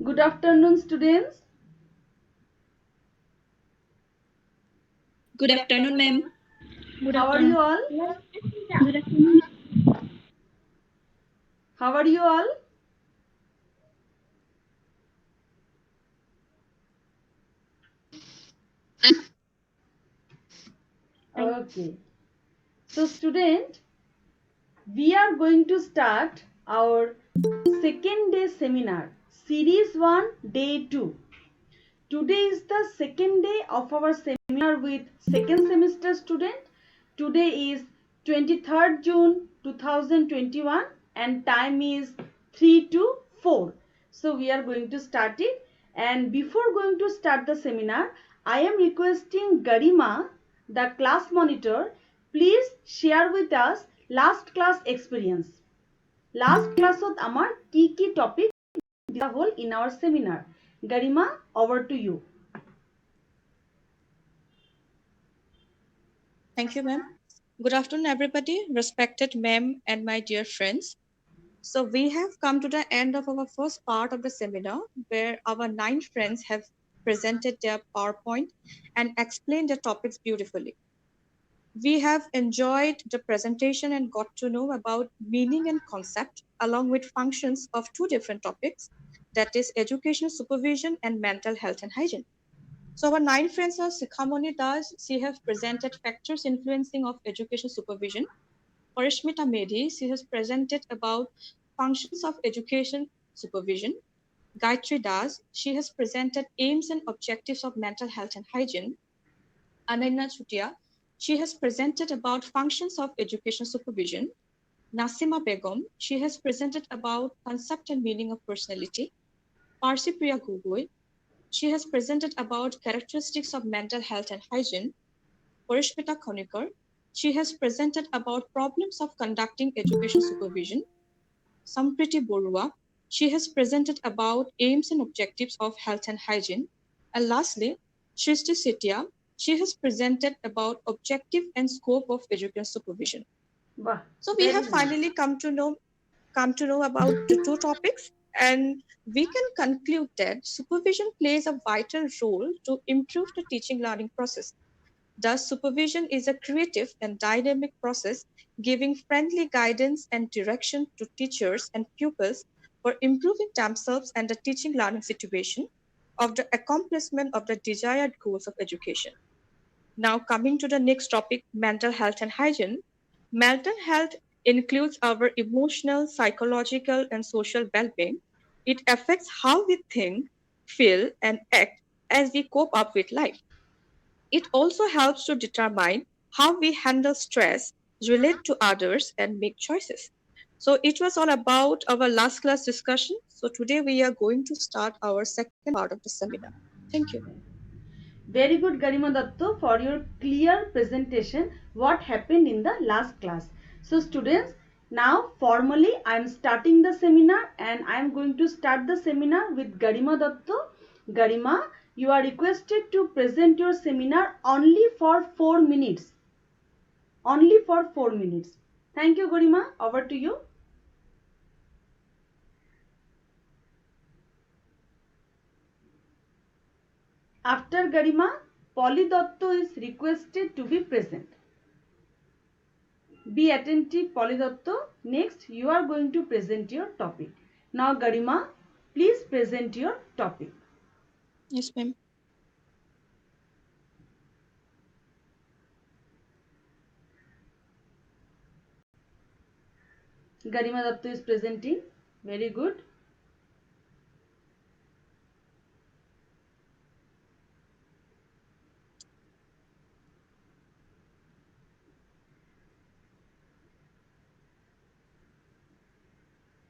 Good afternoon, students. Good afternoon, ma'am. Good How are you afternoon. all? Good afternoon. How are you all? Okay. So, student, we are going to start our second day seminar, series 1, day 2. Today is the second day of our seminar with second semester student. Today is 23rd June 2021 and time is 3 to 4. So we are going to start it, and before going to start the seminar, I am requesting Garima, the class monitor, please share with us last class experience. Last class with amar ki topic whole in our seminar. Garima, over to you. Thank you, ma'am. Good afternoon, everybody, respected ma'am and my dear friends. So we have come to the end of our first part of the seminar where our 9 friends have presented their PowerPoint and explained their topics beautifully. We have enjoyed the presentation and got to know about meaning and concept along with functions of 2 different topics, that is educational supervision and mental health and hygiene. So our 9 friends are Sikhamoni Das. She has presented factors influencing of education supervision. Parishmita Medhi, she has presented about functions of education supervision. Gayatri Das, she has presented aims and objectives of mental health and hygiene. Ananya Chutia, she has presented about functions of education supervision. Nasima Begum, she has presented about concept and meaning of personality. Parsi Priya Gugoi, she has presented about characteristics of mental health and hygiene. Parishmita Khonikar, she has presented about problems of conducting education supervision. Sampriti Borua, she has presented about aims and objectives of health and hygiene. And lastly, Shrishti Setia, she has presented about objective and scope of education supervision. Bah, So we have nice. finally come to know about the 2 topics, and we can conclude that supervision plays a vital role to improve the teaching learning process. Thus, supervision is a creative and dynamic process giving friendly guidance and direction to teachers and pupils for improving themselves and the teaching learning situation of the accomplishment of the desired goals of education. Now, coming to the next topic, mental health and hygiene. Mental health includes our emotional, psychological, and social well being. It affects how we think, feel, and act as we cope up with life. It also helps to determine how we handle stress, relate to others, and make choices. So, it was all about our last class discussion. So, today we are going to start our second part of the seminar. Thank you. Very good, Garima Datto, for your clear presentation what happened in the last class. So, students, now formally I am starting the seminar and I am going to start the seminar with Garima Datto. Garima, you are requested to present your seminar only for 4 minutes. Only for 4 minutes. Thank you, Garima. Over to you. After Garima, Polly Datto is requested to be present. Be attentive, Polly Datto. Next, you are going to present your topic. Now, Garima, please present your topic. Yes, ma'am. Garima Datto is presenting. Very good.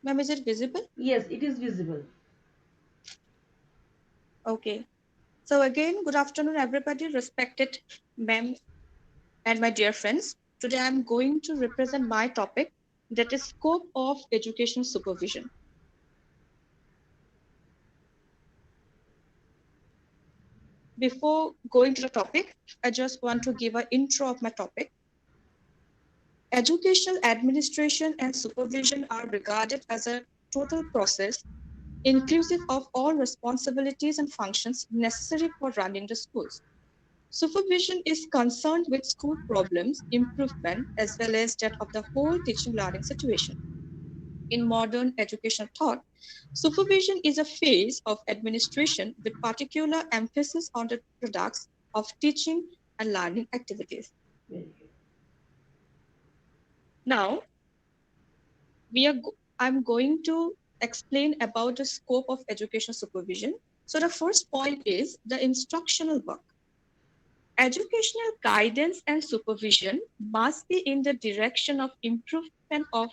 Ma'am, is it visible? Yes, it is visible. Okay. So again, good afternoon, everybody, respected ma'am and my dear friends. Today I'm going to represent my topic, that is scope of education supervision. Before going to the topic, I just want to give an intro of my topic. Educational administration and supervision are regarded as a total process inclusive of all responsibilities and functions necessary for running the schools. Supervision is concerned with school problems, improvement, as well as that of the whole teaching learning situation. In modern educational thought, supervision is a phase of administration with particular emphasis on the products of teaching and learning activities. Very good. Now, I'm going to explain about the scope of educational supervision. So the first point is the instructional work. Educational guidance and supervision must be in the direction of improvement of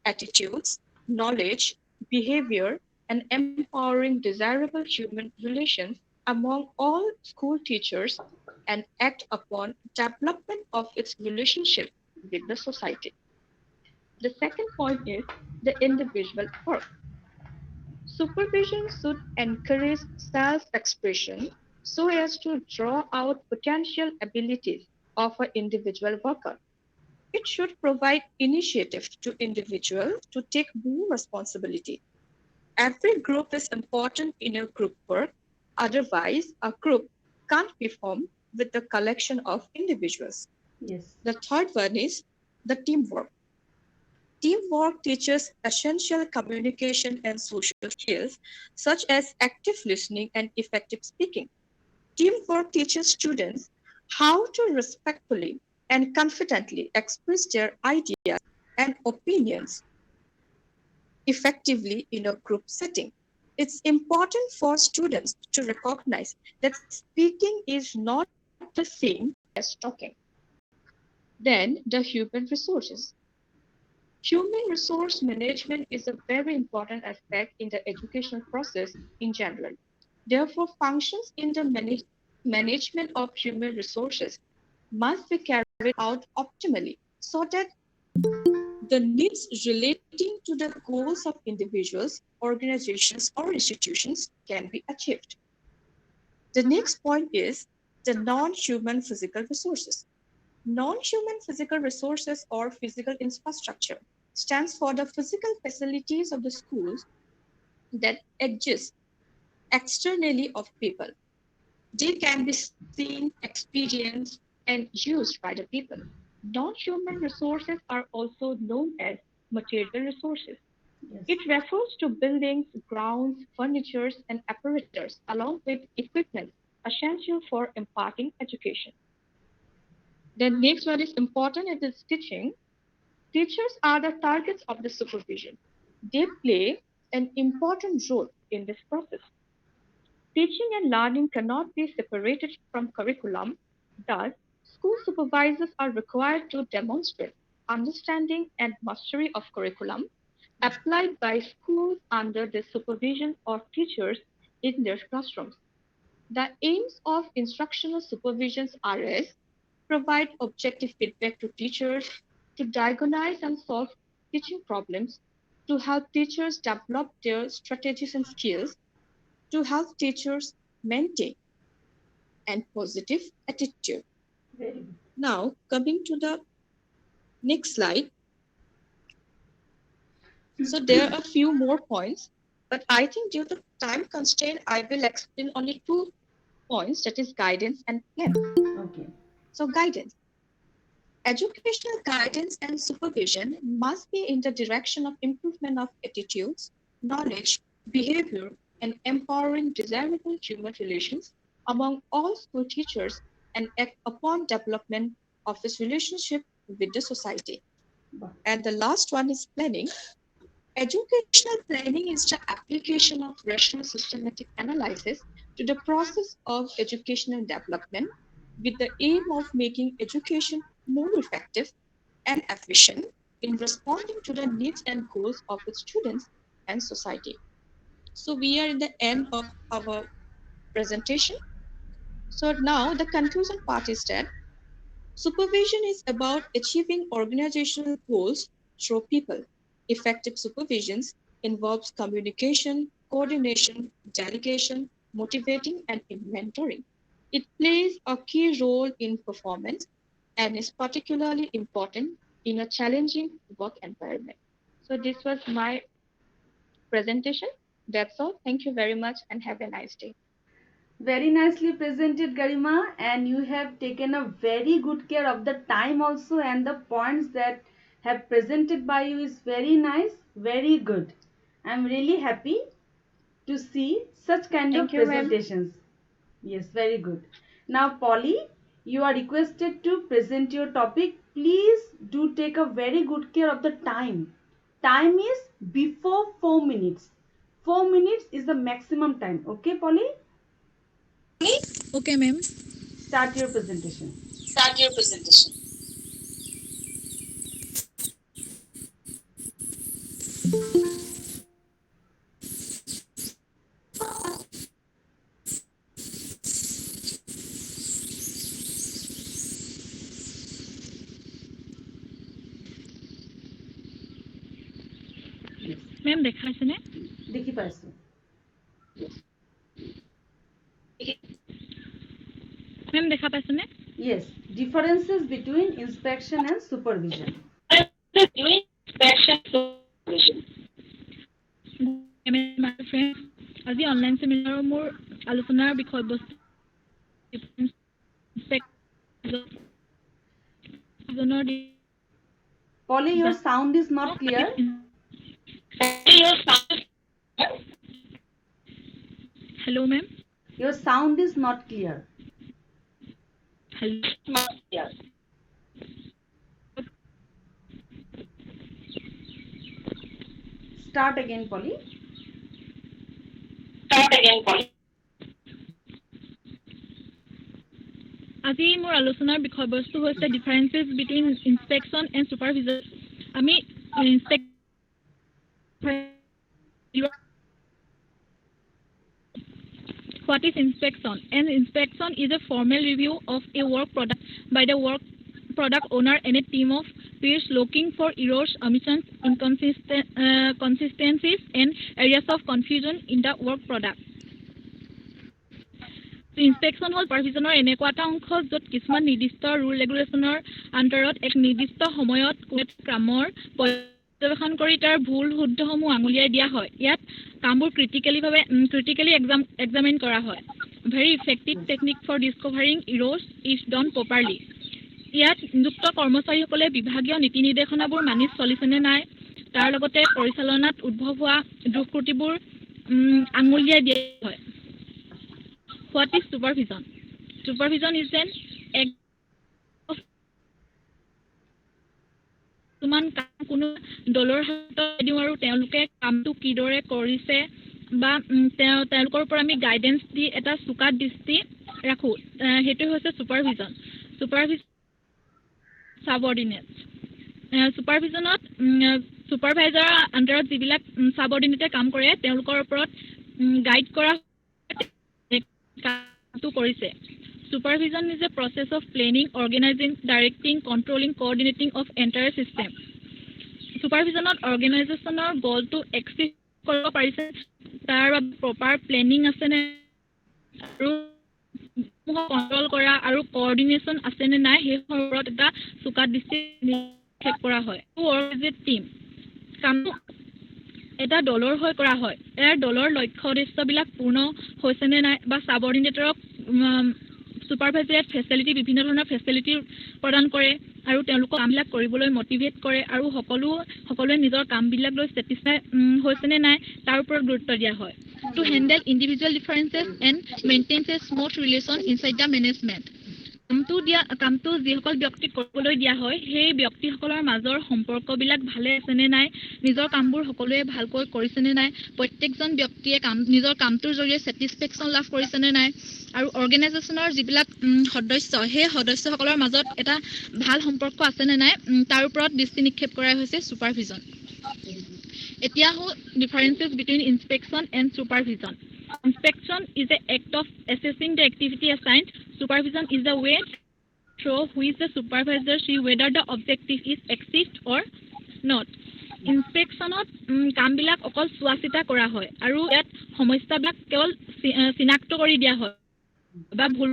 attitudes, knowledge, behavior, and empowering desirable human relations among all school teachers and act upon development of its relationship with the society. The second point is the individual work. Supervision should encourage self-expression so as to draw out potential abilities of an individual worker. It should provide initiative to individuals to take more responsibility. Every group is important in a group work, otherwise a group can't be formed with the collection of individuals. Yes. The third one is the teamwork. Teamwork teaches essential communication and social skills, such as active listening and effective speaking. Teamwork teaches students how to respectfully and confidently express their ideas and opinions effectively in a group setting. It's important for students to recognize that speaking is not the same as talking. Then, the human resources. Human resource management is a very important aspect in the educational process in general. Therefore, functions in the management of human resources must be carried out optimally so that the needs relating to the goals of individuals, organizations, or institutions can be achieved. The next point is the non-human physical resources. Non-human physical resources or physical infrastructure stands for the physical facilities of the schools that exist externally of people. They can be seen, experienced, and used by the people. Non-human resources are also known as material resources. Yes. It refers to buildings, grounds, furniture, and apparatus, along with equipment essential for imparting education. The next one is important, it is teaching. Teachers are the targets of the supervision. They play an important role in this process. Teaching and learning cannot be separated from curriculum. Thus, school supervisors are required to demonstrate understanding and mastery of curriculum applied by schools under the supervision of teachers in their classrooms. The aims of instructional supervisions are as provide objective feedback to teachers, to diagnose and solve teaching problems, to help teachers develop their strategies and skills, to help teachers maintain and positive attitude. Very good. Now, coming to the next slide. So there are a few more points, but I think due to time constraint, I will explain only 2 points, that is guidance and plan. Okay. So guidance. Educational guidance and supervision must be in the direction of improvement of attitudes, knowledge, behavior, and empowering desirable human relations among all school teachers and act upon development of its relationship with the society. And the last one is planning. Educational planning is the application of rational systematic analysis to the process of educational development with the aim of making education more effective and efficient in responding to the needs and goals of its students and society. So we are in the end of our presentation. So now the conclusion part is that supervision is about achieving organizational goals through people. Effective supervisions involves communication, coordination, delegation, motivating, and mentoring. It plays a key role in performance and is particularly important in a challenging work environment. So this was my presentation. That's all. Thank you very much and have a nice day. Very nicely presented, Garima, and you have taken a very good care of the time also, and the points that have presented by you is very nice, very good. I'm really happy to see such kind Thank of you, ma'am. presentations. Yes, very good. Now, Polly, you are requested to present your topic. Please do take a very good care of the time. Time is before 4 minutes. 4 minutes is the maximum time. Okay, Polly? Okay, ma'am. Start your presentation. Start your presentation. Yes. Ma'am দেখাইছেনে দেখি পাইছো. Ma'am দেখা পাইছেনে Yes. Differences between inspection and supervision. আজি online সেমিনাৰৰ মোৰ আলোচনাৰ বিষয়বস্তু Polly, your sound is not clear. Hello' ma'am Your sound is not clear. Hello' Start again, Polly. আজি মোৰ আলোচনাৰ বিষয়বস্তু হৈছে ডিফাৰেন্সেছ বিটুইন ইনস্পেকশ্যন এণ্ড ছুপাৰভিজন আমি What is inspection? An inspection is a formal review of a work product by the work product owner and a team of peers looking for errors, omissions, inconsistencies, and areas of confusion in the work product. Inspection হ'ল পাৰভিজনৰ এনেকুৱা এটা অংশ য'ত কিছুমান নিৰ্দিষ্ট rule ৰেগুলেশ্যনৰ আণ্ডাৰত এক নিৰ্দিষ্ট সময়ত কামৰ পৰ্যবেক্ষণ কৰি তাৰ ভুল শুদ্ধসমূহ আঙুলিয়াই দিয়া হয় ইয়াত কামবোৰ ক্ৰিটিকেলি এক্সামিন কৰা হয় very effective technique for discovering errors if done properly ইয়াত নিযুক্ত কৰ্মচাৰীসকলে বিভাগীয় নীতি নিৰ্দেশনাবোৰ মানি চলিছেনে নাই তাৰ লগতে পৰিচালনাত উদ্ভৱ হোৱা দুখ ত্ৰুটিবোৰ আঙুলিয়াই দিয়া হয় What is supervision? Supervision is an act of কিছুমান কাম কোনো দলৰ হাতত দিওঁ আৰু তেওঁলোকে কামটো কিদৰে কৰিছে বা তেওঁলোকৰ পৰা আমি গাইডেন্স দি এটা চোকা দৃষ্টি ৰাখোঁ সেইটো হৈছে ছুপাৰভিজন ছাবঅৰ্ডিনেট ছুপাৰভিজনত ছুপাৰভাইজাৰৰ আণ্ডাৰত যিবিলাক ছাবঅৰ্ডিনেটে কাম কৰে তেওঁলোকৰ ওপৰত গাইড কৰা Supervision is a process of planning, organizing, directing, controlling, coordinating of entire system. Supervision of organization or goal to exceed তাৰ proper planning আছে নে control কৰা আৰু coordination আছে নে নাই সেই ওপৰত এটা চোকা দৃষ্টি নিক্ষেপ কৰা হয় টিম কাম এটা দলৰ হৈ কৰা হয় ইয়াৰ দলৰ লক্ষ্য উদ্দেশ্যবিলাক পূৰ্ণ হৈছে নে নাই বা সাবঅৰ্ডিনেটৰক ছুপাৰভাইজাৰে ফেচিলিটি বিভিন্ন ধৰণৰ ফেচিলিটি প্ৰদান কৰে আৰু তেওঁলোকক কামবিলাক কৰিবলৈ মটিভেট কৰে আৰু সকলোৱে নিজৰ কামবিলাক লৈ চেটিছফাই হৈছে নে নাই তাৰ ওপৰত গুৰুত্ব দিয়া হয় to handle individual differences and maintain a smooth relation inside the management কামটো যিসকল ব্যক্তিক কৰিবলৈ দিয়া হয় সেই ব্যক্তিসকলৰ মাজৰ সম্পৰ্কবিলাক ভালে আছে নে নাই নিজৰ কামবোৰ সকলোৱে ভালকৈ কৰিছে নে নাই প্ৰত্যেকজন ব্যক্তিয়ে নিজৰ কামটোৰ জৰিয়তে ছেটিছফেকশ্যন লাভ কৰিছে নে নাই আৰু অৰ্গেনাইজেশ্যনৰ যিবিলাক সদস্য সেই সদস্যসকলৰ মাজত এটা ভাল সম্পৰ্ক আছে নে নাই তাৰ ওপৰত দৃষ্টি নিক্ষেপ কৰা হৈছে ছুপাৰভিজন এতিয়া হ'ল differences between inspection and supervision Inspection is the act of assessing the activity assigned. Supervision is the way through which the supervisor see whether the objective is achieved or not. Inspectionত কামবিলাক অকল চোৱাচিতা কৰা হয় আৰু ইয়াত সমস্যাবিলাক কেৱল চিনাক্ত কৰি দিয়া হয় বা ভুল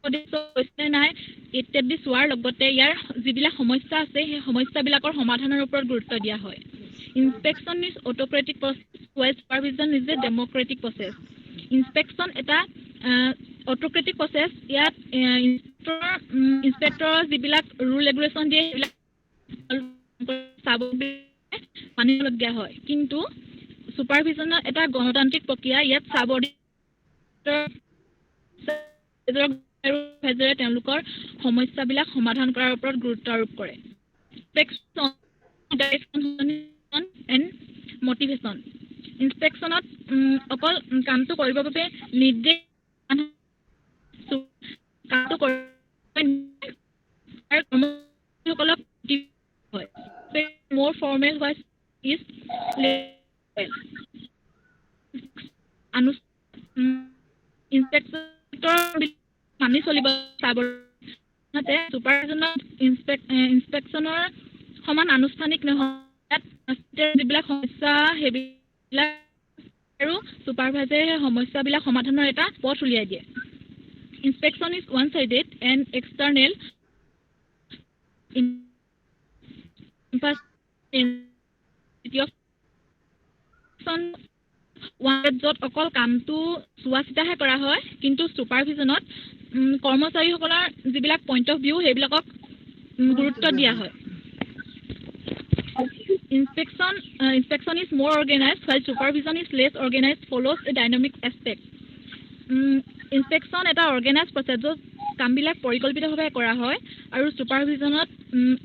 হৈছে নাই ইত্যাদি চোৱাৰ লগতে ইয়াৰ যিবিলাক সমস্যা আছে সেই সমস্যাবিলাকৰ সমাধানৰ ওপৰত গুৰুত্ব দিয়া হয় inspection is autocratic process while supervision is a democratic process inspection এটা অটোক্ৰেটিক প্ৰচেছ ইয়াত ইনস্পেক্টৰৰ যিবিলাক ৰুল ৰেগুলেশ্যন দিয়ে সেইবিলাক মানিবলগীয়া হয় কিন্তু ছুপাৰভিজনৰ এটা গণতান্ত্ৰিক প্ৰক্ৰিয়া ইয়াত সাবঅৰ্ডিনেটৰ তেওঁলোকৰ সমস্যাবিলাক সমাধান কৰাৰ ওপৰত গুৰুত্ব আৰোপ কৰে মটিভেশ্যন ইনস্পেকশ্যনত অকল কামটো কৰিবৰ বাবে নিৰ্দেশ কামটো কৰ্মচাৰীসকলক হয় more formal was is inspector মানি চলিব চাবতে ছুপাৰভিজনৰ ইনস্পেকশ্যনৰ সমান আনুষ্ঠানিক নহয় যিবিলাক সমস্যা সেইবিলাক আৰু ছুপাৰভাইজাৰে সমস্যাবিলাক সমাধানৰ এটা পথ উলিয়াই দিয়ে inspection is one sided and external য'ত অকল কামটো চোৱা চিতাহে কৰা হয় কিন্তু ছুপাৰভিজনত কৰ্মচাৰীসকলৰ যিবিলাক পইণ্ট অফ ভিউ সেইবিলাকক গুৰুত্ব দিয়া হয় inspection is more organized while supervision is less organized follows a dynamic aspect inspection এটা organized process য'ত কামবিলাক পৰিকল্পিতভাৱে কৰা হয় আৰু ছুপাৰভিজনত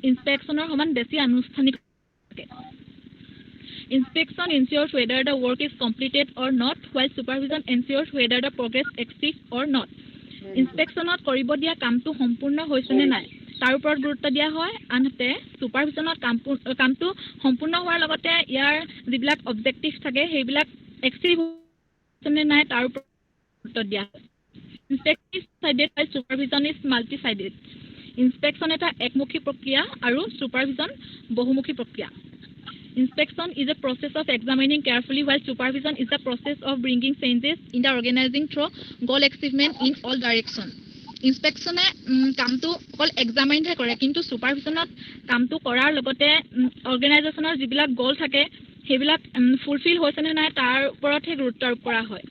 ইনস্পেকশ্যনৰ সমান বেছি আনুষ্ঠানিক inspection ensures whether the work is completed or not while supervision ensures whether the progress exists or not ইনস্পেকশ্যনত কৰিব দিয়া কামটো সম্পূৰ্ণ হৈছে নে নাই তাৰ ওপৰত গুৰুত্ব দিয়া হয় আনহাতে ছুপাৰভিজনত কামটো সম্পূৰ্ণ হোৱাৰ লগতে ইয়াৰ যিবিলাক অবজেক্টিভ থাকে সেইবিলাক এক্সিভ হৈছে নে নাই তাৰ ওপৰত গুৰুত্ব দিয়া হয় inspective sided by supervision is multi sided inspection এটা একমুখী প্ৰক্ৰিয়া আৰু ছুপাৰভিজন বহুমুখী প্ৰক্ৰিয়া Inspection is a process of examining carefully while supervision is the process of bringing changes in the organizing through goal achievement in all direction. Inspection কামটো অকল এক্সামাইনহে কৰে কিন্তু ছুপাৰভিজনত কামটো কৰাৰ লগতে অৰ্গেনাইজেশ্যনৰ যিবিলাক গ'ল থাকে সেইবিলাক ফুলফিল হৈছে নে নাই তাৰ ওপৰতহে গুৰুত্ব আৰোপ কৰা হয়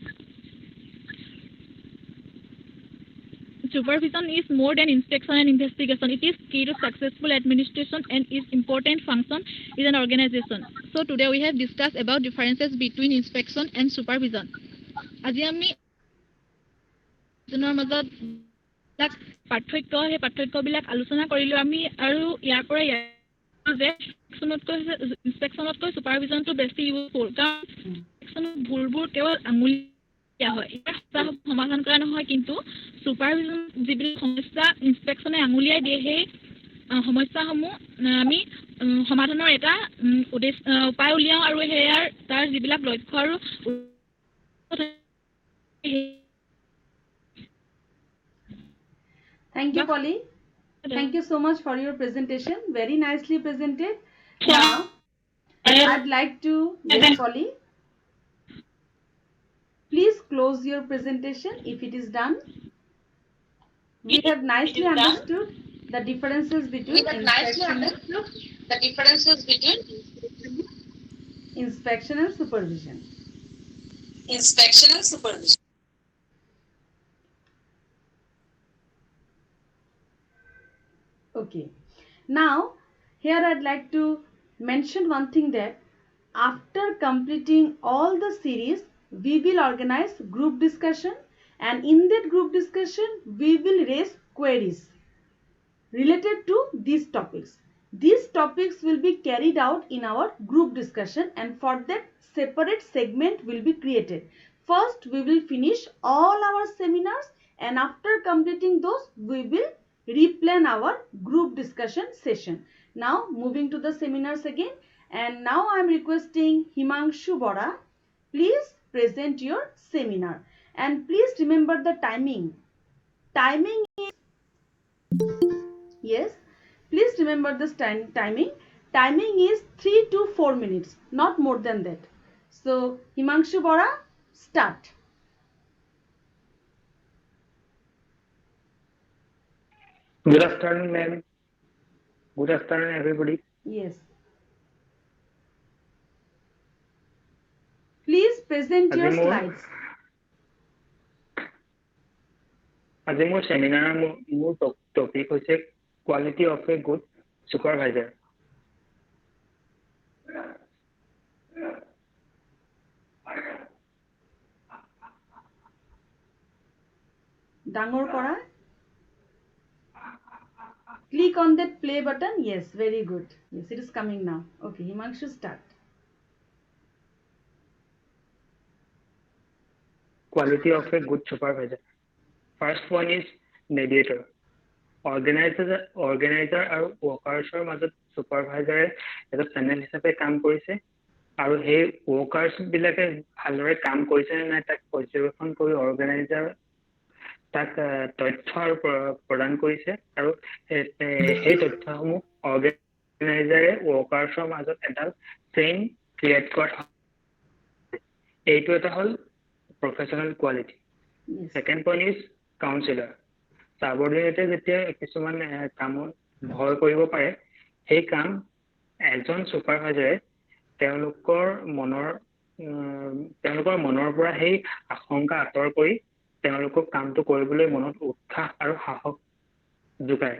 Supervision is more than inspection and investigation. It is key to successful administration and is important function in an organization. So today we have discussed about differences between inspection and supervision. আজি আমি মাজত পাৰ্থক্যবিলাক আলোচনা কৰিলো আমি আৰু ইয়াৰ পৰা যে ইনস্পেকশ্যনতকৈ ছুপাৰভিজনটো বেছি ইউজফুল কাৰণ ইনস্পেকশ্যনত ভুলবোৰ কেৱল আঙুলি হয় সমাধান কৰা নহয় কিন্তু ছুপাৰভিজন যিবিলাক সমস্যা ইনস্পেকশ্যনে আঙুলিয়াই দিয়ে সেই সমস্যাসমূহ আমি সমাধানৰ এটা উপায় উলিয়াওঁ আৰু সেয়াৰ তাৰ যিবিলাক লক্ষ্য আৰু Thank you, Polly. Thank you so much for your presentation. Very nicely presented. Now, I'd like to, yes, Polly. Please close your presentation if it is done. We have nicely understood the differences between inspection and supervision. Okay. Now, here I'd like to mention one thing that after completing all the series, we will organize group discussion and in that group discussion, we will raise queries related to these topics. These topics will be carried out in our group discussion and for that separate segment will be created. First, we will finish all our seminars and after completing those, we will replan our group discussion session. Now, moving to the seminars again and now I am requesting Himanshu Bora. Please present your seminar and please remember the timing. Timing is, yes, please remember this timing. Timing is 3 to 4 minutes, not more than that. So, Himanshu Bora, start. Good afternoon, ma'am. Good afternoon, everybody. Yes. Please present your slides. আজি মোৰ সেমিনাৰৰ মোৰ topic হৈছে quality of a good সুপাৰভাইজাৰ। ডাঙৰ কৰা। Click on that play button. Yes, very good. Yes, it is coming now. Okay, Himanshu, start. Quality of a good supervisor. First one is mediator. Organizer আৰু workersৰ মাজত supervisorৰে এটা channel হিচাপে কাম কৰিছে আৰু সেই workers বিলাকে ভালদৰে কাম কৰিছে নে নাই তাক পৰ্যবেক্ষণ কৰি organizer তাক তথ্য প্ৰদান কৰিছে আৰু সেই তথ্যসমূহ organizer workersৰ মাজত এটা চেইন ক্ৰিয়েট কৰা। এইটো এটা হ'ল professional quality. Yes. Second point is counselor. Subordinate যেতিয়া কিছুমান কামত ভয় কৰিব পাৰে সেই কাম এজন সুপাৰভাইজাৰে তেওঁলোকৰ মনৰ পৰা সেই আশংকা আঁতৰ কৰি তেওঁলোকক কামটো কৰিবলৈ মনত উৎসাহ আৰু সাহস যোগায়।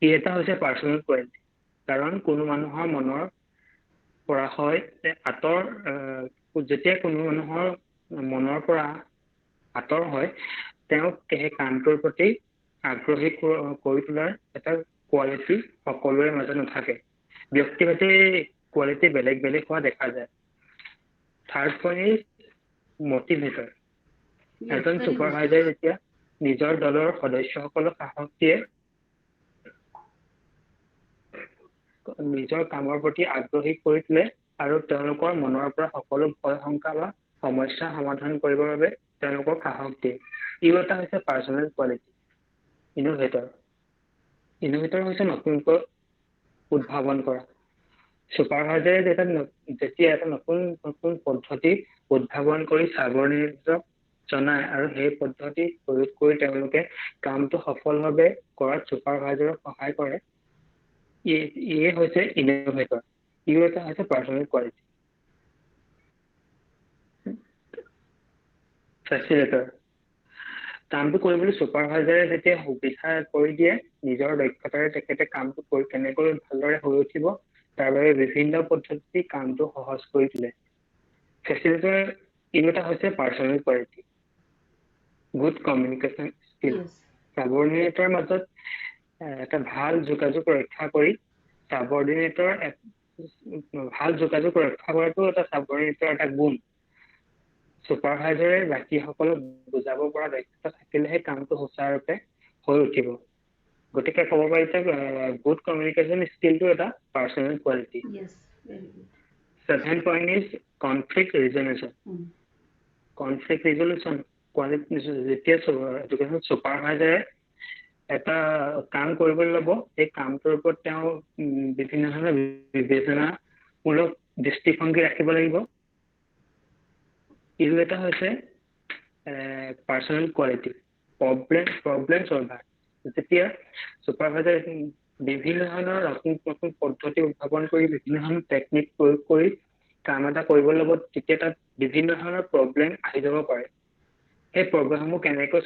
ই এটা হৈছে পাৰ্চনেল কোৱালিটি কাৰণ কোনো মানুহৰ মনৰ পৰা হয় যেতিয়া কোনো মানুহৰ মনৰ পৰা আঁতৰ হয় তেওঁক সেই কামটোৰ প্ৰতি আগ্ৰহী কৰি তোলাৰ এটা কোৱালিটি সকলোৰে মাজত নাথাকে। ব্যক্তিগত কোৱালিটি বেলেগ বেলেগ হোৱা দেখা যায়। Third point is motivator. এজন সুপাৰভাইজাৰে যেতিয়া নিজৰ দলৰ সদস্যসকলক সাহস দিয়ে নিজৰ কামৰ প্ৰতি আগ্ৰহী কৰি তোলে আৰু তেওঁলোকৰ মনৰ পৰা সকলো ভয় শংকা বা সমস্যা সমাধান কৰিবৰ বাবে তেওঁলোকক সাহস দিয়ে। ই এটা হৈছে পাৰ্চনেল কোৱালিটি। ইনোভেটৰ হৈছে নতুনকৈ উদ্ভাৱন কৰা। সুপাৰভাইজাৰে যেতিয়া এটা নতুন পদ্ধতি উদ্ভাৱন কৰি সাবঅৰ্ডিনেটক জনায় আৰু সেই পদ্ধতি প্ৰয়োগ কৰি তেওঁলোকে কামটো সফলভাৱে কৰাত সুপাৰভাইজাৰক সহায় কৰে। ইয়ে হৈছে ইনোভেটৰ। ই এটা হৈছে পাৰ্চনেল কোৱালিটি। ফেচিলেটৰ। কামটো কৰিবলৈ সুপাৰভাইজাৰে যেতিয়া সুবিধা কৰি দিয়ে নিজৰ দক্ষতাৰে তেখেতে কামটো কেনেকৈ ভালদৰে হৈ উঠিব তাৰ বাবে বিভিন্ন পদ্ধতি কামটো সহজ কৰি তোলে। ফেচিলেটৰ ই এটা হৈছে personal quality. Good communication skill. সাবঅৰ্ডিনেটৰ মাজত এটা ভাল যোগাযোগ ৰক্ষা কৰি ভাল যোগাযোগ ৰক্ষা কৰাটো এটা সাবঅৰ্ডিনেটৰ এটা গুণ। সুপাৰভাইজাৰে বাকীসকলক বুজাব পৰা দক্ষতা থাকিলেহে কামটো সুচাৰুৰূপে হৈ উঠিব। গতিকে ক'ব পাৰি যে গুড কমিউনিকেশ্যন স্কিলটো এটা personal quality. Seventh point is conflict resolution. Conflict resolution quality যেতিয়া এজন সুপাৰভাইজাৰে এটা কাম কৰিবলৈ ল'ব সেই কামটোৰ ওপৰত তেওঁ বিভিন্ন ধৰণৰ বিবেচনামূলক দৃষ্টিভংগী ৰাখিব লাগিব। ইটো এটা হৈছে পাৰ্চনেল কোৱালিটি। প্ৰব্লেম চলভাৰ। যেতিয়া সুপাৰভাইজাৰে বিভিন্ন ধৰণৰ নতুন পদ্ধতি উদ্ভাৱন কৰি বিভিন্ন ধৰণৰ টেকনিক প্ৰয়োগ কৰি কাম এটা কৰিব ল'ব তেতিয়া তাত বিভিন্ন ধৰণৰ প্ৰব্লেম আহি যাব পাৰে। সেই প্ৰব্লেমসমূহ কেনেকৈ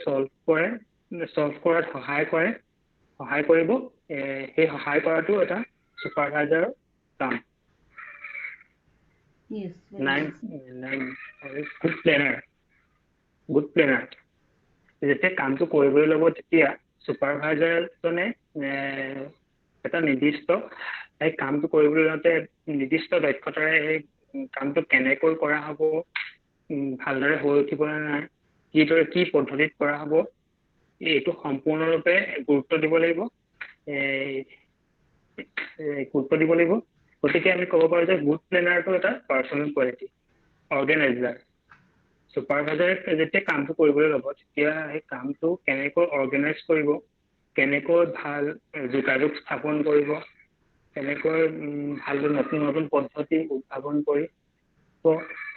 চল্ভ কৰাত সহায় কৰিব সেই সহায় কৰাটো এটা সুপাৰভাইজাৰৰ কাম। Good planner. যেতিয়া কামটো কৰিবলৈ ল'ব তেতিয়া সুপাৰভাইজাৰজনে এটা নিৰ্দিষ্ট এই কামটো কৰিবলৈ লওঁতে নিৰ্দিষ্ট দক্ষতাৰে এই কামটো কেনেকৈ কৰা হ'ব ভালদৰে হৈ উঠিব নে নাই কি পদ্ধতিত কৰা হ'ব এইটো সম্পূৰ্ণৰূপে গুৰুত্ব দিব লাগিব। গতিকে আমি ক'ব পাৰোঁ যে গুড প্লেনাৰটো এটা পাৰ্চনেল কোৱালিটি। অৰ্গেনাইজাৰ। সুপাৰভাইজাৰে যেতিয়া কামটো কৰিবলৈ ল'ব তেতিয়া সেই কামটো কেনেকৈ অৰ্গেনাইজ কৰিব কেনেকৈ ভাল যোগাযোগ স্থাপন কৰিব কেনেকৈ ভালদৰে নতুন পদ্ধতি উদ্ভাৱন কৰি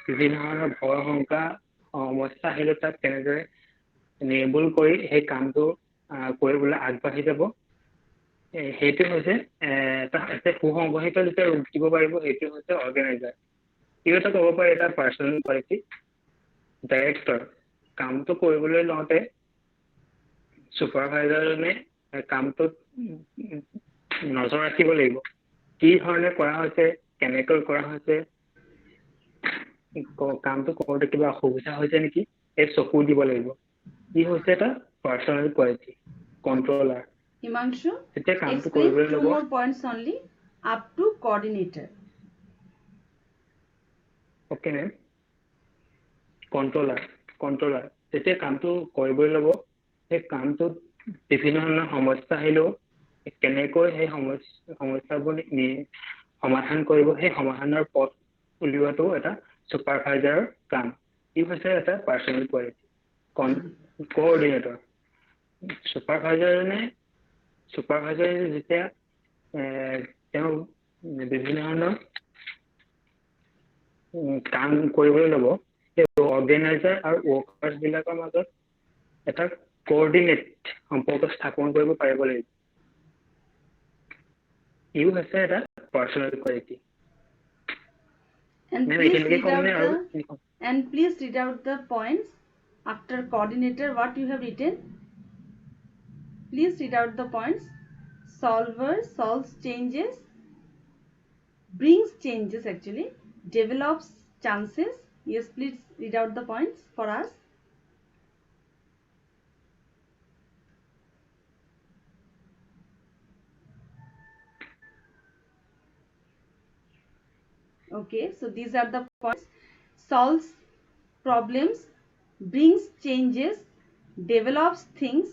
বিভিন্ন ধৰণৰ ভয় শংকা সমস্যা আহিলে তাক কেনেদৰে নিৰ্মূল কৰি সেই কামটো কৰিবলৈ আগবাঢ়ি যাব সেইটো হৈছে এটা সুসংগঠিত যেতিয়া ৰূপ দিব পাৰিব সেইটো হৈছে অৰ্গেনাইজাৰ। ই এটা ক'ব পাৰি এটা পাৰ্চনেল কোৱালিটি। ডাইৰেক্টৰ কামটো কৰিবলৈ লওঁতে ছুপাৰভাইজাৰজনে কামটোত নজৰ ৰাখিব লাগিব, কি ধৰণে কৰা হৈছে, কেনেকৈ কৰা হৈছে, কামটো কৰোঁতে কিবা অসুবিধা হৈছে নেকি, এই চকু দিব লাগিব। ই হৈছে এটা পাৰ্চনেল কোৱালিটি। কণ্ট্ৰলাৰ Himanshu, যেতিয়া কামটো explain কৰিবলৈ 2 ল'ব more points only up to coordinator. Okay ma'am. Controller যেতিয়া কামটো কৰিবলৈ ল'ব, সেই কামটোত বিভিন্ন ধৰণৰ সমস্যা আহিলেও কেনেকৈ সেই সমস্যাবোৰ সমাধান কৰিব, সেই সমাধানৰ পথ উলিওৱাটো এটা ছুপাৰভাইজাৰৰ কাম। ই হৈছে এটা পাৰ্চনেল কোৱালিটি। কোঅৰ্ডিনেটৰ ছুপাৰভাইজাৰে যেতিয়া তেওঁ বিভিন্ন ধৰণৰ কাম কৰিবলৈ ল'ব, সেই অৰ্গেনাইজাৰ আৰু ৱৰ্কাৰ্ছ বিলাকৰ মাজত এটা কোঅৰ্ডিনেট সম্পৰ্ক স্থাপন কৰিব পাৰিব লাগিব। ইও হৈছে এটা personal quality. And ma'am please এতিয়ালৈকে read ক'ম out নে আৰু the points after coordinator what you have written. Please read out the points. Solver solves changes, brings changes actually, develops chances. Yes, please read out the points for us. Okay, so these are the points. Solves problems, brings changes, develops things.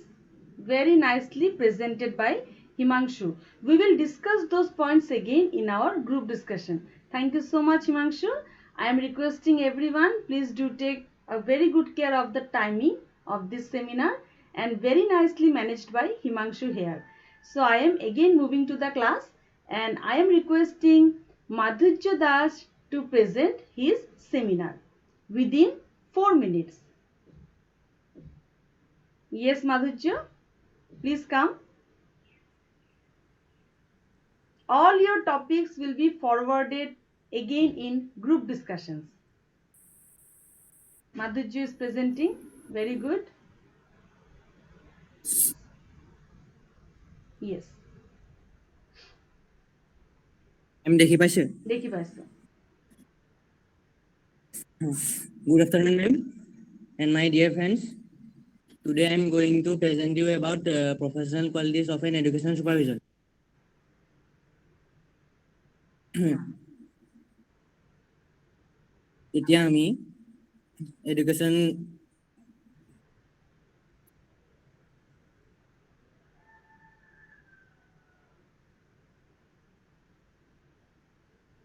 Very nicely presented by Himanshu. We will discuss those points again in our group discussion. Thank you so much, Himanshu. I am requesting everyone, please do take a very good care of the timing of this seminar and very nicely managed by Himanshu here. So I am again moving to the class and I am requesting Madhurya Das to present his seminar within 4 minutes. Yes, Madhurya, please come. All your topics will be forwarded again in group discussions. Madhurya is presenting. Very good. Yes. I'm দেখি পাইছে? দেখি পাইছো। Good afternoon, ma'am, and my dear friends. Today I'm going to present you about professional qualities of an education supervisor. এতিয়া আমি education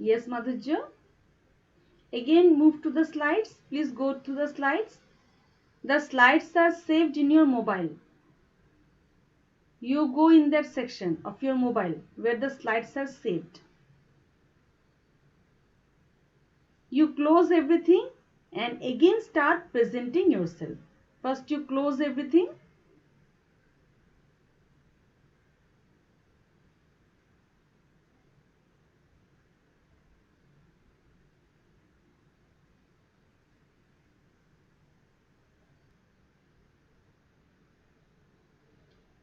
Yes, Madhurya. Again move to the slides. Please go to the slides. The slides are saved in your mobile. You go in that section of your mobile where the slides are saved. You close everything and again start presenting yourself. First you close everything.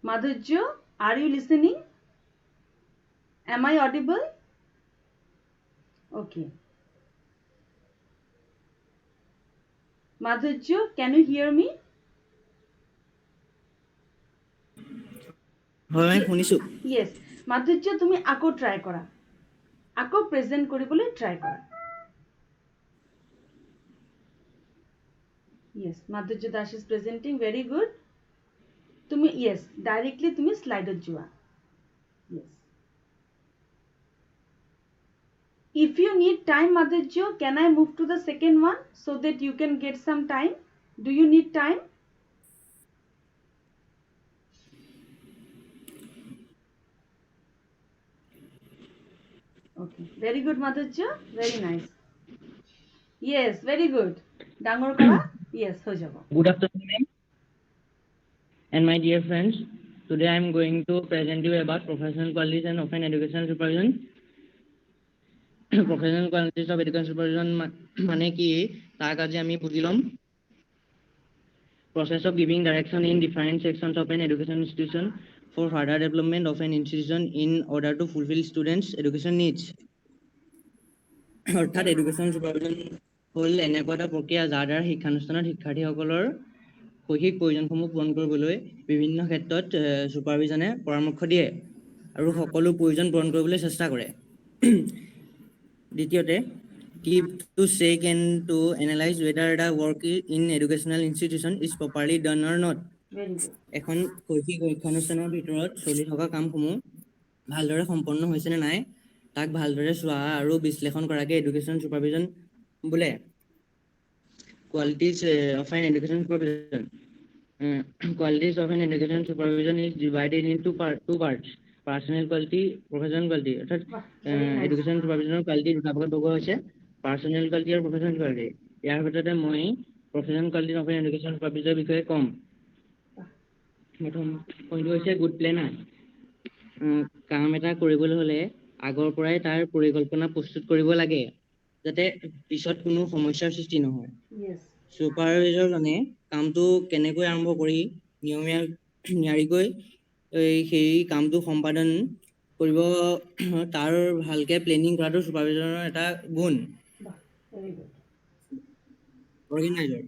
Madhurya, are you listening? Am I audible? Okay. Madhurya, can you hear me? হয় শুনিছো। Yes. Madhurya, তুমি আকৌ try কৰা। আকৌ present কৰিবলৈ try কৰা। Yes, Madhurya Das is presenting. Very good. তুমি yes, directly তুমি slide যোৱা। Yes. If you need time, Madhurya, can I move to the second one so that you can get some time? Do you need time? Okay. Very good, Madhurya. Very nice. Yes, very good. ডাঙৰ কৰা? Yes, হৈ যাব। Good afternoon, ma'am, and my dear friends. Today I am going to present you about professional qualities and offline educational supervision. Professional qualities of education supervision মানে কি তাক আজি আমি বুজি লম। Process of giving direction in different sections of an education institution for further development of an institution in order to fulfill students' education needs. অৰ্থাৎ education supervision হ'ল এনেকুৱা এটা প্ৰক্ৰিয়া যাৰ দ্বাৰা শিক্ষানুষ্ঠানত শিক্ষাৰ্থীসকলৰ শৈক্ষিক প্ৰয়োজনসমূহ পূৰণ কৰিবলৈ বিভিন্ন ক্ষেত্ৰত চুপাৰভিজনে পৰামৰ্শ দিয়ে আৰু সকলো প্ৰয়োজন পূৰণ কৰিবলৈ চেষ্টা কৰে। দ্বিতীয়তে keep to check and to analyze whether the work in educational institution is properly done or not. Very good. এখন শৈক্ষিক শিক্ষানুষ্ঠানৰ ভিতৰত চলি থকা কামসমূহ ভালদৰে সম্পন্ন হৈছে নে নাই তাক ভালদৰে চোৱা আৰু বিশ্লেষণ কৰাকে এডুকেশ্যন চুপাৰভিজন বোলে। Qualities of an education supervision. Qualities of an education supervision is divided into two parts. Personal quality, professional quality. অৰ্থাৎ এডুকেশ্যন চুপাৰভিজনৰ কোৱালিটি দুটা ভাগত ভগোৱা হৈছে, পাৰ্চনেল কোৱালিটি আৰু প্ৰফেশ্যনেল কোৱালিটি। ইয়াৰ ভিতৰতে মই professional quality of an education চুপাৰভিজনৰ বিষয়ে ক'ম। প্ৰথম পইণ্টটো হৈছে গুড প্লেনাৰ। কাম এটা কৰিবলৈ হ'লে আগৰ পৰাই তাৰ পৰিকল্পনা প্ৰস্তুত কৰিব লাগে যাতে পিছত কোনো সমস্যাৰ সৃষ্টি নহয়। Yes. চুপাৰভাইজাৰজনে কামটো কেনেকৈ আৰম্ভ কৰি নিয়াৰিকৈ সেই কামটো সম্পাদন কৰিব তাৰ ভালকৈ প্লেনিং কৰাটো চুপাৰভাইজাৰৰ এটা গুণ। Very good. অৰ্গেনাইজাৰ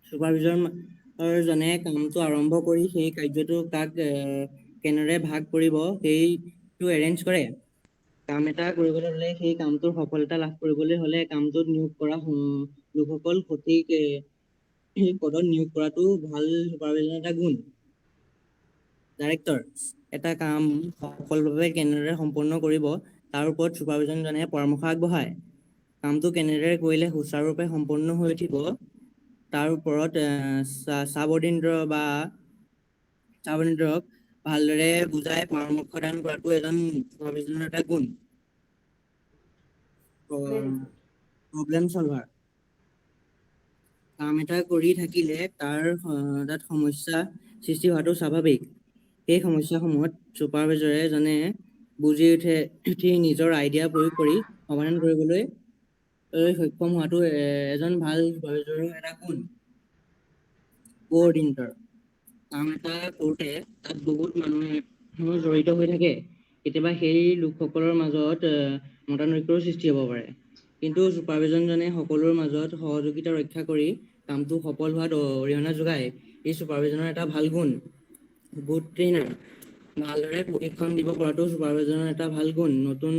চুপাৰভাইজাৰজনে কামটো আৰম্ভ কৰি সেই কাৰ্যটো কাক কেনেদৰে ভাগ কৰিব সেইটো এৰেঞ্জ কৰে। কাম এটা কৰিবলৈ হ'লে সেই কামটোৰ সফলতা লাভ কৰিবলৈ হ'লে কামটোত নিয়োগ কৰা লোকসকল সঠিক পদত নিয়োগ কৰাটো ভাল চুপাৰভিজনৰ এটা গুণ। ডাইৰেক্টৰ এটা কাম সফলভাৱে কেনেদৰে সম্পন্ন কৰিব তাৰ ওপৰত চুপাৰভিজনজনে পৰামৰ্শ আগবঢ়ায়। কামটো কেনেদৰে কৰিলে সুচাৰুৰূপে সম্পন্ন হৈ উঠিব তাৰ ওপৰত চাবৰ্ডিনেটক ভালদৰে বুজাই পৰামৰ্শ দান কৰাটো এজন চুপাৰভিজনৰ এটা গুণ। প্ৰব্লেম চলভাৰ কাম এটা কৰি থাকিলে তাত সমস্যা সৃষ্টি হোৱাটো স্বাভাৱিক। সেই সমস্যাসমূহত চুপাৰভাইজাৰজনে বুজি উঠি নিজৰ আইডিয়া প্ৰয়োগ কৰি সমাধান কৰিবলৈ সক্ষম হোৱাটো এজন ভাল চুপাৰভাইজাৰৰ এটা গুণ। কোঅৰ্ডিনেটৰ কাম এটা কৰোঁতে তাত বহুত মানুহ জড়িত হৈ থাকে। কেতিয়াবা সেই লোকসকলৰ মাজত মতানৈক্যৰ সৃষ্টি হ'ব পাৰে, কিন্তু চুপাৰভিজনজনে সকলোৰে মাজত সহযোগিতা ৰক্ষা কৰি কামটো সফল হোৱাত অৰিহণা যোগায়। এই চুপাৰভিজনৰ এটা ভাল গুণ। গুড ট্ৰেইনাৰ ভালদৰে প্ৰশিক্ষণ দিব পৰাটো চুপাৰভিজনৰ এটা ভাল গুণ। নতুন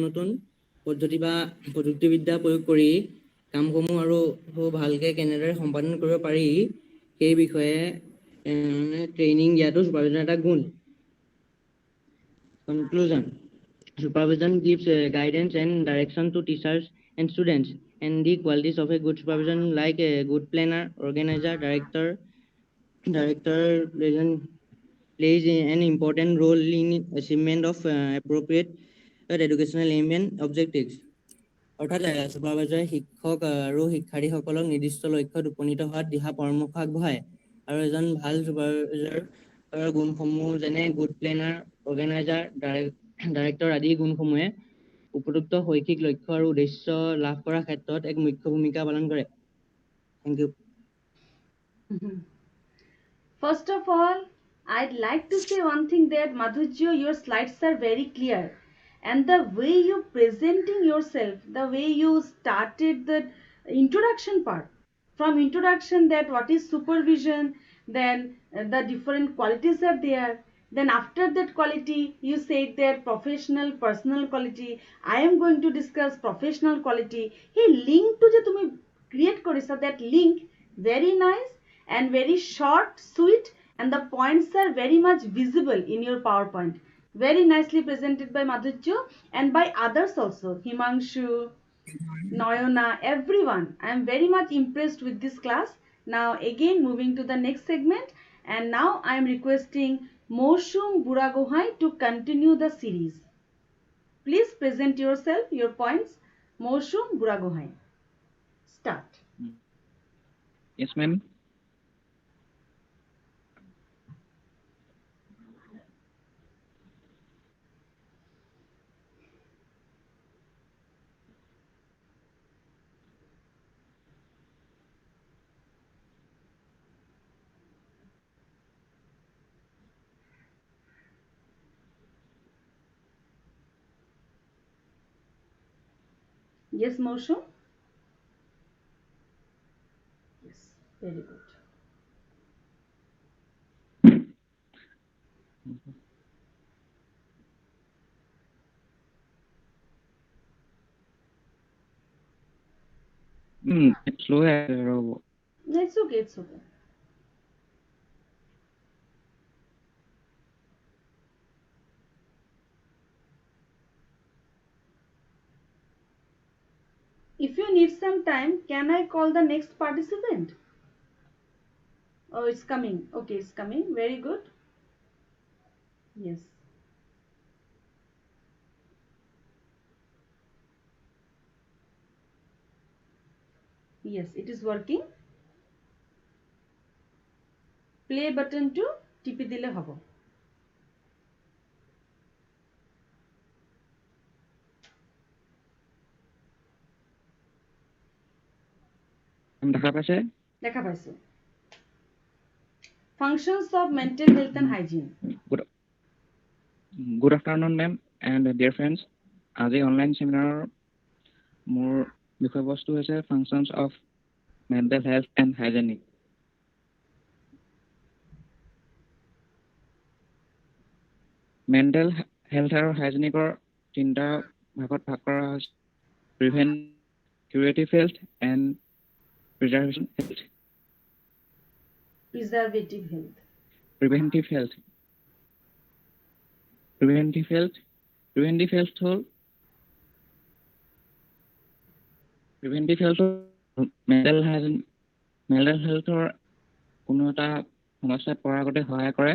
প্ৰযুক্তিবিদ্যা প্ৰয়োগ কৰি কামসমূহ আৰু ভালকৈ কেনেদৰে সম্পাদন কৰিব পাৰি সেই বিষয়ে ট্ৰেইনিং দিয়াটো চুপাৰভিজনৰ এটা গুণ। Conclusion. Supervision gives guidance and direction to teachers and students, and the qualities of a good supervision like a good planner, organizer, director plays an important role in achievement of appropriate educational aim and objectives. অৰ্থাৎ চুপাৰভাইজাৰে শিক্ষক আৰু শিক্ষাৰ্থীসকলক নিৰ্দিষ্ট লক্ষ্যত উপনীত হোৱাত দিহা পৰামৰ্শ আগবঢ়ায় আৰু এজন ভাল চুপাৰভাইজাৰৰ গুণসমূহ যেনে গুড প্লেনাৰ, অৰ্গেনাইজাৰ, ডাইৰেক্টৰ আদি গুণসমূহে উপযুক্ত শৈক্ষিক লক্ষ্য আৰু উদ্দেশ্য লাভ কৰাৰ ক্ষেত্ৰত এক মুখ্য ভূমিকা পালন কৰে। Thank you. First of all, I'd like to say one thing that Madhurya, your slides are very clear. And the way you presenting yourself, the way you started the introduction part, from introduction that what is supervision, then the different qualities are there. Then after that quality, you said that professional, personal quality. I am going to discuss professional quality. Hey, link to je tumi create korisa, that link very nice and very short, sweet, and the points are very much visible in your PowerPoint. Very nicely presented by Madhurya and by others also, Himanshu, Noyana, everyone. I am very much impressed with this class. Now again moving to the next segment, and now I am requesting Moshum Buragohai to continue the series. Please present yourself, your points. Moshum Buragohai. Start. Yes, ma'am. Yes, Moshum? Yes, very good. It's slow as No, it's okay, it's okay. If you need some time, can I call the next participant? Oh, it's coming. Okay, it's coming. Very good. Yes. Yes, it is working. Play button to টিপি দিলে হব। দেখা পাইছে দেখা পাইছো। Functions of mental health and hygiene. Good afternoon, ma'am and dear friends. আজি online সেমিনাৰৰ মোৰ বিষয়বস্তু হৈছে functions of mental health and hygiene. Mental health আৰু hygienic-ৰ তিনিটা ভাগত ভাগ কৰা হৈছে curative health and preservation health. Preservative health. Preventive health. Preventive health হ'ল mental healthৰ কোনো এটা সমস্যাত পৰাৰ আগতে সহায় কৰে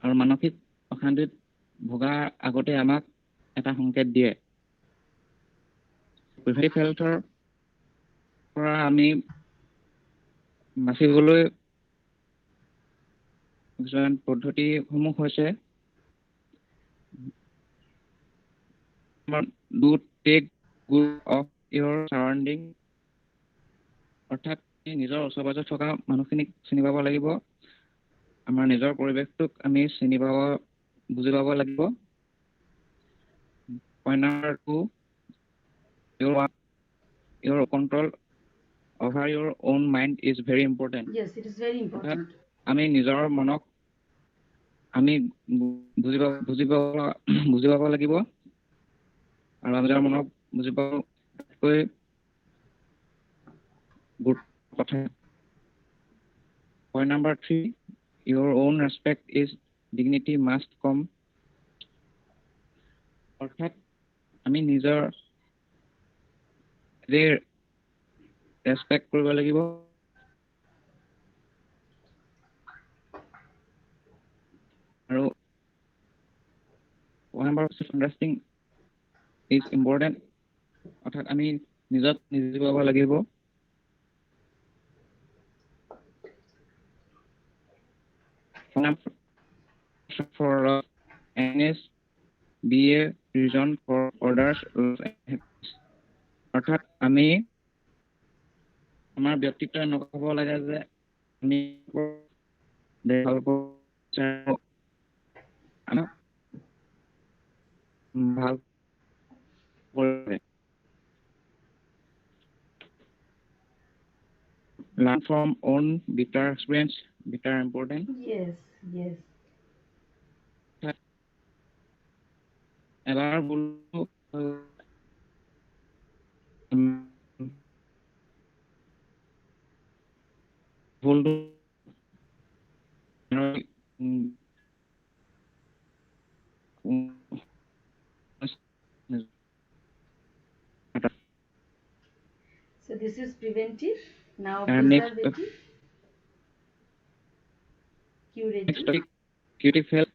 আৰু মানসিক অশান্তিত ভোগাৰ আগতে আমাক এটা সংকেত দিয়ে। Preventive healthৰ পৰা আমি বাচিবলৈ কিছুমান পদ্ধতিসমূহ হৈছে do take good of your surrounding, অৰ্থাৎ নিজৰ ওচৰ পাজৰত থকা মানুহখিনিক চিনি পাব লাগিব, আমাৰ নিজৰ পৰিৱেশটোক আমি বুজি পাব লাগিব। Point number 2, your control over your own mind is very important. Yes, it is very important. আমি নিজৰ মনক আমি বুজি পাব লাগিব আৰু নিজৰ মনক বুজি পাবলৈ good কথা। Point number 3, your own respect is dignity must come. অৰ্থাৎ আমি নিজৰ ৰেচপেক্ট কৰিব লাগিব আৰু self-understanding is important. অৰ্থাৎ আমি নিজক বুজি পাব লাগিব। For NS be a reason for others. অৰ্থাৎ আমি আমাৰ ব্যক্তিত্ব এনেকুৱা হ'ব লাগে যে আমি ভাল learn from own bitter experience, bitter important. Yes, yes. এবাৰ ভুলটো So this is preventive. Now next preservative. next Curative. topic, curative health.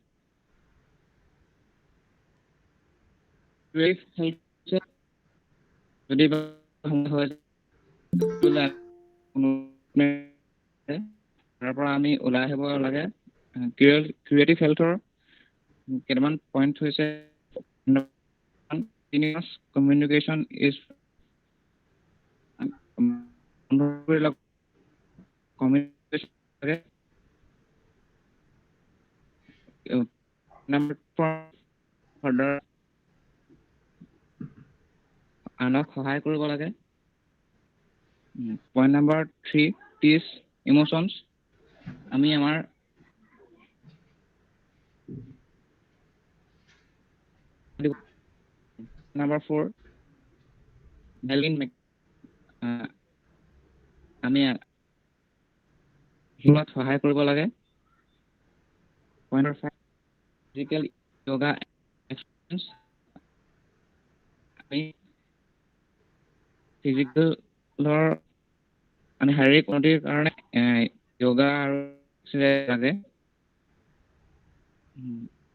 যদি তাৰ পৰা আমি ওলাই আহিব লাগে। Curative healthৰ কেইটামান পইণ্ট হৈছে continuous communication is communication লাগে। Number 4, further আনক সহায় কৰিব লাগে। পইণ্ট নম্বৰ 3 টিচ ইমোশ্যনছ। আমি আমাৰ নম্বৰ 4 হেল্পিং আমি হিলত সহায় কৰিব লাগে। Point number 5 physical yoga exercise. আমি ফিজিকেলৰ মানে শাৰীৰিক উন্নতিৰ কাৰণে য়োগা আৰু এক্সাৰচাইজ লাগে।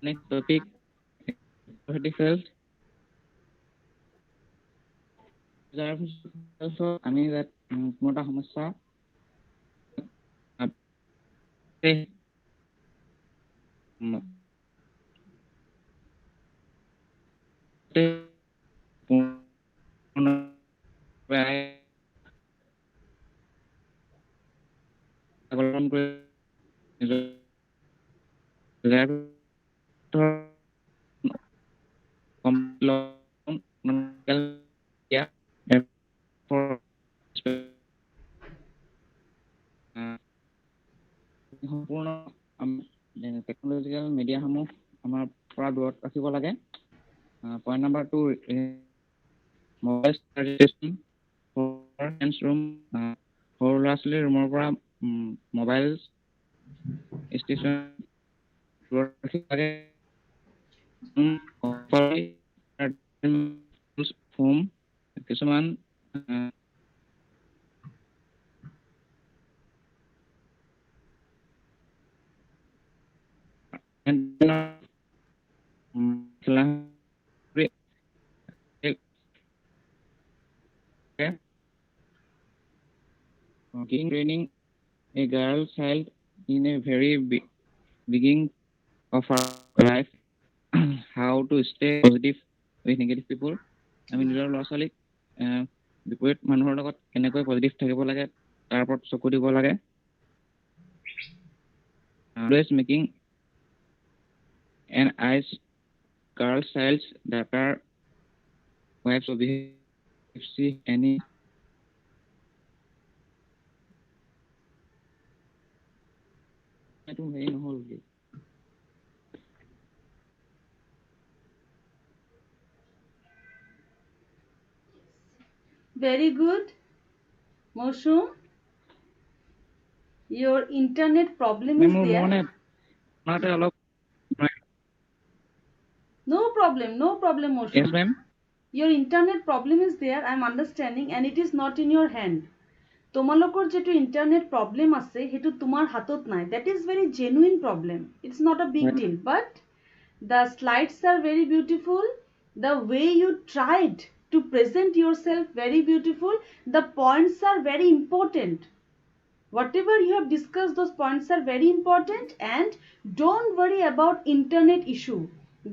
Next topic health. আমি কোনো এটা সমস্যা সম্পূৰ্ণ টেকনলজিকেল মিডিয়াসমূহ আমাৰ পৰা দূৰত ৰাখিব লাগে। Point number 2 mobile room. সৰু ল'ৰা ছোৱালীৰ ৰুমৰ পৰা মোবাইল ষ্টেচন দূৰত ৰাখিব লাগে। কিছুমান training a girl child in a very beginning of her life how to stay positive with negative people. আমি নিজৰ ল'ৰা ছোৱালীক বিপৰীত মানুহৰ লগত কেনেকৈ পজিটিভ থাকিব লাগে তাৰ ওপৰত চকু দিব লাগে। Always making an eyes girl childs that are wives of if see any Very good, Moshum. Your internet problem is there. No problem, Moshum. Yes, ma'am. Your internet problem is there, I am understanding, and it is not in your hand. তোমালোকৰ যেটো internet problem আছে হেতু তোমাৰ হাতত নাই. That is very genuine problem. It's not a big deal, but the slides are very beautiful. The way you tried to present yourself very beautiful. The points are very important. Whatever you have discussed, those points are very important, and don't worry about internet issue.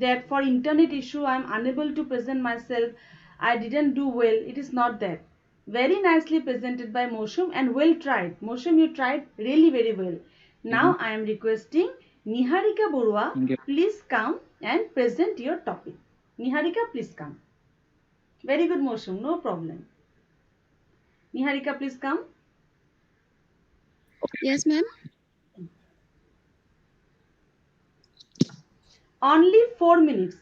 That for internet issue I am unable to present myself, I didn't do well. It is not that. Very nicely presented by Moshum and well tried. Moshum, you tried really very well. Now I am requesting Niharika Borua, please come and present your topic. Niharika, please come. Very good, Moshum, no problem. Niharika, please come. Yes, ma'am. Only 4 minutes.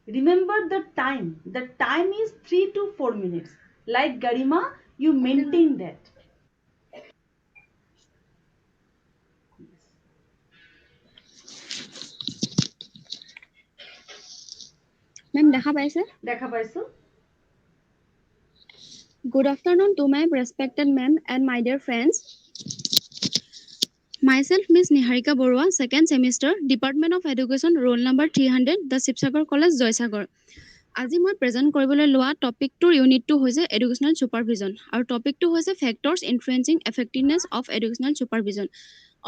Remember the time. The time is 3 to 4 minutes. Like Garima, you maintain that. Ma'am, দেখা পাইছে? দেখা পাইছো? Good afternoon to my respected ma'am and my dear friends. Myself, Miss Niharika Borua, second semester, Department of Education, roll number 300, the Shivsagar College, Joysagar. আজি মই present কৰিবলৈ লোৱা টপিকটোৰ ইউনিটটো হৈছে educational ছুপাৰভিজন আৰু টপিকটো হৈছে ফেক্টৰছ ইনফ্লুৱেঞ্চিং এফেক্টিভনেছ অফ এডুকেশ্যনেল ছুপাৰভিজন,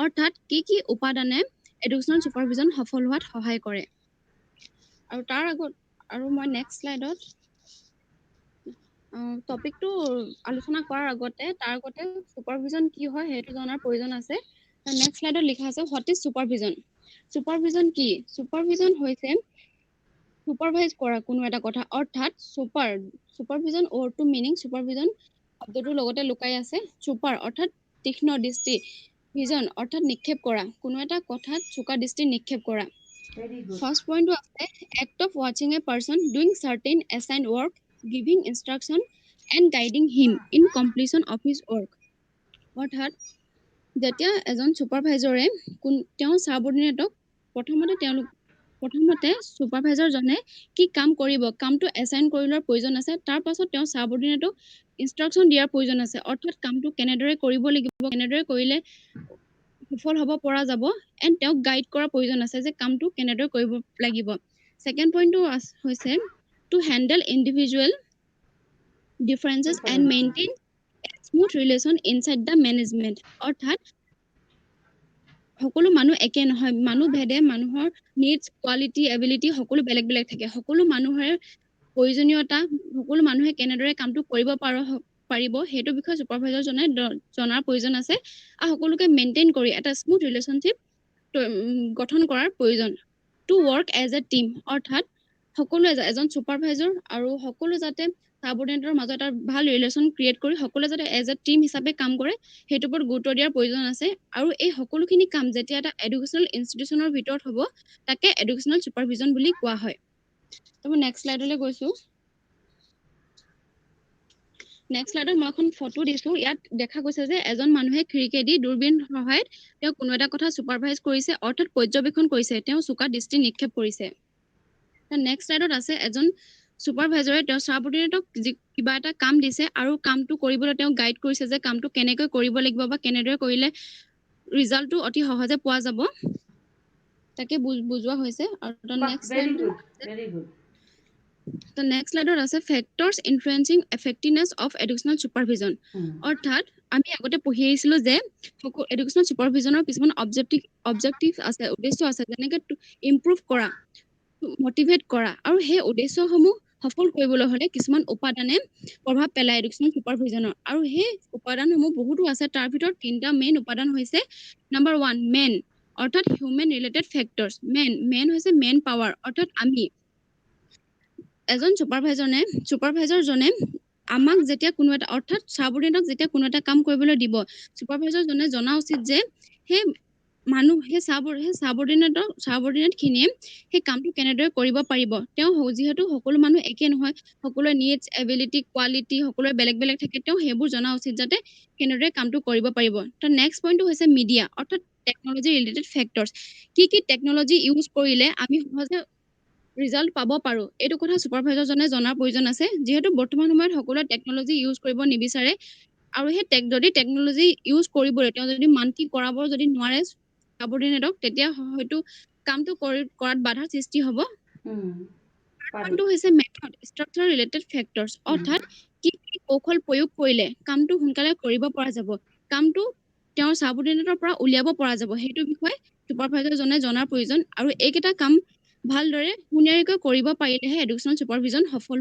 অৰ্থাৎ কি কি উপাদানে এডুকেশ্যনেল ছুপাৰভিজন সফল হোৱাত সহায় কৰে। আৰু তাৰ আগত আৰু মই নেক্সট শ্লাইডত টপিকটো আলোচনা কৰাৰ আগতে ছুপাৰভিজন কি হয় সেইটো জনাৰ প্ৰয়োজন আছে। নেক্সট শ্লাইডত লিখা আছে হোৱাট ইজ ছুপাৰভিজন। ছুপাৰভিজন কি? ছুপাৰভিজন হৈছে সুপাৰভাইজ কৰা কোনো এটা কথা, অৰ্থাৎ সুপাৰভিজন ৱৰ্ডটো মিনিং সুপাৰভিজন শব্দটোৰ লগতে লুকাই আছে। সুপাৰ অৰ্থাৎ তীক্ষ্ণ দৃষ্টি, ভিজন অৰ্থাৎ নিক্ষেপ কৰা, কোনো এটা কথাত চোকা দৃষ্টি নিক্ষেপ কৰা। Very good. ফাৰ্ষ্ট পইণ্টটো আছে এক্ট অফ ৱাচিং a person doing certain assign work, giving instruction and guiding him in completion of his work. অৰ্থাৎ যেতিয়া এজন ছুপাৰভাইজৰে তেওঁ ছাবঅৰ্ডিনেটক প্ৰথমতে ছুপাৰভাইজাৰজনে কি কাম কৰিব, কামটো এছাইন কৰি লোৱাৰ প্ৰয়োজন আছে। তাৰ পাছত তেওঁ ছাবঅৰ্ডিনেটক ইনষ্ট্ৰাকশ্যন দিয়াৰ প্ৰয়োজন আছে, অৰ্থাৎ কামটো কেনেদৰে কৰিব লাগিব, কেনেদৰে কৰিলে সফল হ'ব পৰা যাব, এণ্ড তেওঁক গাইড কৰাৰ প্ৰয়োজন আছে যে কামটো কেনেদৰে কৰিব লাগিব। ছেকেণ্ড পইণ্টটো হৈছে to handle individual differences and maintain smooth relation inside the management. অৰ্থাৎ সকলো মানুহ একে নহয়, মানুহ ভেদে মানুহৰ নিডছ, কোৱালিটি, এবিলিটি সকলো বেলেগ বেলেগ থাকে। সকলো মানুহৰ প্ৰয়োজনীয়তা, সকলো মানুহে কেনেদৰে কামটো কৰিব পাৰিব সেইটো বিষয়ে ছুপাৰভাইজাৰজনে জনাৰ প্ৰয়োজন আছে, আৰু সকলোকে মেইনটেইন কৰি এটা স্মুথ ৰিলেশ্যনশ্বিপ গঠন কৰাৰ প্ৰয়োজন। To work as a team অৰ্থাৎ সকলোৱে এজন ছুপাৰভাইজাৰ আৰু সকলো যাতে ছাবঅৰ্ডিনেটৰ মাজত এটা ভাল ৰিলেশ্যন ক্ৰিয়েট কৰি সকলোৱে যাতে এজ এ টিম হিচাপে কাম কৰে সেইটোৰ ওপৰত গুৰুত্ব দিয়াৰ প্ৰয়োজন আছে। আৰু এই সকলোখিনি কাম যেতিয়া এটা এডুকেশ্যনেল ইনষ্টিটিউচনৰ ভিতৰত হ'ব তাকে এডুকেশ্যনেল ছুপাৰভিজন বুলি কোৱা হয়। তো মই নেক্সট শ্লাইডলৈ গৈছোঁ। নেক্সট শ্লাইডত মই এখন ফটো দিছোঁ। ইয়াত দেখা গৈছে যে এজন মানুহে খিৰিকীয়েদি দূৰবীণ সহায়ত তেওঁ কোনো এটা কথা ছুপাৰভাইজ কৰিছে, অৰ্থাৎ পৰ্যবেক্ষণ কৰিছে, তেওঁ চোকা দৃষ্টি নিক্ষেপ কৰিছে। নেক্সট শ্লাইডত আছে এজন ছুপাৰভাইজাৰে তেওঁ ছাবঅৰ্ডিনেটক কিবা এটা কাম দিছে আৰু কামটো কৰিবলৈ তেওঁ গাইড কৰিছে যে কামটো কেনেকৈ কৰিব লাগিব বা কেনেদৰে কৰিলে ৰিজাল্টটো অতি সহজে পোৱা যাব তাকে বুজোৱা হৈছে। আৰু নেক্সট শ্লাইডত আছে ফেক্টৰ্ছ ইনফ্লুৱেঞ্চিং এফেক্টিভনেছ অফ এডুকেশ্যনেল ছুপাৰভিজন। অৰ্থাৎ আমি আগতে পঢ়ি আহিছিলোঁ যে এডুকেশ্যনেল ছুপাৰভিজনৰ কিছুমান অবজেক্টিভ আছে, উদ্দেশ্য আছে, যেনেকৈ ইম্প্ৰুভ কৰা, মটিভেট কৰা, আৰু সেই উদ্দেশ্যসমূহ সফল কৰিবলৈ হ'লে কিছুমান উপাদানে প্ৰভাৱ পেলায় এডুকেশ্যনেল ছুপাৰভিজনৰ। আৰু সেই উপাদানসমূহ বহুতো আছে, তাৰ ভিতৰত 3টা মেইন উপাদান হৈছে নাম্বাৰ 1 মেন অৰ্থাৎ হিউমেন ৰিলেটেড ফেক্টৰ্ছ। মেন হৈছে মেন পাৱাৰ, অৰ্থাৎ আমি এজন ছুপাৰভাইজাৰজনে আমাক যেতিয়া কোনো এটা অৰ্থাৎ ছাবঅৰ্ডিনেটক যেতিয়া কোনো এটা কাম কৰিবলৈ দিব, ছুপাৰভাইজাৰজনে জনা উচিত যে সেই ছাবঅৰ্ডিনেটখিনিয়ে সেই কামটো কেনেদৰে কৰিব পাৰিব। তেওঁ যিহেতু সকলো মানুহ একে নহয়, সকলোৰে নিডছ, এবিলিটি, কোৱালিটি সকলোৰে বেলেগ বেলেগ থাকে, তেওঁ সেইবোৰ জনা উচিত যাতে কেনেদৰে কামটো কৰিব পাৰিব। তো নেক্সট পইণ্টটো হৈছে মিডিয়া অৰ্থাৎ টেকন'লজি ৰিলেটেড ফেক্টৰ্ছ। কি টেকন'লজি ইউজ কৰিলে আমি সহজে ৰিজাল্ট পাব পাৰোঁ, এইটো কথা ছুপাৰভাইজাৰজনে জনাৰ প্ৰয়োজন আছে। যিহেতু বৰ্তমান সময়ত সকলোৱে টেকন'লজি ইউজ কৰিব নিবিচাৰে, আৰু সেই যদি টেকন'লজি ইউজ কৰিবলৈ তেওঁ যদি মান্তি কৰাব যদি নোৱাৰে ছাবঅৰ্ডিনেটক, তেতিয়া হয়তো কামটো কৰাত বাধাৰ সৃষ্টি হ'ব। পইণ্টটো হৈছে মেথড ষ্ট্ৰাকচাৰ ৰিলেটেড ফেক্টৰ্ছ, অৰ্থাৎ কি কৌশল প্ৰয়োগ কৰিলে কামটো সোনকালে কৰিব পৰা যাব, কামটো তেওঁৰ ছাবঅৰ্ডিনেটৰ পৰা উলিয়াব পৰা যাব, সেইটো বিষয়ে ছুপাৰভাইজাৰজনে জনাৰ প্ৰয়োজন। আৰু এইকেইটা কাম ভালদৰে সুনিয়াৰিকৈ কৰিব পাৰিলেহে এডুকেশ্যনেল ছুপাৰভিজন সফল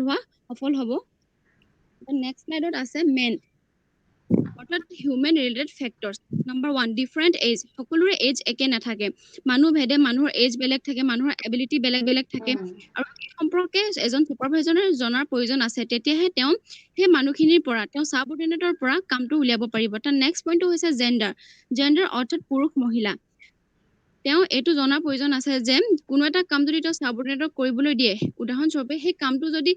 হ'ব। নেক্সট শ্লাইডত আছে মেন অৰ্থাৎ human related factors. Number 1 different age, সকলোৰে এজ একে নাথাকে, মানুহ ভেদে মানুহৰ এজ বেলেগ থাকে, মানুহৰ এবিলিটি বেলেগ বেলেগ থাকে, আৰু এই সম্পৰ্কে এজন ছুপাৰভাইজাৰে জনাৰ প্ৰয়োজন আছে, তেতিয়াহে তেওঁ সেই মানুহখিনিৰ পৰা তেওঁ ছাবঅৰ্ডিনেটৰ পৰা কামটো উলিয়াব পাৰিব। তাৰ নেক্সট পইণ্টটো হৈছে জেণ্ডাৰ অৰ্থাৎ পুৰুষ মহিলা। তেওঁ এইটো জনাৰ প্ৰয়োজন আছে যে কোনো এটা কাম যদি তেওঁ ছাবঅৰ্ডিনেটক কৰিবলৈ দিয়ে, উদাহৰণস্বৰূপে সেই কামটো যদি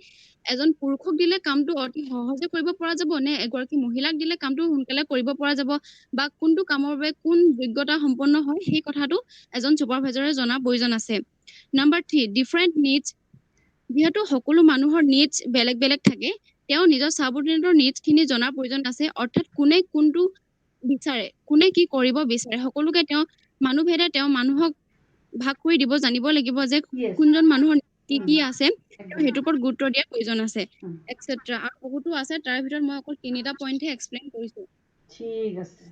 এজন পুৰুষক দিলে কামটো অতি সহজে কৰিব পৰা যাব, নে এগৰাকী মহিলাক দিলে কামটো সোনকালে কৰিব পৰা যাব, বা কোনটো কামৰ বাবে কোন যোগ্যতা সম্পন্ন হয় সেই কথাটো এজন ছুপাৰভাইজাৰে জনাৰ প্ৰয়োজন আছে। নাম্বাৰ 3 ডিফাৰেণ্ট নিডছ, যিহেতু সকলো মানুহৰ নিডছ বেলেগ বেলেগ থাকে, তেওঁ নিজৰ ছাবঅৰ্ডিনেটৰ নিডছখিনি জনাৰ প্ৰয়োজন আছে, অৰ্থাৎ কোনে কোনটো বিচাৰে, কোনে কি কৰিব বিচাৰে, সকলোকে তেওঁ মানুহ ভেদে তেওঁ মানুহক ভাগ কৰি দিব জানিব লাগিব যে কোনজন মানুহৰ কি আছে, সেইটোৰ ওপৰত গুৰুত্ব দিয়াৰ প্ৰয়োজন আছে, এটচেট্ৰা। আৰু বহুতো আছে, তাৰ ভিতৰত মই অকল 3টা পইণ্টহে এক্সপ্লেইন কৰিছোঁ। ঠিক আছে।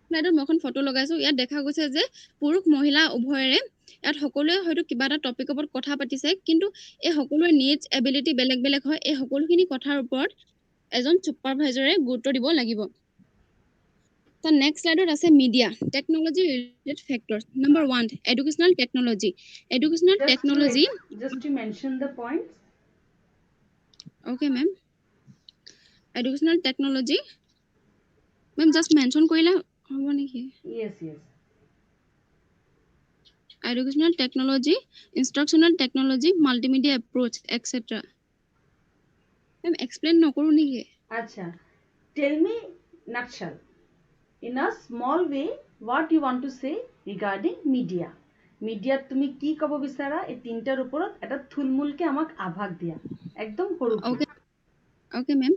শ্লাইডত মই এখন ফটো লগাইছোঁ। ইয়াত দেখা গৈছে যে পুৰুষ মহিলা উভয়ৰে ইয়াত সকলোৱে হয়তো কিবা এটা টপিকৰ ওপৰত কথা পাতিছে, কিন্তু এই সকলোৰে নিডছ এবিলিটি বেলেগ বেলেগ হয়। এই সকলোখিনি কথাৰ ওপৰত এজন ছুপাৰভাইজাৰে গুৰুত্ব দিব লাগিব। The next slide আছে media technology related factors. Number 1, educational technology. Educational technology. Just to mention the points. Okay, ma'am. Educational technology. Ma'am, just mention কৰিলে হ'ব নেকি? Yes, yes. Educational technology, instructional technology, multimedia approach, etc. Ma'am, explain নকৰো নেকি? Acha. Tell me, nutshell, in a small way, what you want to say regarding media. Media তুমি কি কব বিচাৰা এই তিনটাৰ ওপৰত এটা থুলমুলকে আমাক আভাস দিয়া একদম সৰুকে Okay. Okay, ma'am.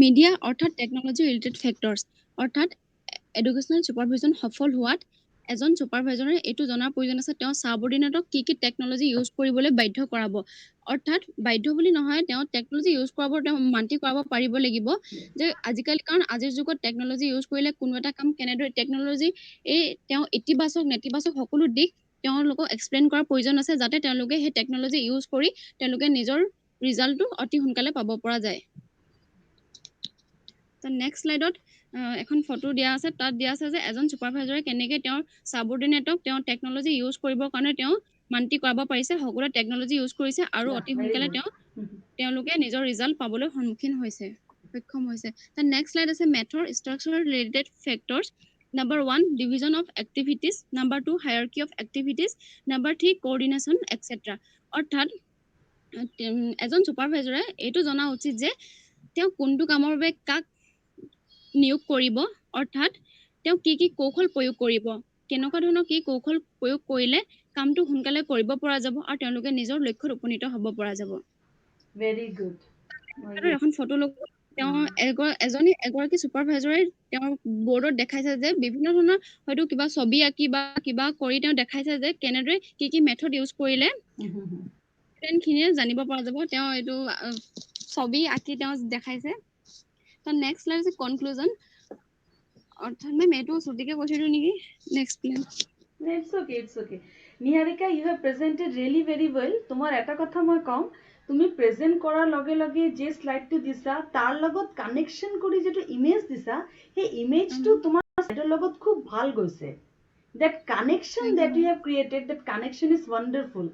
Media অৰ্থাৎ technology related factors অৰ্থাৎ educational supervision সফল হোৱাত এজন supervisorৰে এইটো জনাৰ প্ৰয়োজন আছে তেওঁ সাবঅৰ্ডিনেটক কি টেকনলজি ইউজ কৰিবলৈ বাধ্য কৰাব অৰ্থাৎ বাধ্য বুলি নহয় তেওঁ টেকনলজি ইউজ কৰাব তেওঁ মান্তি কৰাব পাৰিব লাগিব যে আজিকালি কাৰণ আজিৰ যুগত টেকনলজি ইউজ কৰিলে কোনো এটা কাম কেনেদৰে টেকনলজি এই তেওঁ ইতিবাচক নেতিবাচক সকলো দিশ তেওঁলোকক এক্সপ্লেইন কৰাৰ প্ৰয়োজন আছে যাতে তেওঁলোকে সেই টেকনলজি ইউজ কৰি তেওঁলোকে নিজৰ ৰিজাল্টটো অতি সোনকালে পাব পৰা যায় তো নেক্সট স্লাইডত এখন ফটো দিয়া আছে তাত দিয়া আছে যে এজন সুপাৰভাইজাৰে কেনেকৈ তেওঁৰ সাবঅৰ্ডিনেটক তেওঁ টেকনলজি ইউজ কৰিবৰ কাৰণে তেওঁ মান্তি কৰাব পাৰিছে সকলো টেকনলজি ইউজ কৰিছে আৰু অতি সোনকালে তেওঁলোকে নিজৰ ৰিজাল্ট পাবলৈ সক্ষম হৈছে তো নেক্সট স্লাইড আছে method structure related factors Number 1, division of activities. Number 2, hierarchy of activities. Number 3, coordination, etc. অৰ্থাৎ এজন সুপাৰভাইজাৰে এইটো জনা উচিত যে তেওঁ কোনটো কামৰ বাবে কাক নিয়োগ কৰিব অৰ্থাৎ তেওঁ কি কৌশল প্ৰয়োগ কৰিব কেনেকুৱা ধৰণৰ কি কৌশল প্ৰয়োগ কৰিলে কামটো সোনকালে কৰিব পৰা যাব আৰু তেওঁলোকে নিজৰ লক্ষ্যত উপনীত হ'ব পৰা যাব ভেৰি গুড আৰু এখন ফটো লগ তেওঁ এগৰাকী সুপাৰভাইজাৰে তেওঁৰ বৰ্ডত দেখাইছে যে বিভিন্ন ধৰণৰ হয়তো কিবা ছবি আঁকি বা কিবা কৰি তেওঁ দেখাইছে যে কেনেদৰে কি মেথড ইউজ কৰিলে খিনিয়ে জানিব পৰা যাব তেওঁ এইটো ছবি আঁকি তেওঁ দেখাইছে তো নেক্সট স্লাইড আছে কনক্লুজন অৰ্থাৎ মেম এইটো ছুটিকে কৈছিলো নেকি next plan it's okay Niharika you have presented really very well তোমাৰ এটা কথা মই কম তুমি প্ৰেজেন্ট কৰাৰ লগে লগে যে স্লাইডটো দিছা তাৰ লগত কানেকশন কৰি যেটো ইমেজ দিছা সেই ইমেজটো তোমাৰ স্লাইডৰ লগত খুব ভাল গৈছে that connection that you have created that connection is wonderful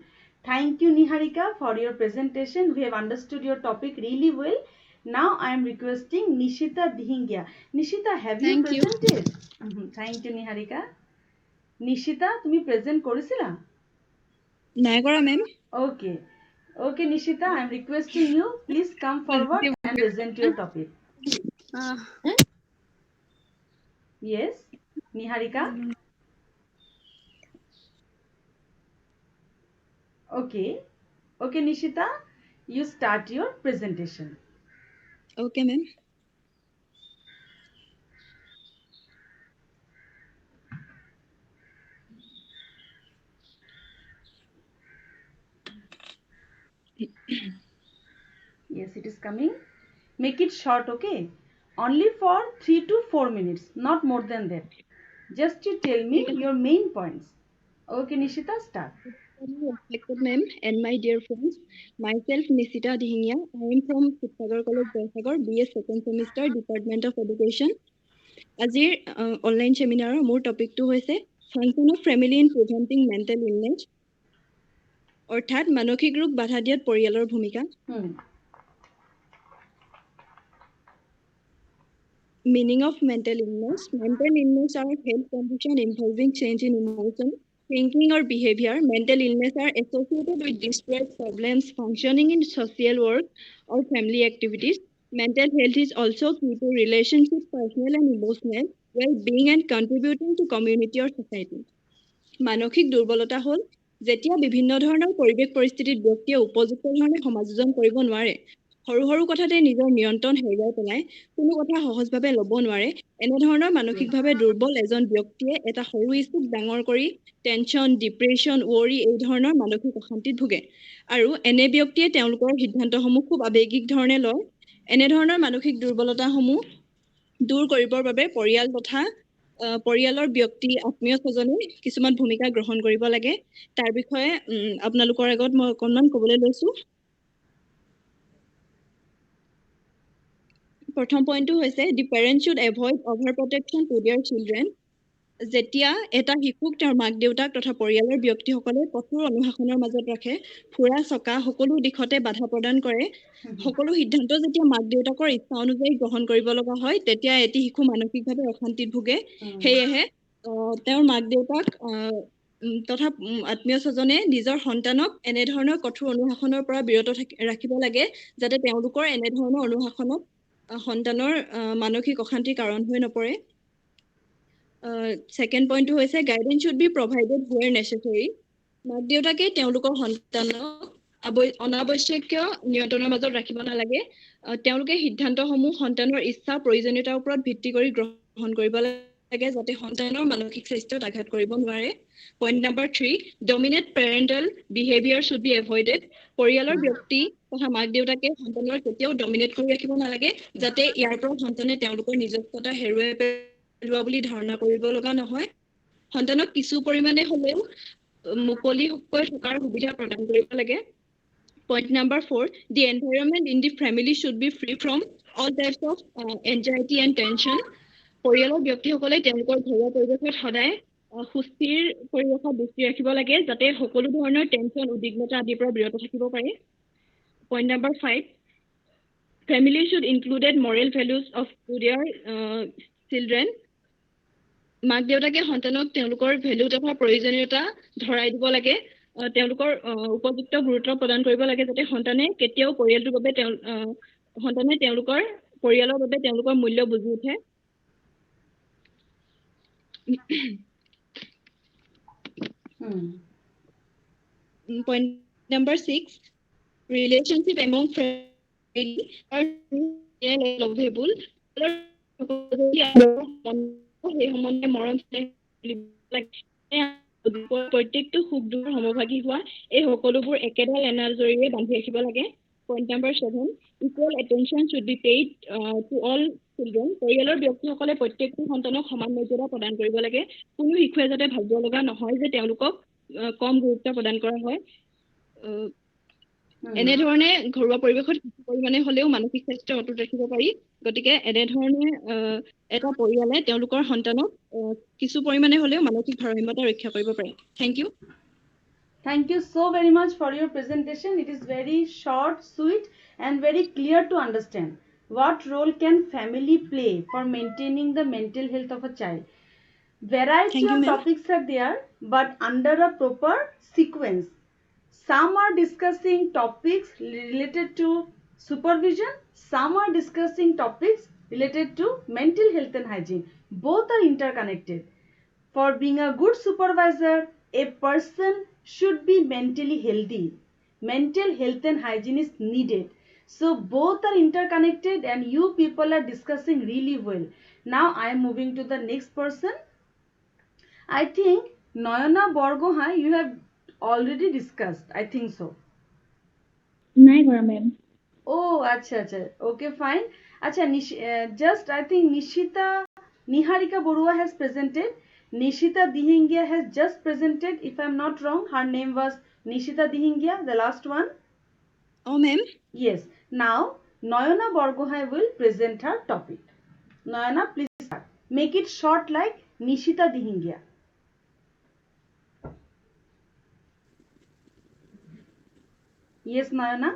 thank you Niharika for your presentation we have understood your topic really well now I am requesting Nishita Dihingia Nishita have you presented thank you Niharika Nishita তুমি present করেছিলা নাই কৰা ma'am okay Nishita I am requesting you please come forward and present your topic yes Niharika okay Nishita you start your presentation okay ma'am yes it is coming make it short okay only for 3 to 4 minutes not more than that just to tell me your main points okay Nishita start Respected ma'am and my dear friends, myself Nishita Dihingia. I am from Sibsagar College, Jaisagar, BS second semester, Department of Education. Azir online seminar মোৰ টপিকটো হৈছে function of family in preventing mental illness. অৰ্থাৎ মানসিক ৰোগ বাধা দিয়াত পৰিয়ালৰ ভূমিকা Meaning of mental illness. Mental illness are health condition involving change in emotion, thinking or behavior. Mental illness are associated with disparate problems functioning in social work or family activities. Mental health is also key to relationship, personal and emotional well-being and contributing to community or society. মানসিক দুৰ্বলতা হ'ল যেতিয়া বিভিন্ন ধৰণৰ পৰিৱেশ পৰিস্থিতিত ব্যক্তিয়ে উপযুক্ত ধৰণে সমাযোজন কৰিব নোৱাৰে সৰু সৰু কথাতে নিজৰ নিয়ন্ত্ৰণ হেৰুৱাই পেলাই কোনো কথা সহজভাৱে ল'ব নোৱাৰে এনে ধৰণৰ মানসিকভাৱে দুৰ্বল এজন ব্যক্তিয়ে এটা সৰু ইস্যুক ডাঙৰ কৰি টেনচন ডিপ্ৰেছন ওৱৰি এই ধৰণৰ মানসিক অশান্তিত ভুগে আৰু এনে ব্যক্তিয়ে তেওঁলোকৰ সিদ্ধান্তসমূহ খুব আৱেগিক ধৰণে লয় এনে ধৰণৰ মানসিক দুৰ্বলতাসমূহ দূৰ কৰিবৰ বাবে পৰিয়াল তথা পৰিয়ালৰ ব্যক্তি আত্মীয় স্বজনে কিছুমান ভূমিকা গ্ৰহণ কৰিব লাগে তাৰ বিষয়ে আপোনালোকৰ আগত মই অকণমান ক'বলৈ লৈছো প্ৰথম পইণ্টটো হৈছে the parents should avoid overprotection to their children. যেতিয়া এটা শিশুক তেওঁৰ মাক দেউতাক তথা পৰিয়ালৰ ব্যক্তিসকলে কঠোৰ অনুশাসনৰ মাজত ৰাখে, ফুৰা চকা সকলো দিশতে বাধা প্ৰদান কৰে, সকলো সিদ্ধান্ত যেতিয়া মাক দেউতাকৰ ইচ্ছা অনুযায়ী গ্ৰহণ কৰিব লগা হয়, তেতিয়া এটি শিশু মানসিকভাৱে অশান্তিত ভোগে। সেয়েহে তেওঁৰ মাক দেউতাক তথা আত্মীয় স্বজনে নিজৰ সন্তানক এনেধৰণৰ কঠোৰ অনুশাসনৰ পৰা বিৰত ৰাখিব লাগে, যাতে তেওঁলোকৰ এনেধৰণৰ অনুশাসনত সন্তানৰ মানসিক অশান্তিৰ কাৰণ হৈ নপৰে। Second পইণ্টটো হৈছে guidance should be provided where necessary. মাক দেউতাকে তেওঁলোকৰ সন্তানক অনাৱশ্যকীয় নিয়ন্ত্ৰণৰ মাজত ৰাখিব নালাগে। তেওঁলোকে সিদ্ধান্তসমূহ সন্তানৰ ইচ্ছা প্ৰয়োজনীয়তাৰ ওপৰত ভিত্তি কৰি গ্ৰহণ কৰিব লাগে, যাতে সন্তানৰ মানসিক স্বাস্থ্যত আঘাত কৰিব নোৱাৰে। Point number 3, dominate parental behaviour should be avoided. পৰিয়ালৰ ব্যক্তি তথা মাক দেউতাকে সন্তানৰ কেতিয়াও ডমিনেট কৰি ৰাখিব নালাগে, যাতে ইয়াৰ পৰা সন্তানে তেওঁলোকৰ নিজস্বতা হেৰুৱাই পেলোৱা বুলি ধাৰণা কৰিব লগা নহয়। সন্তানক কিছু পৰিমাণে হ'লেও মুকলিকৈ থকাৰ সুবিধা প্ৰদান কৰিব লাগে। Point number 4, the environment in the family should be free from all types of anxiety and tension. পৰিয়ালৰ ব্যক্তিসকলে তেওঁলোকৰ ঘৰুৱা পৰিৱেশত সদায় সুস্থিৰ পৰিৱেশত দৃষ্টি ৰাখিব লাগে, যাতে সকলো ধৰণৰ টেনচন উদ্বিগ্নতা আদিৰ পৰা বিৰত থাকিব পাৰে। Point number 5, family should include moral values of their children. মাক দেউতাকে সন্তানক তেওঁলোকৰ ভেলু তথা প্ৰয়োজনীয়তা ধৰাই দিব লাগে, তেওঁলোকৰ উপযুক্ত গুৰুত্ব প্ৰদান কৰিব লাগে, যাতে সন্তানে কেতিয়াও পৰিয়ালটোৰ বাবে সন্তানে তেওঁলোকৰ পৰিয়ালৰ বাবে তেওঁলোকৰ মূল্য বুজি উঠে। Point number 6, relationship among friends are lovable. প্ৰত্যেকটো সুখ দুখৰ সমভাগী হোৱা এই সকলোবোৰ একেডাল এনাৰ জৰিয়তে বান্ধি ৰাখিব লাগে। Point number 7, equal attention should be paid to all children. পৰিয়ালৰ ব্যক্তিসকলে প্ৰত্যেকটো সন্তানক সমান মৰ্যাদা প্ৰদান কৰিব লাগে। কোনো শিশুৱে যাতে ভাবিব লগা নহয় যে তেওঁলোকক কম গুৰুত্ব প্ৰদান কৰা হয়। এনেধৰণে ঘৰুৱা পৰিৱেশত কিছু পৰিমাণে হ'লেও মানসিক স্বাস্থ্য অটুট ৰাখিব পাৰি। গতিকে এনেধৰণে এটা পৰিয়ালে তেওঁলোকৰ সন্তানক কিছু পৰিমাণে হ'লেও মানসিক ভাৰসাম্যতা ৰক্ষা কৰিব পাৰে। Thank you. Thank you so very much for your presentation. It is very short, sweet and very clear to understand. What role can family play for maintaining the mental health of a child? Variety Thank you, of ma'am. topics are there, but under a proper sequence. Some are discussing topics related to supervision, some are discussing topics related to mental health and hygiene. Both are interconnected. For being a good supervisor, a person should be mentally healthy. Mental health and hygiene is needed. So both are interconnected and you people are discussing really well. Now I am moving to the next person. I think Nayana Borgohai, you have already discussed. I think so. নাই কৰা ma'am. Oh, acha. Okay, fine. Acha, just I think Niharika Borua has presented. Nishita Dihingia has just presented. If I am not wrong, her name was Nishita Dihingia, the last one. Oh, ma'am. Yes. Now, Nayana Borgohai will present her topic. Nayana, please start. Make it short like Nishita Dihingia. Yes, Nayana.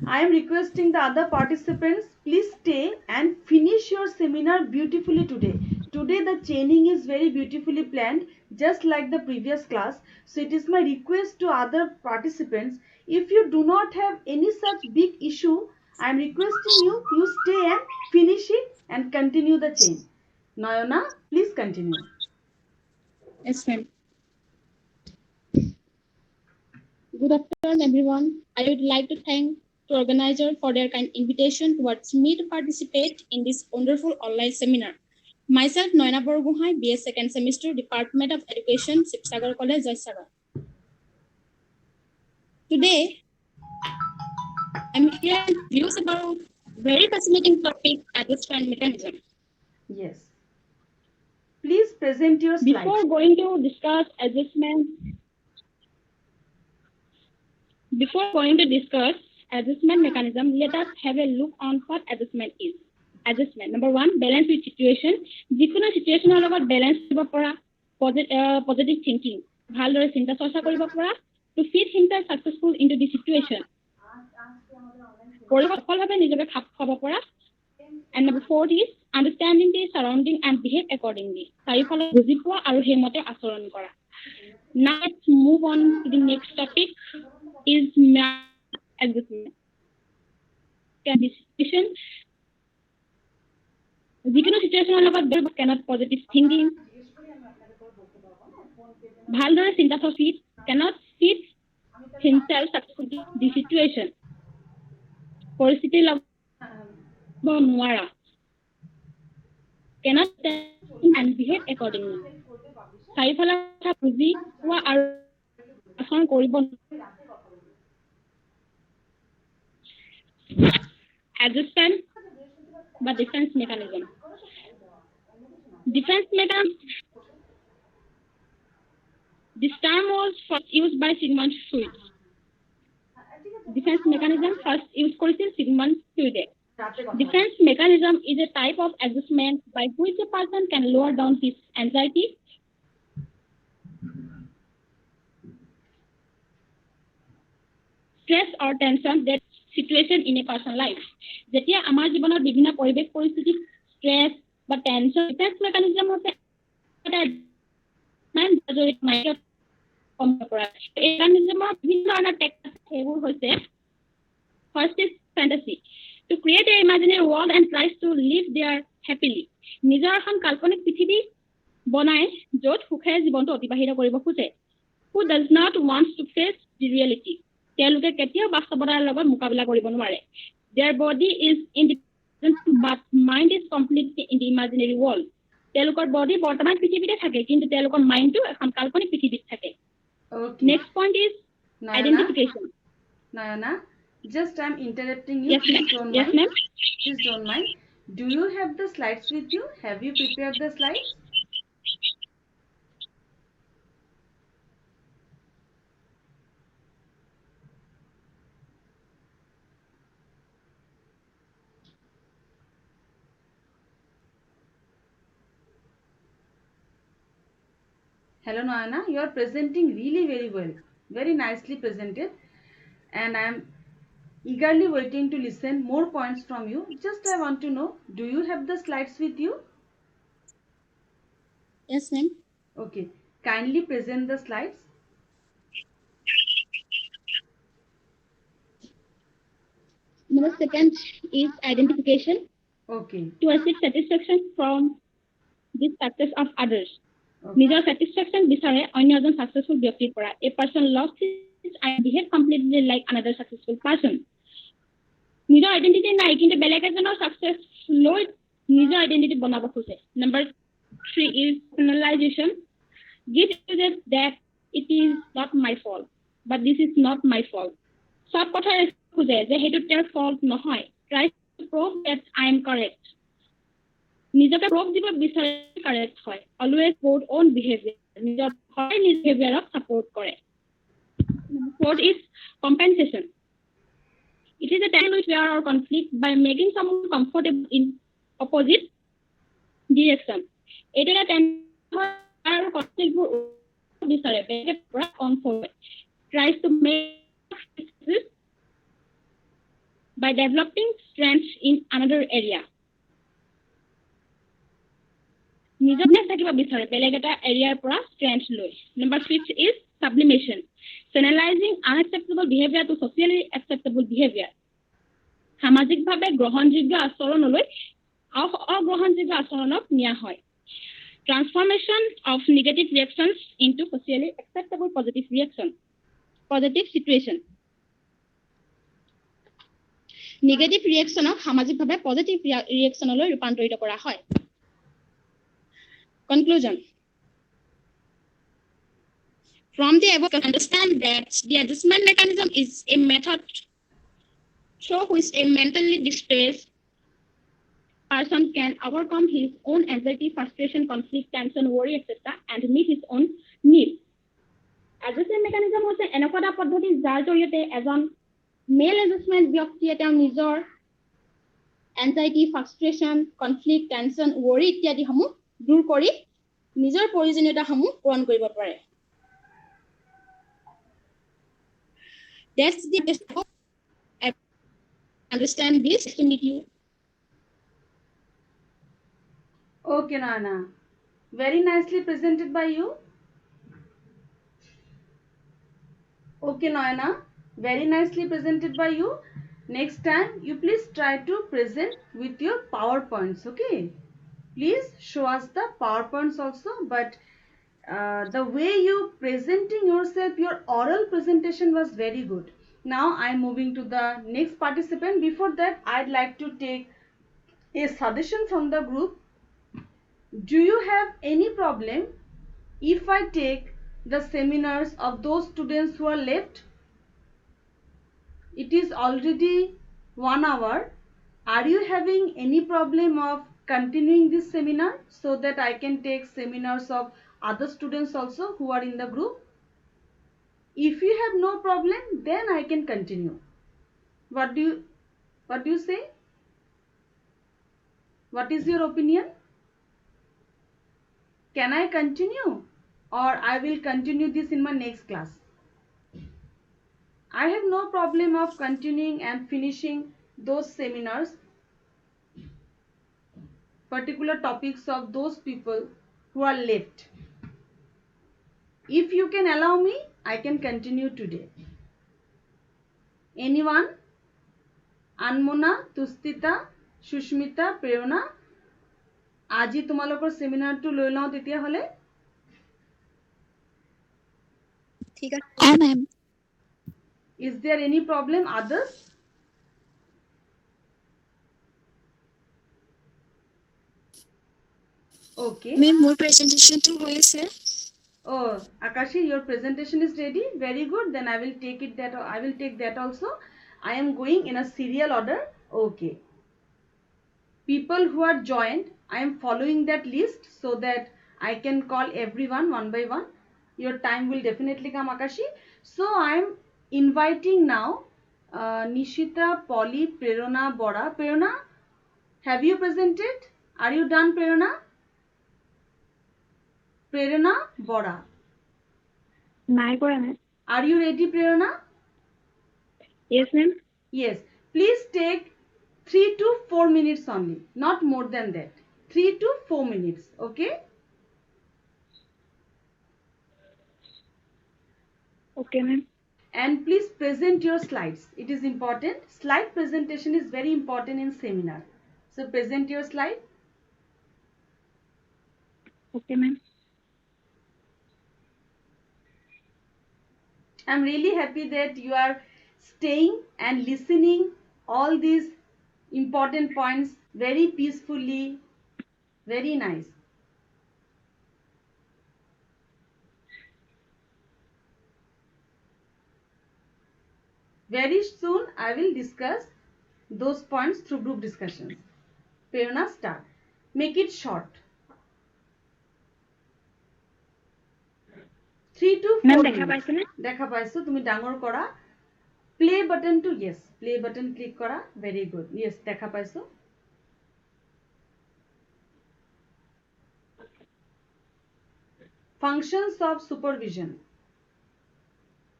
I am requesting the other participants, please stay and finish your seminar beautifully today. Today the chaining is very beautifully planned, just like the previous class. So it is my request to other participants, if you do not have any such big issue, I am requesting you stay and finish it and continue the chain. Nayana, please continue. Yes, ma'am. Good afternoon, everyone. I would like to thank the organizer for their kind invitation towards me to participate in this wonderful online seminar. Myself, Nayana Borgohai, BS second semester, Department of Education, Sibsagar College, Joysagar. Today, I'm here to views about very fascinating topic, adjustment mechanism. Yes. Please present your slides. Before going to discuss adjustment mechanism, let us have a look on what adjustment is. Adjustment. Number 1, balance with situation. যিকোনো situational লগত balance কৰিব পৰা, positive thinking. ভালদৰে চিন্তা চৰ্চা কৰিব পৰা, to fit himself successful into the situation. সফলভাৱে নিজকে খাপ খাব পৰা. And number 4 is understanding the surrounding and behave accordingly. চাৰিওফালে বুজি পোৱা আৰু সেইমতে আচৰণ কৰা. Now let's move on to the next topic is adjustment. Situation. যিকোনো situational লগত cannot positive thinking. ভালদৰে চিন্তা চৰ্চা cannot fit himself successfully the situation. পৰিস্থিতি লগত নোৱাৰা. Cannot think and behave accordingly. চাৰিওফালে বুজি পোৱা আৰু আচৰণ কৰিব. Adjustment বা defense mechanism. Defense mechanism. This term was first used by Sigmund Freud. Defense mechanism first used কৰিছিল Sigmund Freud. Defense mechanism is a type of adjustment by which a person can lower down his anxiety, stress or tension that situation in a person's life. যেতিয়া আমাৰ জীৱনৰ বিভিন্ন পৰিবেশ পৰিস্থিতি stress বা tension, defense mechanism হৈছে এটা মাইণ্ডত কম কৰা। এই mechanismৰ বিভিন্ন ধৰণৰ টেকনিক সেইবোৰ হৈছে first is fantasy. To create an imaginary world and tries to live there happily. নিজৰ এখন কাল্পনিক পৃথিৱী বনাই য'ত সুখেৰে জীৱনটো অতিবাহিত কৰিব খোজে. Who does not want to face the reality. তেওঁলোকে কেতিয়াও বাস্তৱতাৰ লগত মোকাবিলা কৰিব নোৱাৰে. Their body is independent but mind is completely in the imaginary world. তেওঁলোকৰ body বৰ্তমান পৃথিৱীতে থাকে কিন্তু তেওঁলোকৰ মাইণ্ডটো এখন কাল্পনিক পৃথিৱীত থাকে. Okay. Next point is identification. Nayana, just I'm interrupting you. Yes, Please don't yes, mind. ma'am. Please don't mind. Do you have the slides with you? Have you prepared the slides? Hello Nayana, you are presenting really very well. Very nicely presented. And I am eagerly waiting to listen more points from you. Just I want to know, do you have the slides with you? Yes, ma'am. Okay. Kindly present the slides. Number second is identification. Okay. To achieve satisfaction from the success of others. Okay. নিজৰ satisfaction বিচাৰে অন্য এজন successful ব্যক্তিৰ পৰা. A person loves his and behave completely like another successful person. নিজৰ identity নাই কিন্তু বেলেগ এজনৰ success লৈ নিজৰ identity বনাব খোজে. Number 3 is penalization. Give it that it is not my fault, but this is not my fault. সব কথা খোজে যে সেইটো তেওঁৰ fault নহয়. Try to prove that I am correct. নিজকে proof দিব বিচাৰে correct হয়. Always support own behavior. নিজৰ হয় নিজ behaviorক support কৰে. Fourth is compensation. It is a time which we are our conflict by making someone comfortable in opposite direction. It is a time our conflict বিচাৰে বেলেগে পৰা comfort. Tries to make this by developing strengths in another area. নিজকে থাকিব বিচাৰে বেলেগ এটা এৰিয়াৰ পৰা strength লৈ. Number 6 is sublimation. Channelizing unacceptable behavior to socially acceptable behavior. সামাজিকভাৱে গ্ৰহণযোগ্য আচৰণলৈ অগ্ৰহণযোগ্য আচৰণক নিয়া হয়. Transformation of negative reactions into socially acceptable positive reaction. Positive situation. Negative reaction of সামাজিকভাৱে positive reactionলৈ ৰূপান্তৰিত কৰা হয়. Conclusion. From the above, understand that the adjustment mechanism is a method through which a mentally distressed person can overcome his own anxiety, frustration, conflict, tension, worry, etc. and meet his own needs. Adjustment mechanism হৈছে এনেকুৱা এটা পদ্ধতি যাৰ জৰিয়তে এজন মেল adjustment ব্যক্তিয়ে তেওঁৰ নিজৰ এনজাইটি, ফ্ৰাষ্ট্ৰেশ্যন, কনফ্লিক্ট, টেনশ্যন, ৱৰি ইত্যাদিসমূহ দূৰ কৰি নিজৰ প্ৰয়োজনীয়তাসমূহ পূৰণ কৰিব পাৰে। That's the best of understand this to meet you. Okay, Nana. Very nicely presented by you. Okay, Nana. Very nicely presented by you. Next time, you please try to present with your PowerPoints, okay? Please show us the PowerPoints also, but the way you presenting yourself, your oral presentation was very good. Now, I am moving to the next participant. Before that, I'd like to take a suggestion from the group. Do you have any problem if I take the seminars of those students who are left? It is already 1 hour. Are you having any problem of continuing this seminar so that I can take seminars of other students also who are in the group? If you have no problem, then I can continue. What do you say? What is your opinion? Can I continue or I will continue this in my next class? I have no problem of continuing and finishing those seminars, particular topics of those people who are left. If you can allow me, I can continue today. Anyone? Anmona, Tustita, Shushmita, Prerona? আজি তোমালোকৰ সেমিনাৰটো লৈ লওঁ তেতিয়া হলে ঠিক আছে ma'am Is there any problem others? Okay. Ma'am মোৰ প্ৰেজেন্টেশনটো হৈ আছে Oh, Akashi, your presentation is ready. Very good. Then I will take it that I will take that also. I am going in a serial order. Okay. People who are joined, I am following that list so that I can call everyone one by one. Your time will definitely come, Akashi. So I am inviting now Nishita, Polly, Prerona, Bora. Prerona, have you presented? Are you done, Prerona? Prerona, Bora. নাই কৰা ma'am Are you ready, Prerona? yes ma'am Yes. Please take 3 to 4 minutes only. Not more than that. 3 to 4 minutes. Okay? okay ma'am And please present your slides. It is important. Slide presentation is very important in seminar. So present your slide. okay ma'am I'm really happy that you are staying and listening all these important points very peacefully. Very nice. Very soon I will discuss those points through group discussions. Prerona, start. Make it short. 3 to 4 ma'am minutes. দেখা পাইছেনে দেখা পাইছো তুমি ডাঙৰ কৰা play button to yes play button click কৰা very good yes দেখা পাইছো functions of supervision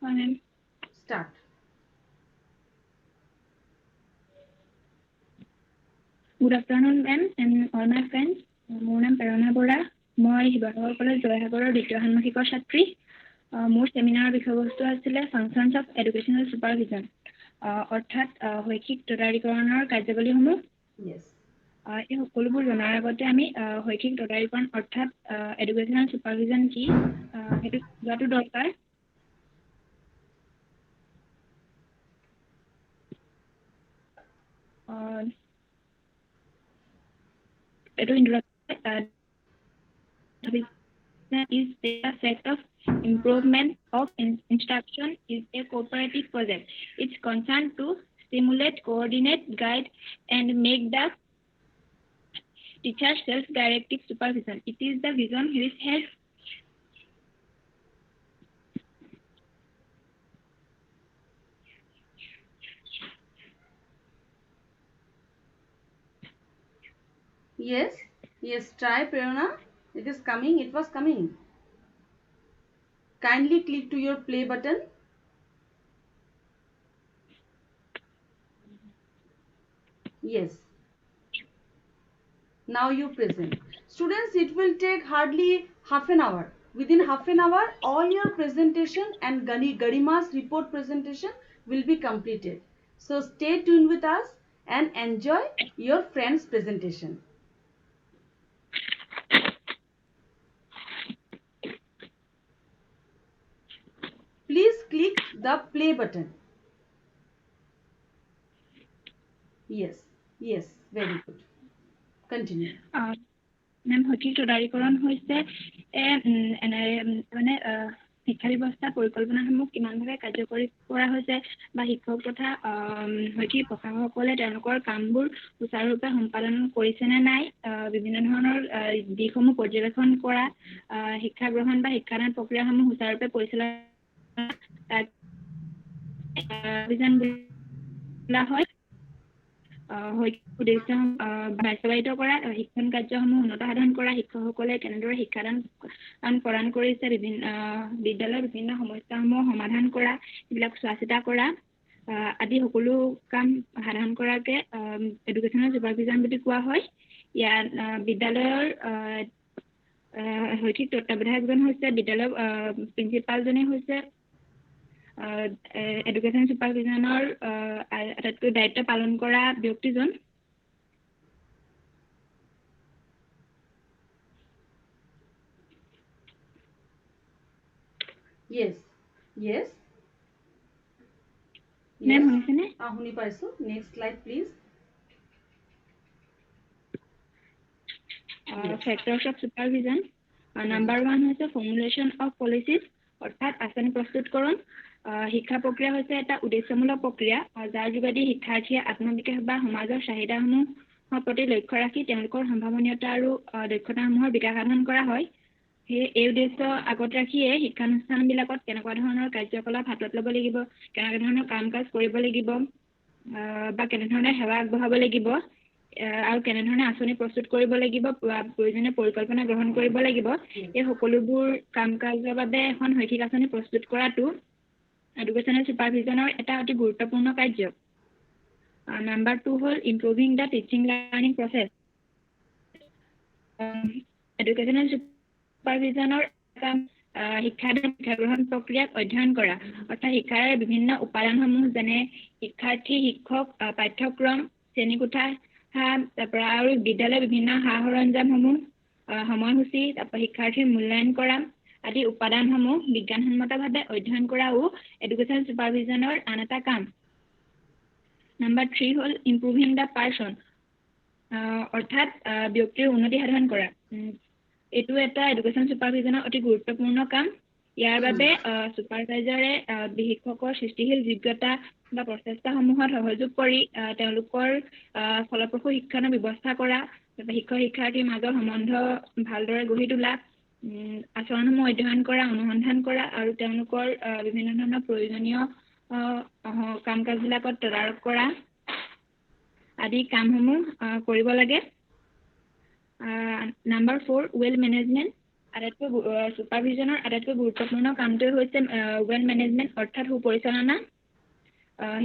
হয় ma'am start Good afternoon, ma'am, and all my friends. মোৰ নাম প্ৰেৰণা বৰা মই শিৱসাগৰ কলেজ জয়সাগৰৰ দ্বিতীয় ষান্মাসিকৰ ছাত্ৰী মোৰ সেমিনাৰৰ বিষয়বস্তু আছিলে ফাংচনছ অফ এডুকেশ্যনেল ছুপাৰভিজন অৰ্থাৎ শৈক্ষিক তদাৰীকৰণৰ কাৰ্যাৱলীসমূহ yes এই সকলোবোৰ জনাৰ আগতে আমি শৈক্ষিক তদাৰীকৰণ অৰ্থাৎ এডুকেশ্যনেল ছুপাৰভিজন কি সেইটো জনাটো দৰকাৰ এইটো introduction is a set of improvement of instruction is a cooperative project. It's concerned to stimulate, coordinate, guide, and make the teacher self-directed supervision. It is the vision which helps Yes, yes, try Prerna. It is coming, it was coming. Kindly click to your play button. Yes. Now you present. Students, it will take hardly half an hour. Within half an hour, all your presentation and Garima's report presentation will be completed. So stay tuned with us and enjoy your friend's presentation. Please click the play button. Yes, yes, very good. Continue. Ma'am সঠিক তদাৰীকৰণ হৈছে মানে শিক্ষা ব্যৱস্থা পৰিকল্পনাসমূহ কিমানভাৱে কাৰ্যকৰী কৰা হৈছে বা শিক্ষক তথা শৈক্ষিক প্ৰশাসকসকলে তেওঁলোকৰ কামবোৰ সুচাৰুৰূপে সম্পাদন কৰিছে নে নাই বিভিন্ন ধৰণৰ দিশসমূহ পৰ্যবেক্ষণ কৰা শিক্ষা গ্ৰহণ বা শিক্ষাদান প্ৰক্ৰিয়াসমূহ সুচাৰুৰূপে পৰিচালনা অভিযান বোলা হয় উদ্দেশ্য বাস্তৱায়িত কৰা শিক্ষণ কাৰ্যসমূহ উন্নত সাধন কৰা শিক্ষকসকলে কেনেদৰে শিক্ষাদান প্ৰদান কৰিছে বিদ্যালয়ৰ বিভিন্ন সমস্যাসমূহ সমাধান কৰা এইবিলাক চোৱা চিতা কৰা আদি সকলো কাম সাধন কৰাকে এডুকেশ্যনেল ছুপাৰভিজন বুলি কোৱা হয় ইয়াত বিদ্যালয়ৰ শৈক্ষিক তত্ত্বাৱধায়কজন হৈছে বিদ্যালয়ৰ প্ৰিন্সিপালজনে হৈছে এডুকেশ্যন ছুপাৰভিজনৰ আটাইতকৈ দায়িত্ব পালন কৰা ব্যক্তিজন Yes, yes. মেম শুনিছেনে শুনি পাইছো next slide please. Factors of supervision. Number 1 হৈছে formulation of policies অৰ্থাৎ আঁচনি প্ৰস্তুতকৰণ শিক্ষা প্ৰক্ৰিয়া হৈছে এটা উদ্দেশ্যমূলক প্ৰক্ৰিয়া যাৰ যোগেদি শিক্ষাৰ্থীয়ে আত্মবিকাশ বা সমাজৰ চাহিদাসমূহৰ প্ৰতি লক্ষ্য ৰাখি তেওঁলোকৰ সম্ভাৱনীয়তা আৰু দক্ষতাসমূহৰ বিকাশ সাধন কৰা হয় এই উদ্দেশ্য আগত ৰাখিয়ে শিক্ষানুষ্ঠানবিলাকত কেনেকুৱা ধৰণৰ কাৰ্যকলাপ হাতত ল'ব লাগিব কেনেকুৱা ধৰণৰ কাম কাজ কৰিব লাগিব বা কেনেধৰণে সেৱা আগবঢ়াব লাগিব আৰু কেনেধৰণে আঁচনি প্ৰস্তুত কৰিব লাগিব প্ৰয়োজনীয় পৰিকল্পনা গ্ৰহণ কৰিব লাগিব এই সকলোবোৰ কাম কাজৰ বাবে এখন শৈক্ষিক আঁচনি প্ৰস্তুত কৰাটো এডুকেশ্যনেল ছুপাৰভিজনৰ এটা অতি গুৰুত্বপূৰ্ণ কাৰ্য নাম্বাৰ 2 হ'ল improving the teaching learning process educational ছুপাৰভিজনৰ শিক্ষা গ্ৰহণ প্ৰক্ৰিয়াক অধ্যয়ন কৰা অৰ্থাৎ শিক্ষাৰ বিভিন্ন উপাদানসমূহ যেনে শিক্ষাৰ্থী শিক্ষক পাঠ্যক্ৰম শ্ৰেণীকোঠা তাৰপৰা আৰু বিদ্যালয়ৰ বিভিন্ন সা সৰঞ্জামসমূহ সময়সূচী তাৰপৰা শিক্ষাৰ্থীৰ মূল্যায়ন কৰা আদি উপাদানসমূহ বিজ্ঞানসন্মতভাৱে অধ্যয়ন কৰাও এডুকেশ্যন ছুপাৰভিজনৰ আন এটা কাম নাম্বাৰ 3 হ'ল ইম্প্ৰুভিং দ্য পাৰ্চন অৰ্থাৎ ব্যক্তিৰ উন্নতি সাধন কৰা এইটো এটা এডুকেশ্যন ছুপাৰভিজনৰ অতি গুৰুত্বপূৰ্ণ কাম ইয়াৰ বাবে ছুপাৰভাইজাৰে শিক্ষকৰ সৃষ্টিশীল যোগ্যতা বা প্ৰচেষ্টাসমূহত সহযোগ কৰি তেওঁলোকৰ ফলপ্ৰসূ শিক্ষণৰ ব্যৱস্থা কৰা শিক্ষক শিক্ষাৰ্থীৰ মাজৰ সম্বন্ধ ভালদৰে গঢ়ি তোলা আচৰণসমূহ অধ্যয়ন কৰা অনুসন্ধান কৰা আৰু তেওঁলোকৰ বিভিন্ন ধৰণৰ প্ৰয়োজনীয় কাম কাজবিলাকত তদাৰক কৰা আদি কামসমূহ কৰিব লাগে নাম্বাৰ 4 ৱেল মেনেজমেণ্ট আটাইতকৈ ছুপাৰভিজনৰ আটাইতকৈ গুৰুত্বপূৰ্ণ কামটোৱে হৈছে ৱেল মেনেজমেণ্ট অৰ্থাৎ সুপৰিচালনা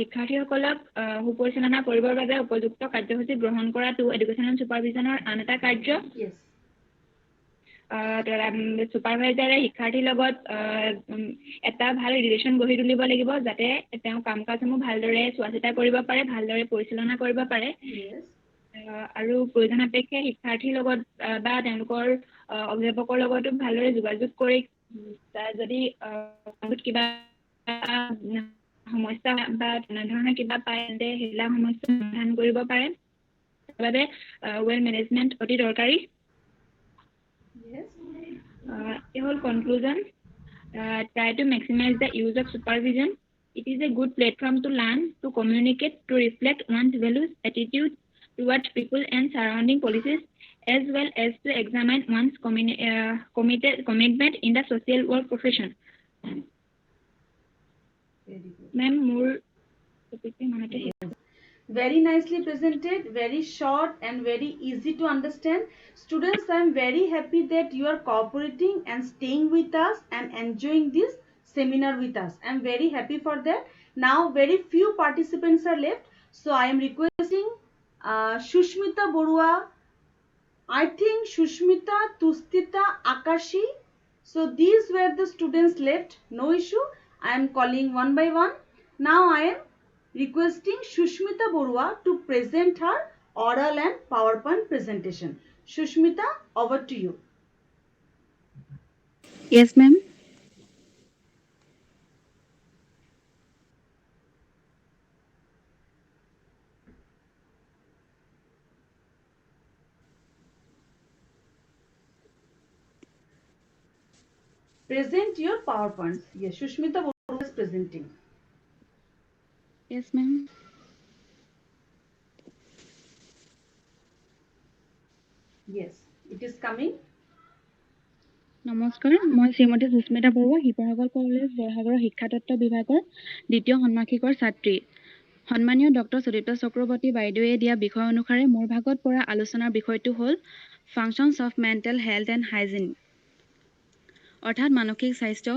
শিক্ষাৰ্থীসকলক সুপৰিচালনা কৰিবৰ বাবে উপযুক্ত কাৰ্যসূচী গ্ৰহণ কৰাটো এডুকেশ্যনেল ছুপাৰভিজনৰ আন এটা কাৰ্য ছুপাৰভাইজাৰে শিক্ষাৰ্থীৰ লগত এটা ভাল ৰিলেশ্যন গঢ়ি তুলিব লাগিব যাতে তেওঁ কাম কাজসমূহ ভালদৰে চোৱা চিতা কৰিব পাৰে ভালদৰে পৰিচালনা কৰিব পাৰে আৰু প্ৰয়োজন সাপেক্ষে শিক্ষাৰ্থীৰ লগত বা তেওঁলোকৰ অভিভাৱকৰ লগতো ভালদৰে যোগাযোগ কৰি যদি কিবা সমস্যা বা তেনেধৰণৰ কিবা পায় তেন্তে সেইবিলাক সমস্যা সমাধান কৰিব পাৰে সেইবাবে ৱেল মেনেজমেণ্ট অতি দৰকাৰী এই হ'ল conclusion try to maximize the use of supervision. It is a good platform to learn, to communicate, to reflect one's values, attitudes, towards people and surrounding policies, as well as to examine one's commitment in the social work profession. Very good. Ma'am, more topic pe manate hai. Very nicely presented, very short and very easy to understand. Students, I am very happy that you are cooperating and staying with us and enjoying this seminar with us. I am very happy for that. Now very few participants are left, so I am requesting Shushmita Borua, I think Shushmita, Tustita, Akashi. So these were the students left. No issue. I am calling one by one. Now I am requesting Shushmita Borua to present her oral and PowerPoint presentation. Shushmita, over to you. Yes, ma'am. Present your PowerPoints. Yes, Shushmita Borua is presenting. Yes, ma'am. Yes, it is coming. নমস্কাৰ, মই শ্ৰীমতী Sushmita Barua, Sivasagar college জয়সাগৰৰ শিক্ষাতত্ত্ব বিভাগৰ দ্বিতীয় ষাণ্মাসিকৰ ছাত্ৰী। সন্মানীয় doctor Sudipta Chakraborty বাইদেৱে দিয়া বিষয় অনুসাৰে মোৰ ভাগত পৰা আলোচনাৰ বিষয়টো হ'ল functions of mental health and hygiene, অৰ্থাৎ মানসিক স্বাস্থ্য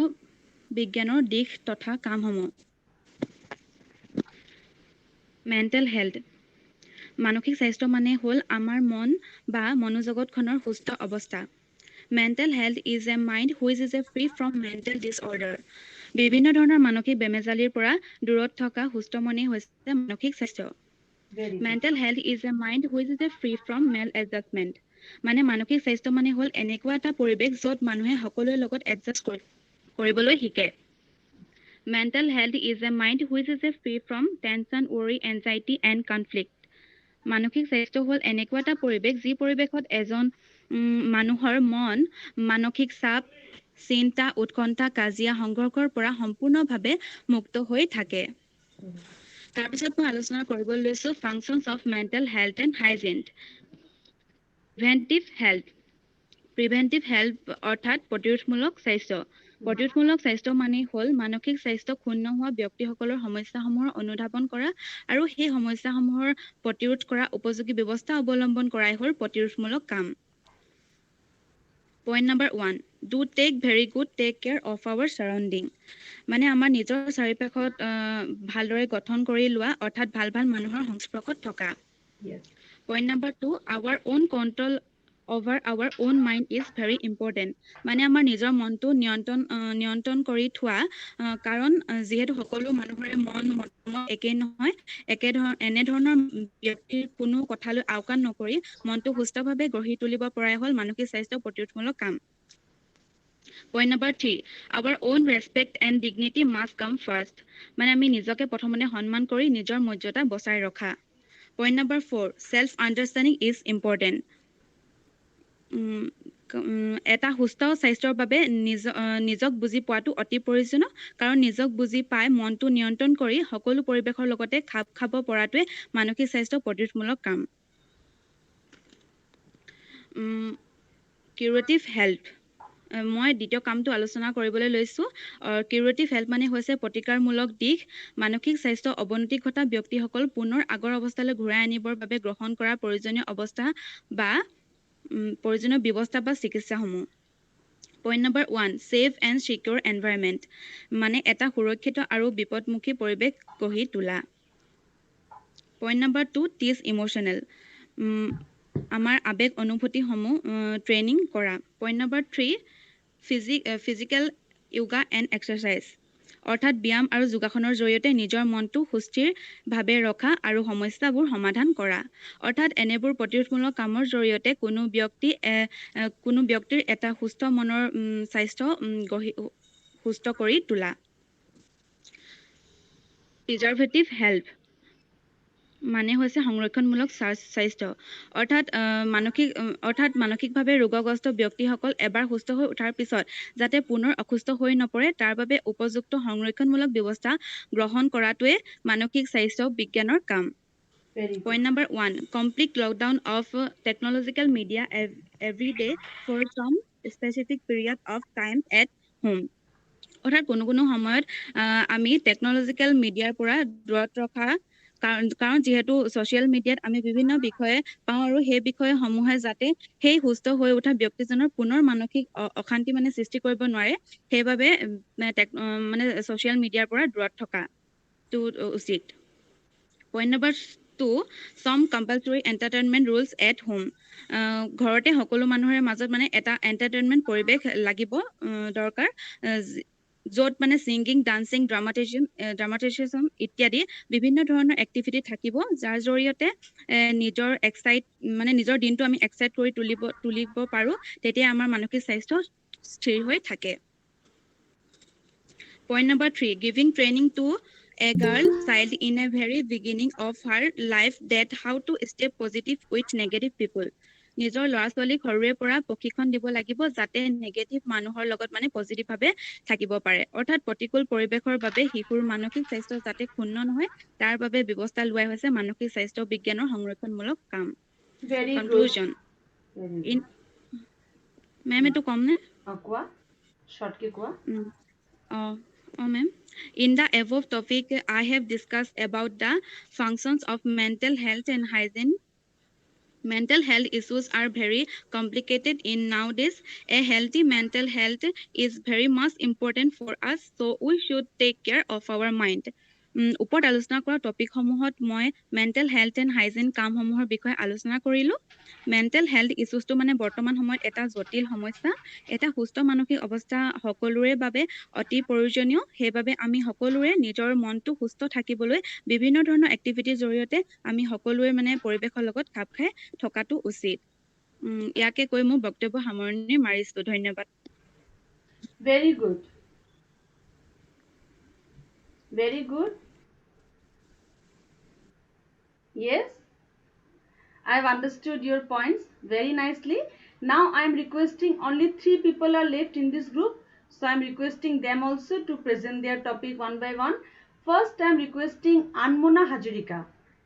বিজ্ঞানৰ দিশ তথা কামসমূহ। মেণ্টেল হেল্থ, মানসিক স্বাস্থ্য মানে হ'ল আমাৰ মন বা মনোজগতখনৰ সুস্থ অৱস্থা। Mental health is a mind which is free from mental disorder. বিভিন্ন ধৰণৰ মানসিক বেমেজালিৰ পৰা দূৰত থকা সুস্থ মনেই হৈছে মানসিক স্বাস্থ্য। Very good. Mental health is a mind which is free from maladjustment. মানে মানসিক স্বাস্থ্য মানে হ'ল এনেকুৱা এটা পৰিৱেশ য'ত মানুহে সকলোৰে লগত এডজাষ্ট কৰিবলৈ শিকে। Mental health is a mind which is free from tension, worry, anxiety and conflict. মানসিক স্বাস্থ্য হ'ল এনেকুৱা এটা পৰিৱেশ যি পৰিৱেশত এজন মানুহৰ মন মানসিক চাপ, চিন্তা, উৎকণ্ঠা, কাজিয়া, সংঘৰ্ষৰ পৰা সম্পূৰ্ণভাৱে মুক্ত হৈ থাকে। তাৰপিছত মই আলোচনা কৰিবলৈ লৈছোঁ functions of mental health and hygiene. Preventive health অৰ্থাৎ প্ৰতিৰোধমূলক স্বাস্থ্য। প্ৰতিৰোধমূলক স্বাস্থ্য মানে হ'ল মানসিক স্বাস্থ্য ক্ষুণ্ণ হোৱা ব্যক্তিসকলৰ সমস্যাসমূহৰ অনুধাৱন কৰা আৰু সেই সমস্যাসমূহৰ প্ৰতিৰোধ কৰা উপযোগী ব্যৱস্থা অৱলম্বন কৰাই হ'ল প্ৰতিৰোধমূলক কাম। Point number 1, do take very good take care of our surrounding. মানে আমাৰ নিজৰ চাৰিওপাশত ভালদৰে গঠন কৰি লোৱা অৰ্থাৎ ভাল ভাল মানুহৰ সংস্পৰ্শত থকা। Yes. Point number 2, our own control over our own mind is very important. মানে আমাৰ নিজৰ মনটো নিয়ন্ত্ৰণ কৰি থোৱা, কাৰণ যিহেতু সকলো মানুহৰে মন একেই নহয়, এনেধৰণৰ ব্যক্তিৰ কোনো কথালৈ আওকাণ নকৰি মনটো সুস্থভাৱে গঢ়ি তুলিব পৰাই হ'ল মানসিক স্বাস্থ্য প্ৰতিৰোধমূলক কাম। Point number 3, our own respect and dignity must come first. মানে আমি নিজকে প্ৰথমতে সন্মান কৰি নিজৰ মৰ্যাদা বচাই ৰখা। Point number 4, self understanding is important. এটা সুস্থ স্বাস্থ্যৰ বাবে নিজক বুজি পোৱাটো অতি প্ৰয়োজনীয়, কাৰণ নিজক বুজি পাই মনটো নিয়ন্ত্ৰণ কৰি সকলো পৰিৱেশৰ লগতে খাপ খাব পৰাটোৱে মানসিক স্বাস্থ্য প্ৰতিৰোধমূলক কাম। কিউৰেটিভ হেল্থ, মই দ্বিতীয় কামটো আলোচনা কৰিবলৈ লৈছোঁ। কিউৰেটিভ হেল্থ মানে হৈছে প্ৰতিকাৰমূলক দিশ। মানসিক স্বাস্থ্য অৱনতি ঘটা ব্যক্তিসকল পুনৰ আগৰ অৱস্থালৈ ঘূৰাই আনিবৰ বাবে গ্ৰহণ কৰা প্ৰয়োজনীয় ব্যৱস্থা বা চিকিৎসাসমূহ। Point number 1, safe and secure environment, মানে এটা সুৰক্ষিত আৰু বিপদমুখী পৰিৱেশ গঢ়ি তোলা। Point number 2, teach emotional, আমাৰ আৱেগ অনুভূতিসমূহ ট্ৰেইনিং কৰা। Point number 3, physical yoga and exercise, অৰ্থাৎ ব্যায়াম আৰু যোগাসনৰ জৰিয়তে নিজৰ মনটো সুস্থিৰভাৱে ৰখা আৰু সমস্যাবোৰ সমাধান কৰা। অৰ্থাৎ এনেবোৰ প্ৰতিৰোধমূলক কামৰ জৰিয়তে কোনো ব্যক্তিৰ এটা সুস্থ মনৰ স্বাস্থ্য সুস্থ কৰি তোলা। প্ৰিজাৰ্ভেটিভ হেল্থ মানে হৈছে সংৰক্ষণমূলক স্বাস্থ্য, অৰ্থাৎ মানসিকভাৱে ৰোগগ্ৰস্ত ব্যক্তিসকল এবাৰ সুস্থ হৈ উঠাৰ পিছত যাতে পুনৰ অসুস্থ হৈ নপৰে তাৰ বাবে উপযুক্ত সংৰক্ষণমূলক ব্যৱস্থা গ্ৰহণ কৰাটোৱে মানসিক স্বাস্থ্য বিজ্ঞানৰ কাম। Very good. Point number 1, complete lockdown of technological media every day for some specific period of time at home. অৰ্থাৎ কোনো সময়ত আমি টেকনলজিকেল মিডিয়াৰ পৰা দূৰত ৰখা কাৰণ যিহেতু ছ'চিয়েল মিডিয়াত আমি বিভিন্ন বিষয়ে পাওঁ আৰু সেই বিষয়সমূহে যাতে সেই সুস্থ হৈ উঠা ব্যক্তিজনৰ পুনৰ মানসিক অশান্তি মানে সৃষ্টি কৰিব নোৱাৰে, সেইবাবে মানে ছ'চিয়েল মিডিয়াৰ পৰা দূৰত থকাটো উচিত। Point number 2, some compulsory entertainment rules at home. ঘৰতে সকলো মানুহৰ মাজত মানে এটা এণ্টাৰটেইনমেণ্ট পৰিৱেশ লাগিব দৰকাৰ, য'ত মানে ছিংগিং, ডান্সিং, ড্ৰামাটিচিজম ইত্যাদি বিভিন্ন ধৰণৰ এক্টিভিটি থাকিব, যাৰ জৰিয়তে নিজৰ দিনটো আমি এক্সাইট কৰি তুলিব পাৰোঁ, তেতিয়া আমাৰ মানসিক স্বাস্থ্য স্থিৰ হৈ থাকে। Point number 3, giving training to a girl child in a very beginning of her life that how to stay positive with negative people. নিজৰ ল'ৰা ছোৱালীক সৰুৰে পৰা প্ৰশিক্ষণ দিব লাগিব যাতে নেগেটিভ মানুহৰ লগত মানে পজিটিভভাৱে থাকিব পাৰে। অৰ্থাৎ প্ৰতিকূল পৰিৱেশৰ বাবে শিশুৰ মানসিক স্বাস্থ্য যাতে ক্ষুণ্ণ নহয় তাৰ বাবে ব্যৱস্থা লোৱা হৈছে মানসিক স্বাস্থ্য বিজ্ঞানৰ সংৰক্ষণমূলক কাম। Very good. Conclusion. Very good. Ma'am এইটো কম নে? কোৱা, shortকে কোৱা। Ma'am. In the above topic, I have discussed about the functions of mental health and hygiene. Mental health issues are very complicated in nowadays. A healthy mental health is very much important for us, so we should take care of our mind. ওপৰত আলোচনা কৰা টপিকসমূহত মই mental health and hygiene কামসমূহৰ বিষয়ে আলোচনা কৰিলোঁ। Mental health ইছ্যুজটো মানে বৰ্তমান সময়ত এটা জটিল সমস্যা। এটা সুস্থ মানসিক অৱস্থা সকলোৰে বাবে অতি প্ৰয়োজনীয়। সেইবাবে আমি সকলোৰে নিজৰ মনটো সুস্থ থাকিবলৈ বিভিন্ন ধৰণৰ এক্টিভিটিৰ জৰিয়তে আমি সকলোৱে মানে পৰিৱেশৰ লগত খাপ খাই থকাটো উচিত। ইয়াকে কৈ মোৰ বক্তব্য সামৰণি মাৰিছোঁ। ধন্যবাদ। Very good. Very good. Yes, I have understood your points very nicely. Now I am requesting only 3 people are left in this group. So I am requesting them also to present their topic one by one. First I am requesting Anmona Hajrika.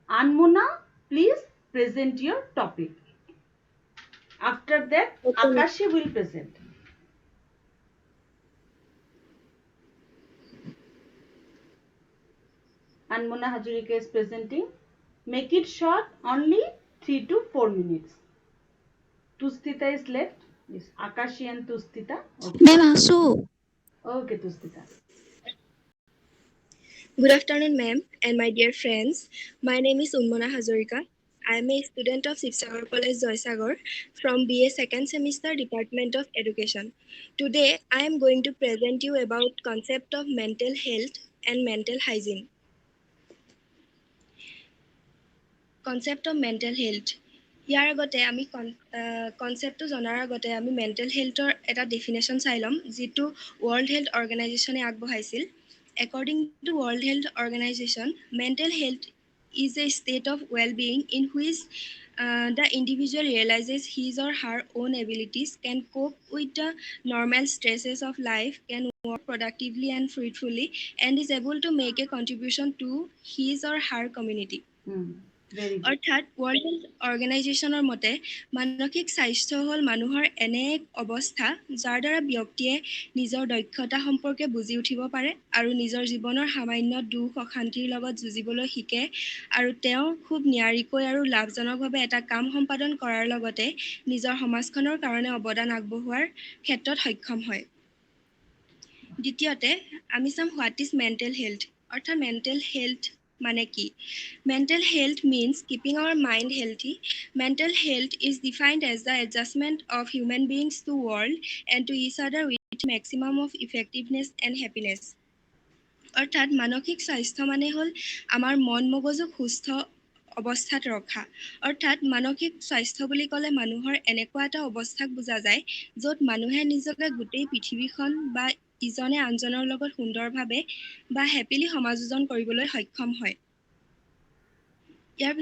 Anmona, please present your topic. After that, Akashi will present. Anmona Hajrika is presenting. Make it short, only 3 to 4 minutes. Tustita is left. Yes, Akashi and Tustita. Okay. Ma'am, Asu. Okay, Tustita. Good afternoon, ma'am, and my dear friends. My name is Unmona Hazarika. I am a student of Sibsagar College, Joysagar, from BA second semester, Department of Education. Today, I am going to present you about concept of mental health and mental hygiene. Concept of mental health. ইয়াৰ আগতে আমি কনচেপ্টটো জনাৰ আগতে আমি mental হেল্থৰ এটা definition চাই ল'ম, যিটো ৱৰ্ল্ড হেল্থ অৰ্গেনাইজেশ্যনে আগবঢ়াইছিল। According to World Health Organization, mental health is a state of well-being in which the individual realizes his or her own abilities, can cope with the normal stresses of life, can work productively and fruitfully, and is able to make a contribution to his or her community. অৰ্থাৎ world health অৰ্গেনাইজেশ্যনৰ মতে মানসিক স্বাস্থ্য হ'ল মানুহৰ এনে এক অৱস্থা যাৰ দ্বাৰা ব্যক্তিয়ে নিজৰ দক্ষতা সম্পৰ্কে বুজি উঠিব পাৰে আৰু নিজৰ জীৱনৰ সামান্য দুখ অশান্তিৰ লগত যুঁজিবলৈ শিকে, আৰু তেওঁ খুব নিয়াৰিকৈ আৰু লাভজনকভাৱে এটা কাম সম্পাদন কৰাৰ লগতে নিজৰ সমাজখনৰ কাৰণে অৱদান আগবঢ়োৱাৰ ক্ষেত্ৰত সক্ষম হয়। দ্বিতীয়তে আমি চাম হোৱাট ইজ মেণ্টেল হেল্থ। অৰ্থাৎ মেণ্টেল হেল্থ মানে কি? Mental health means keeping our mind healthy. Mental health is defined as the adjustment of human beings to world and to each other with maximum of effectiveness and happiness. অৰ্থাৎ মানসিক স্বাস্থ্য মানে হ'ল আমাৰ মন মগজুক সুস্থ অৱস্থাত ৰখা। অৰ্থাৎ মানসিক স্বাস্থ্য বুলি ক'লে মানুহৰ এনেকুৱা এটা অৱস্থাক বুজা যায় য'ত মানুহে নিজকে গোটেই পৃথিৱীখন বা ইজনে আনজনৰ লগত সুন্দৰভাৱে বা হেপিলি সমাযোজন কৰিবলৈ সক্ষম হয়। ইয়াৰ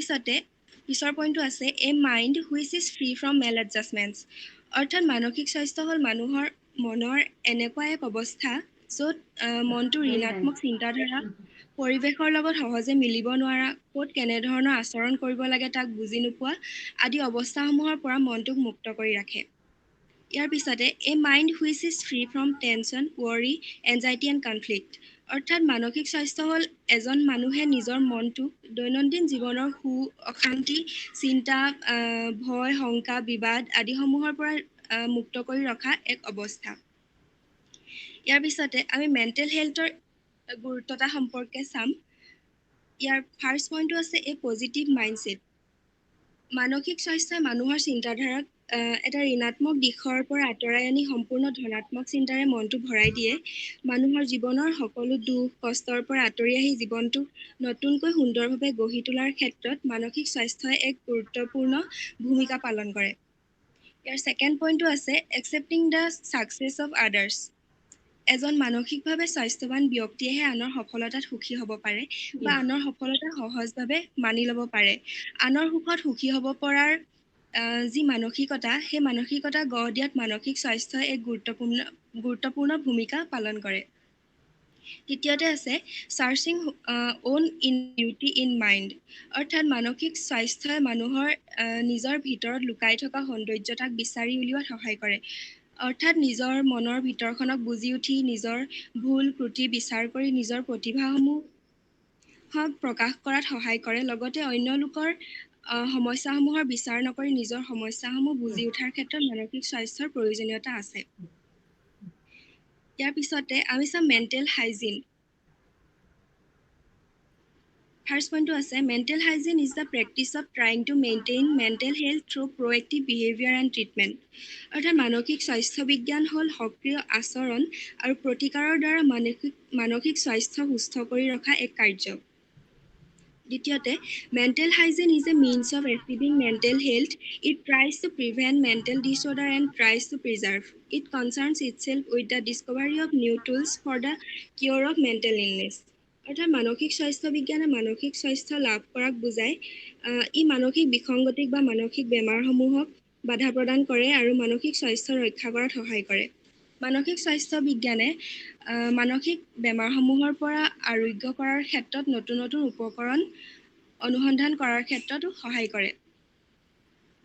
পিছৰ পইণ্টটো আছে a mind which is free from maladjustments. অৰ্থাৎ মানসিক স্বাস্থ্য হ'ল মানুহৰ মনৰ এনেকুৱা এক অৱস্থা য'ত মনটো Very ঋণাত্মক nice. চিন্তাধাৰা, পৰিৱেশৰ লগত সহজে মিলিব নোৱাৰা, ক'ত কেনেধৰণৰ আচৰণ কৰিব লাগে তাক বুজি নোপোৱা আদি অৱস্থাসমূহৰ পৰা মনটোক মুক্ত কৰি ৰাখে। ইয়াৰ পিছতে a mind which is free from tension, worry, anxiety and conflict. অৰ্থাৎ মানসিক স্বাস্থ্য হ'ল এজন মানুহে নিজৰ মনটোক দৈনন্দিন জীৱনৰ অশান্তি, চিন্তা, ভয়, শংকা, বিবাদ আদিসমূহৰ পৰা মুক্ত কৰি ৰখা এক অৱস্থা। ইয়াৰ পিছতে আমি মেণ্টেল হেল্থৰ গুৰুত্বতা সম্পৰ্কে চাম। ইয়াৰ ফাৰ্ষ্ট পইণ্টটো আছে এ পজিটিভ মাইণ্ডছেট। মানসিক স্বাস্থ্যই মানুহৰ চিন্তাধাৰাক এটা ঋণাত্মক দিশৰ পৰা আঁতৰাই আনি সম্পূৰ্ণ ধনাত্মক চিন্তাৰে মনটো ভৰাই দিয়ে। মানুহৰ জীৱনৰ সকলো দুখ কষ্টৰ পৰা আঁতৰি আহি জীৱনটো নতুনকৈ সুন্দৰভাৱে গঢ়ি তোলাৰ ক্ষেত্ৰত মানসিক স্বাস্থ্যই এক গুৰুত্বপূৰ্ণ ভূমিকা পালন কৰে। ইয়াৰ ছেকেণ্ড পইণ্টটো আছে একচেপ্টিং দ্য ছাকচেছ অফ আদাৰ্ছ। এজন মানসিকভাৱে স্বাস্থ্যৱান ব্যক্তিয়েহে আনৰ সফলতাত সুখী হ'ব পাৰে বা Yes. আনৰ সফলতা সহজভাৱে মানি ল'ব পাৰে। আনৰ সুখত সুখী হ'ব পৰাৰ যি মানসিকতা, সেই মানসিকতা গঢ় দিয়াত মানসিক স্বাস্থ্যই এক গুৰুত্বপূৰ্ণ ভূমিকা পালন কৰে। তৃতীয়তে আছে searching on in beauty in mind. অৰ্থাৎ মানসিক স্বাস্থ্যই মানুহৰ নিজৰ ভিতৰত লুকাই থকা সৌন্দৰ্যতাক বিচাৰি উলিওৱাত সহায় কৰে। অৰ্থাৎ নিজৰ মনৰ ভিতৰখনক বুজি উঠি নিজৰ ভুল ত্ৰুটি বিচাৰ কৰি নিজৰ প্ৰতিভাসমূহক প্ৰকাশ কৰাত সহায় কৰে। লগতে অন্য লোকৰ সমস্যাসমূহৰ বিচাৰ নকৰি নিজৰ সমস্যাসমূহ বুজি উঠাৰ ক্ষেত্ৰত মানসিক স্বাস্থ্যৰ প্ৰয়োজনীয়তা আছে। ইয়াৰ পিছতে আমি চাম মেণ্টেল হাইজিন। ফাৰ্ষ্ট পইণ্টটো আছে mental hygiene is the practice of trying to maintain mental health through proactive behaviour and treatment. অৰ্থাৎ মানসিক স্বাস্থ্য বিজ্ঞান হ'ল সক্ৰিয় আচৰণ আৰু প্ৰতিকাৰৰ দ্বাৰা মানসিক স্বাস্থ্য সুস্থ কৰি ৰখা এক কাৰ্য। দ্বিতীয়তে mental hygiene is a means of achieving mental health. It tries to prevent mental disorder and tries to preserve. It concerns itself with the discovery of new tools for the cure of mental illness. অৰ্থাৎ মানসিক স্বাস্থ্য বিজ্ঞানে মানসিক স্বাস্থ্য লাভ কৰাক বুজায়। ই মানসিক বিসংগতিক বা মানসিক বেমাৰসমূহক বাধা প্ৰদান কৰে আৰু মানসিক স্বাস্থ্য ৰক্ষা কৰাত সহায় কৰে। মানসিক স্বাস্থ্য বিজ্ঞানে মানসিক বেমাৰসমূহৰ পৰা আৰোগ্য কৰাৰ ক্ষেত্ৰত নতুন নতুন উপকৰণ অনুসন্ধান কৰাৰ ক্ষেত্ৰতো সহায় কৰে।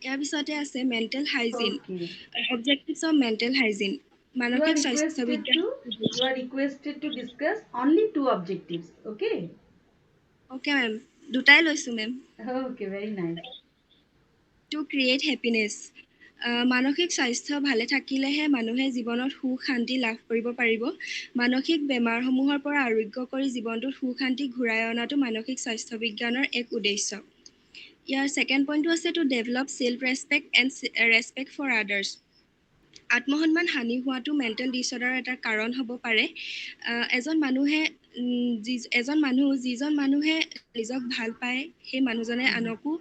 ইয়াৰ পিছতে আছে mental hygiene, Okay. Objectives of mental hygiene. মানসিক স্বাস্থ্য বিজ্ঞান You are requested to discuss only 2 objectives. Okay. Okay ma'am, দুটাই লৈছোঁ ma'am. Okay. Very nice. Two create happiness. মানসিক স্বাস্থ্য ভালে থাকিলেহে মানুহে জীৱনত সুখ শান্তি লাভ কৰিব পাৰিব। মানসিক বেমাৰসমূহৰ পৰা আৰোগ্য কৰি জীৱনটোত সুখ শান্তি ঘূৰাই অনাটো মানসিক স্বাস্থ্য বিজ্ঞানৰ এক উদ্দেশ্য। ইয়াৰ ছেকেণ্ড পইণ্টটো আছে to develop self respect and respect for others. আত্মসন্মান হানি হোৱাটো মেণ্টেল ডিছঅৰ্ডাৰৰ এটা কাৰণ হ'ব পাৰে। যিজন মানুহে নিজক ভাল পায় সেই মানুহজনে আনকো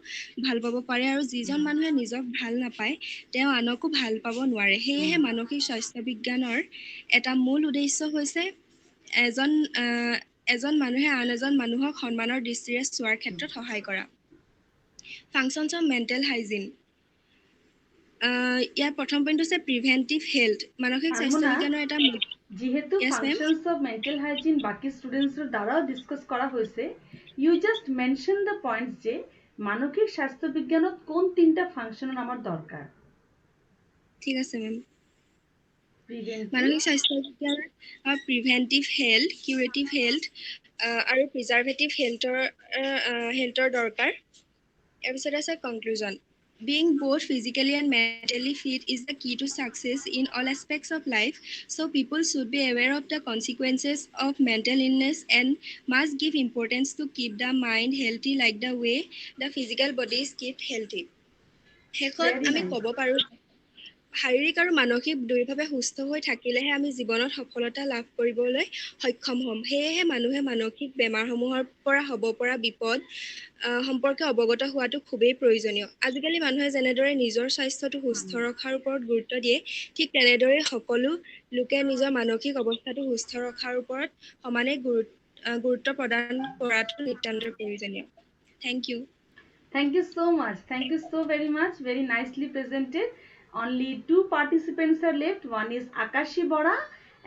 ভাল পাব পাৰে আৰু যিজন মানুহে নিজক ভাল নাপায় তেওঁ আনকো ভাল পাব নোৱাৰে। সেয়েহে মানসিক স্বাস্থ্য বিজ্ঞানৰ এটা মূল উদ্দেশ্য হৈছে এজন মানুহে আন এজন মানুহক সন্মানৰ দৃষ্টিৰে চোৱাৰ ক্ষেত্ৰত সহায় কৰা। Functions of mental hygiene. ইয়াৰ প্ৰথম পইণ্ট হৈছে প্ৰিভেণ্টিভ হেল্থ। মানসিক স্বাস্থ্য Harmona, বিজ্ঞানৰ এটা যেহেতু Yes, ma'am. functions of mental hygiene বাকি স্টুডেন্টসের দ্বারাও ডিসকাস করা হয়েছে, you just mention the points যে মানসিক স্বাস্থ্য বিজ্ঞানত কোন 3টা ফাংশন আমার দরকার। ঠিক আছে মেম। প্রিভেন্টিভ, মানসিক স্বাস্থ্য বিজ্ঞানৰ প্ৰিভেণ্টিভ হেল্থ, কিউৰেটিভ হেল্থ আৰু প্ৰিজাৰ্ভেটিভ হেল্থৰ দৰকাৰ। ইয়াৰ পিছত আছে conclusion. Being both physically and mentally fit is the key to success in all aspects of life. So people should be aware of the consequences of mental illness and must give importance to keep the mind healthy like the way the physical body is kept healthy. শেষত Very আমি nice. ক'ব পাৰোঁ শাৰীৰিক আৰু মানসিক দুয়োভাৱে সুস্থ হৈ থাকিলেহে আমি জীৱনত সফলতা লাভ কৰিবলৈ সক্ষম হ'ম। সেয়েহে মানুহে মানসিক বেমাৰসমূহৰ পৰা হ'ব পৰা বিপদ সম্পৰ্কে অৱগত হোৱাটো খুবেই প্ৰয়োজনীয়। আজিকালি মানুহে যেনেদৰে নিজৰ স্বাস্থ্যটো সুস্থ ৰখাৰ ওপৰত গুৰুত্ব দিয়ে, ঠিক তেনেদৰে সকলো লোকে নিজৰ মানসিক অৱস্থাটো সুস্থ ৰখাৰ ওপৰত সমানে গুৰুত্ব প্ৰদান কৰাটো নিতান্ত প্ৰয়োজনীয়। Thank you. Thank you so much. Thank you so very much. Very nicely presented. Only 2 participants are left. One is Akashi Bora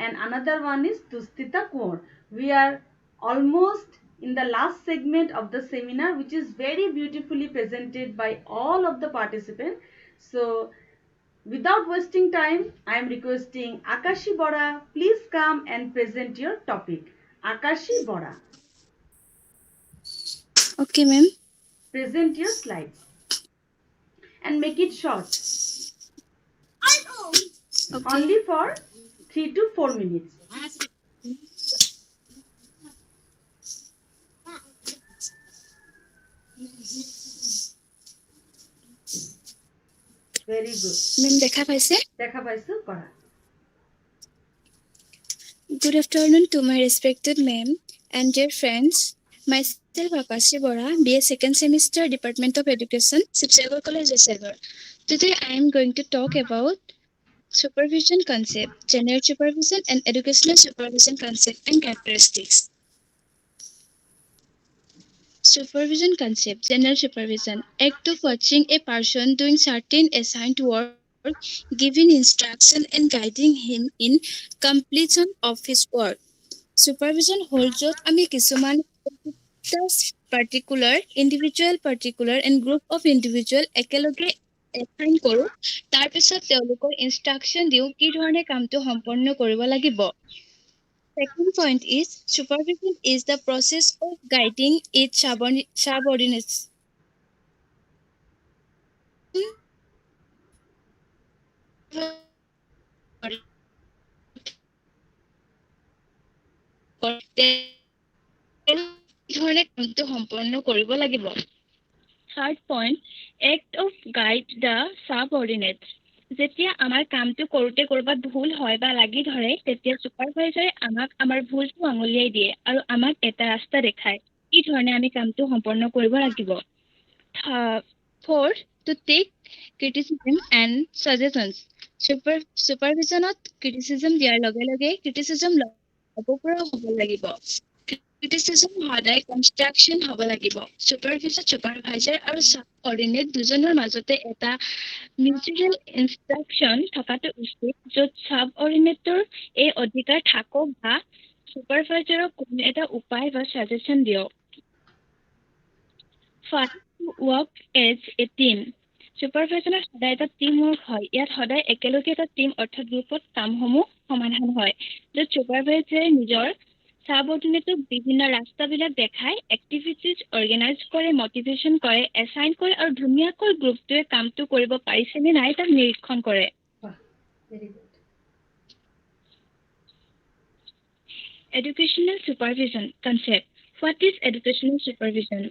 and another one is Tustita Kaur. We are almost in the last segment of the seminar, which is very beautifully presented by all of the participants. So without wasting time, I am requesting Akashi Bora, please come and present your topic. Akashi Bora, Okay, ma'am. present your slides and make it short, Okay. only for 3 to 4 minutes. Very good. Ma'am, দেখা পাইছে? দেখা পাইছো কৰা। Good afternoon to my respected ma'am and dear friends. Myself Akashi Bora, BA second semester, Department of Education, Sibsagar College, Jaisalmer. Today I am going to talk about supervision concept, general supervision and educational supervision concept and characteristics. Supervision concept, general supervision, act of watching a person doing certain assigned work, giving instruction and guiding him in completion of his work. Supervision holds য'ত আমি কিছুমান particular, individual particular and group of individual একেলগে assign কৰো, তাৰ পিছত তেওঁলোকৰ instruction দিও কি ধৰণে কামটো সম্পন্ন কৰিব লাগিব। Second point is supervision is the process of guiding its subordinates. Third point, act of guide the subordinates. যেতিয়া আমাৰ কামটো কৰোঁতে কৰবাত ভুল হয় বা লাগি ধৰে তেতিয়া চুপাৰভাইজাৰে আমাক আমাৰ ভুলটো আঙুলিয়াই দিয়ে আৰু আমাক এটা ৰাস্তা দেখায় কি ধৰণে আমি কামটো সম্পন্ন কৰিব লাগিব। Fourth, to take criticism and suggestions. Supervisionত criticism দিয়াৰ লগে লগে criticism ল'ব পৰা হ'ব লাগিব। Criticism সদায় construction হ'ব লাগিব। Supervisor আৰু subordinate দুজনৰ মাজতে এটা mutual instruction থকাটো উচিত য'ত subordinateৰ এই অধিকাৰ থাকক বা supervisorক কোনো এটা উপায় বা suggestion দিয়ক। First, work as a team. Supervisioner সদায় এটা টিম ৱৰ্ক হয়। ইয়াত সদায় একেলগে এটা টিম অৰ্থাৎ গ্ৰুপত কামসমূহ সমাধান হয় য'ত চুপাৰভাইজাৰে নিজৰ সাবঅৰ্ডিনেটক বিভিন্ন ৰাস্তাবিলাক দেখাই এক্টিভিটিজ অৰ্গেনাইজ কৰে, মটিভেশ্যন কৰে, এছাইন কৰে আৰু ধুনীয়াকৈ গ্ৰুপটোৱে কামটো কৰিব পাৰিছে নে নাই তাক নিৰীক্ষণ কৰে। Educational supervision concept. What is educational supervision?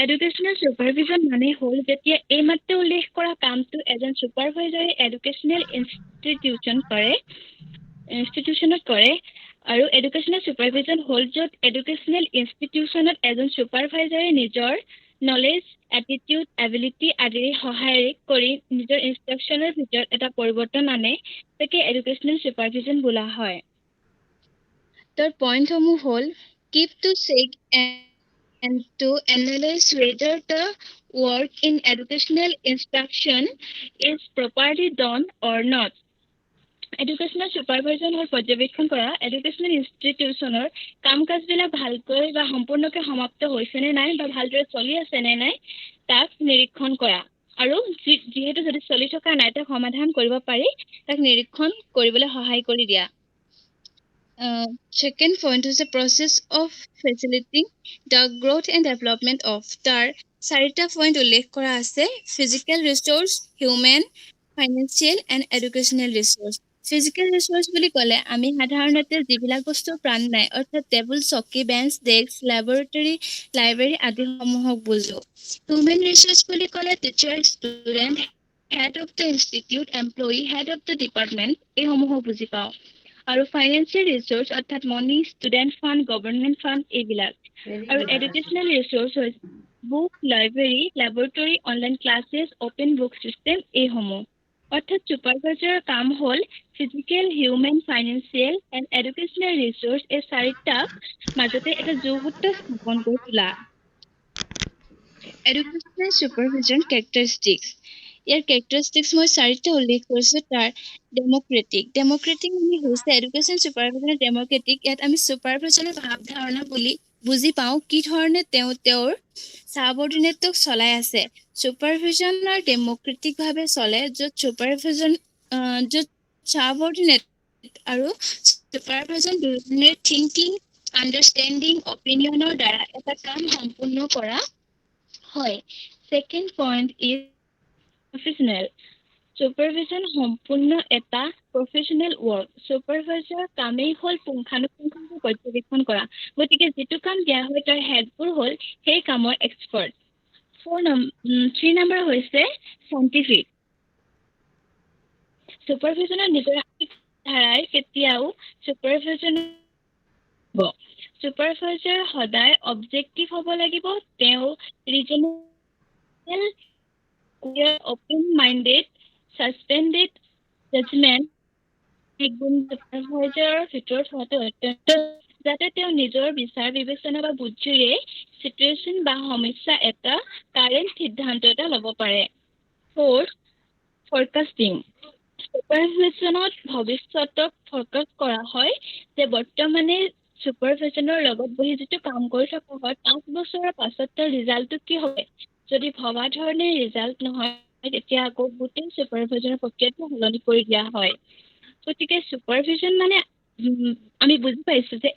Educational supervision মানে হ'ল যেতিয়া এইমাত্ৰ উল্লেখ কৰা কামটো এজন চুপাৰভাইজাৰে এডুকেশ্যনেল ইনষ্টিটিউচনত কৰে আৰু এডুকেশ্যনেল চুপাৰভিজন হ'ল য'ত এডুকেশ্যনেল ইনষ্টিটিউচনত এজন চুপাৰভাইজাৰে নিজৰ নলেজ, এটিটিউড, এবিলিটি আদিৰ সহায়েৰে কৰি নিজৰ ইনষ্ট্ৰাকশ্যনৰ ভিতৰত এটা পৰিৱৰ্তন আনে তাকে এডুকেশ্যনেল চুপাৰভিজন বোলা হয়। তাৰ পইণ্টসমূহ হ'ল keep to check and to analyze whether the work in educational instruction is properly done or not. Educational supervision হ'ল পৰ্যবেক্ষণ কৰা এডুকেশ্যনেল ইনষ্টিটিউচনৰ কাম কাজবিলাক ভালকৈ বা সম্পূৰ্ণকৈ সমাপ্ত হৈছে নে নাই বা ভালদৰে চলি আছে নে নাই তাক নিৰীক্ষণ কৰা আৰু যিহেতু যদি চলি থকা নাই তাক সমাধান কৰিব পাৰি তাক নিৰীক্ষণ কৰিবলৈ সহায় কৰি দিয়া। Second point is the process of facilitating the growth and development of তাৰ চাৰিটা পইণ্ট উল্লেখ কৰা আছে physical resource, human, financial and educational resource. Physical resource বুলি ক'লে আমি সাধাৰণতে যিবিলাক বস্তু প্ৰাণ নাই অৰ্থাৎ টেবুল, চকী, বেঞ্চ, ডেস্ক, লেবৰেটৰী, লাইব্ৰেৰী আদিসমূহক বুজো। Human resource বুলি ক'লে teacher, student, head of the institute, employee, head of the department এইসমূহক বুজি পাওঁ। আৰু ফাইনেন্সিয়েল ৰিচোৰ্চ অৰ্থাৎ মনি, ষ্টুডেণ্ট ফাণ্ড, গভৰ্ণমেণ্ট ফাণ্ড এইবিলাক। আৰু এডুকেশ্যনেল ৰিচোৰ্চ হৈছে book, library, laboratory, online classes, open book system এইসমূহ। অৰ্থাৎ চুপাৰভাইজাৰৰ কাম হ'ল physical, human, financial and educational resource এই চাৰিটাক মাজতে এটা যৌগূত্ব স্থাপন কৰি তোলা। Educational supervision characteristics. ইয়াৰ কেৰেক্টাৰিষ্টিক্স মই চাৰিটা উল্লেখ কৰিছোঁ। তাৰ ডেমক্ৰেটিক মানে হৈছে এডুকেশ্যন ছুপাৰভিজনৰ ডেমক্ৰেটিক। ইয়াত আমি ছুপাৰভিজনৰ ভাৱধাৰণা বুলি বুজি পাওঁ কি ধৰণে তেওঁ তেওঁৰ ছাবঅৰ্ডিনেটক চলাই আছে। ছুপাৰভিজনৰ ডেমক্ৰেটিকভাৱে চলে, য'ত ছাবঅৰ্ডিনেট আৰু ছুপাৰভিজন দুজনে থিংকিং, আণ্ডাৰষ্টেণ্ডিং, অপিনিয়নৰ দ্বাৰা এটা কাম সম্পূৰ্ণ কৰা হয়। Second point is professional. Supervision সম্পূৰ্ণ এটা প্ৰফেচনেল ৱৰ্ক। ছুপাৰভাইজাৰ কামেই হ'ল পুংখানুপুংখভাৱে পৰ্যবেক্ষণ কৰা। গতিকে যিটো কাম দিয়া হয় তাৰ হেডবোৰ হ'ল সেই কামৰ এক্সপাৰ্ট। 3 নম্বৰ হৈছে চাইণ্টিফিক। ছুপাৰভিজনৰ নিজৰ ধাৰাই কেতিয়াও ছুপাৰভাইজাৰ সদায় অবজেক্টিভ হ'ব লাগিব। তেওঁ reasonable, open minded, suspended judgement গুণ ছুপাৰভাইজাৰৰ ভিতৰত হোৱাটো অত্যন্ত, যাতে তেওঁ নিজৰ বিচাৰ বিবেচনা বা বুদ্ধিৰে চিটুৱেশ্যন বা সমস্যা এটা কাৰেণ্ট সিদ্ধান্ত এটা ল'ব পাৰে। Fourth, forecasting. ছুপাৰভিজনত ভৱিষ্যতক ফৰকাষ্ট কৰা হয় যে বৰ্তমানে ছুপাৰভিজনৰ লগত বহি যিটো কাম কৰি থকা হয় 5 বছৰৰ পাছত তাৰ ৰিজাল্টটো কি হয়। যদি ভবা ধৰণে ৰিজাল্ট নহয় তেতিয়া আকৌ গোটেই ছুপাৰভিজনৰ প্ৰক্ৰিয়াটো সলনি কৰি দিয়া হয়। গতিকে ছুপাৰভিজন মানে আমি বুজি পাইছোঁ যে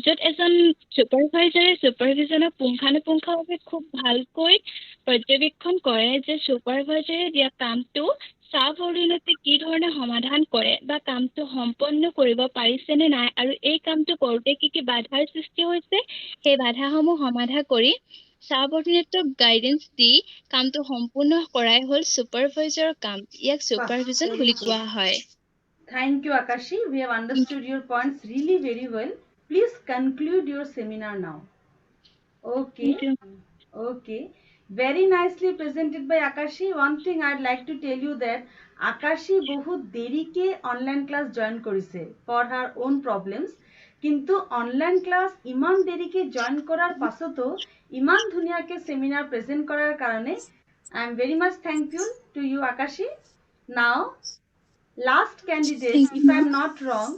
য'ত এজন ছুপাৰভাইজাৰে ছুপাৰভিজনক পুংখানুপুংখভাৱে খুব ভালকৈ পৰ্যবেক্ষণ কৰে যে ছুপাৰভাইজাৰে দিয়া কামটো ছাবঅৰ্ডিনেটে কি ধৰণে সমাধান কৰে বা কামটো সম্পন্ন কৰিব পাৰিছে নে নাই, আৰু এই কামটো কৰোঁতে কি কি বাধাৰ সৃষ্টি হৈছে সেই বাধাসমূহ সমাধান কৰি ছাবঅৰ্ডিনেটক গাইডেন্স দি কামটো সম্পূৰ্ণ কৰাই হ'ল ছুপাৰভাইজাৰৰ কাম। ইয়াক ছুপাৰভিজন বুলি কোৱা হয়। Thank you, Akashi. We have understood your points really very well. Please conclude your seminar now. Okay. Thank you. Okay. Very nicely presented by Akashi. One thing I'd like to tell you that Akashi বহুত দেৰিকে online class join কৰিছে for her own problems. কিন্তু online class ইমান দেৰিকে join কৰাৰ পাছতো ইমান ধুনীয়াকে সেমিনাৰ প্ৰেজেন্ট কৰাৰ কাৰণে I am very much thankful to you, Akashi. Now, last candidate, if I am not wrong,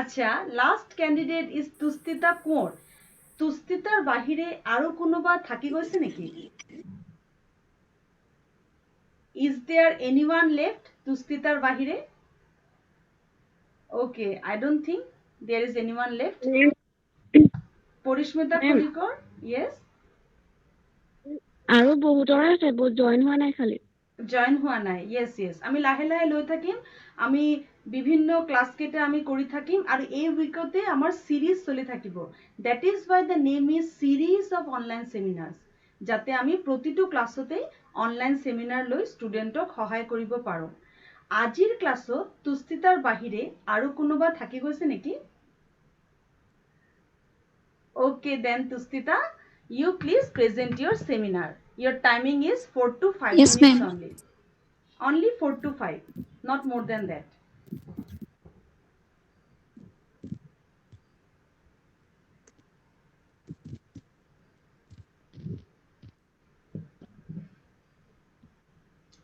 acha, last candidate is Tustita Kaur. তুস্তিতাৰ বাহিৰে আৰু কোনোবা থাকি গৈছে নেকি? Is there anyone left তুস্তিতাৰ বাহিৰে? Okay, I don't think there is anyone left. Parismita কলিকৰ, yes? আৰু বহুতৰ আছে, বহুত জইন হোৱা নাই খালি। জইন হোৱা নাই, yes, yes. আমি লাহে লাহে লৈ থাকিম, আমি বিভিন্ন ক্লাছ কেইটা আমি কৰি থাকিম আৰু এই উইকতে আমাৰ সিৰিজ চলি থাকিব। That is why the name is series of online seminars. যাতে আমি প্ৰতিটো ক্লাছতে অনলাইন সেমিনাৰ লৈ ষ্টুডেণ্টক সহায় কৰিব পাৰোঁ। আজিৰ ক্লাছত তুস্তিতাৰ বাহিৰে আৰু কোনোবা থাকি গৈছে নেকি? Okay, then Tustita, you please present your seminar. Your timing is 4 to 5 Yes, minutes ma'am. only. Only 4 to 5, not more than that.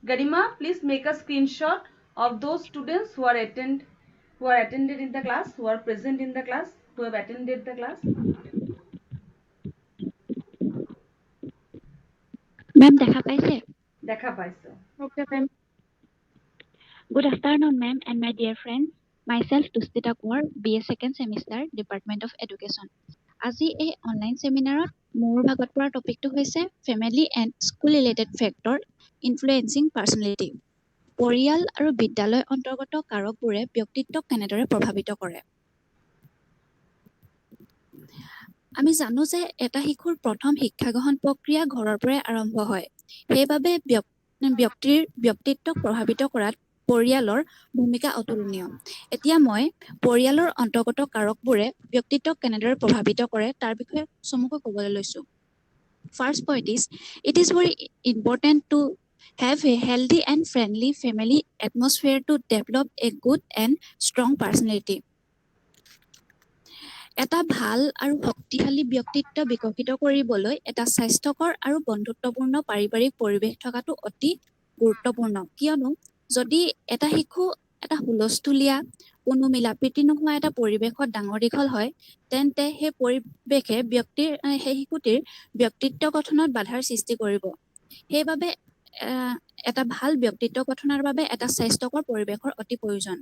Garima, please make a screenshot of those students who are attended in the class, who are present in the class, who have attended the class. Ma'am, দেখা পাইছে? দেখা পাইছো। Okay, ma'am. Good afternoon, ma'am, and my dear friends. Myself, Tustita Kaur, BA second semester, Department of Education. আজি এই online সেমিনাৰত মোৰ ভাগত পৰা টপিকটো হৈছে family and school related factor ইনফ্লুৱেঞ্চিং personality. পৰিয়াল আৰু বিদ্যালয় অন্তৰ্গত কাৰকবোৰে ব্যক্তিত্বক কেনেদৰে প্ৰভাৱিত কৰে। আমি জানো যে এটা শিশুৰ প্ৰথম শিক্ষা গ্ৰহণ প্ৰক্ৰিয়া ঘৰৰ পৰাই আৰম্ভ হয়। সেইবাবে ব্যক্তিৰ ব্যক্তিত্বক প্ৰভাৱিত কৰাত পৰিয়ালৰ ভূমিকা অতুলনীয়। এতিয়া মই পৰিয়ালৰ অন্তৰ্গত কাৰকবোৰে ব্যক্তিত্বক কেনেদৰে প্ৰভাৱিত কৰে তাৰ বিষয়ে চমুকৈ ক'বলৈ লৈছোঁ। First point is, it is very important to have a healthy and friendly family atmosphere to develop a good and strong personality. এটা ভাল আৰু শক্তিশালী ব্যক্তিত্ব বিকশিত কৰিবলৈ এটা স্বাস্থ্যকৰ আৰু বন্ধুত্বপূৰ্ণ পাৰিবাৰিক পৰিৱেশ থকাটো অতি গুৰুত্বপূৰ্ণ। কিয়নো যদি এটা শিশু এটা হুলস্থুলীয়া কোনো মিলাপ্ৰীতি নোহোৱা এটা পৰিৱেশত ডাঙৰ দীঘল হয়, তেন্তে সেই পৰিৱেশে সেই শিশুটিৰ ব্যক্তিত্ব গঠনত বাধাৰ সৃষ্টি কৰিব। সেইবাবে এটা ভাল ব্যক্তিত্ব গঠনৰ বাবে এটা স্বাস্থ্যকৰ পৰিৱেশৰ অতি প্ৰয়োজন।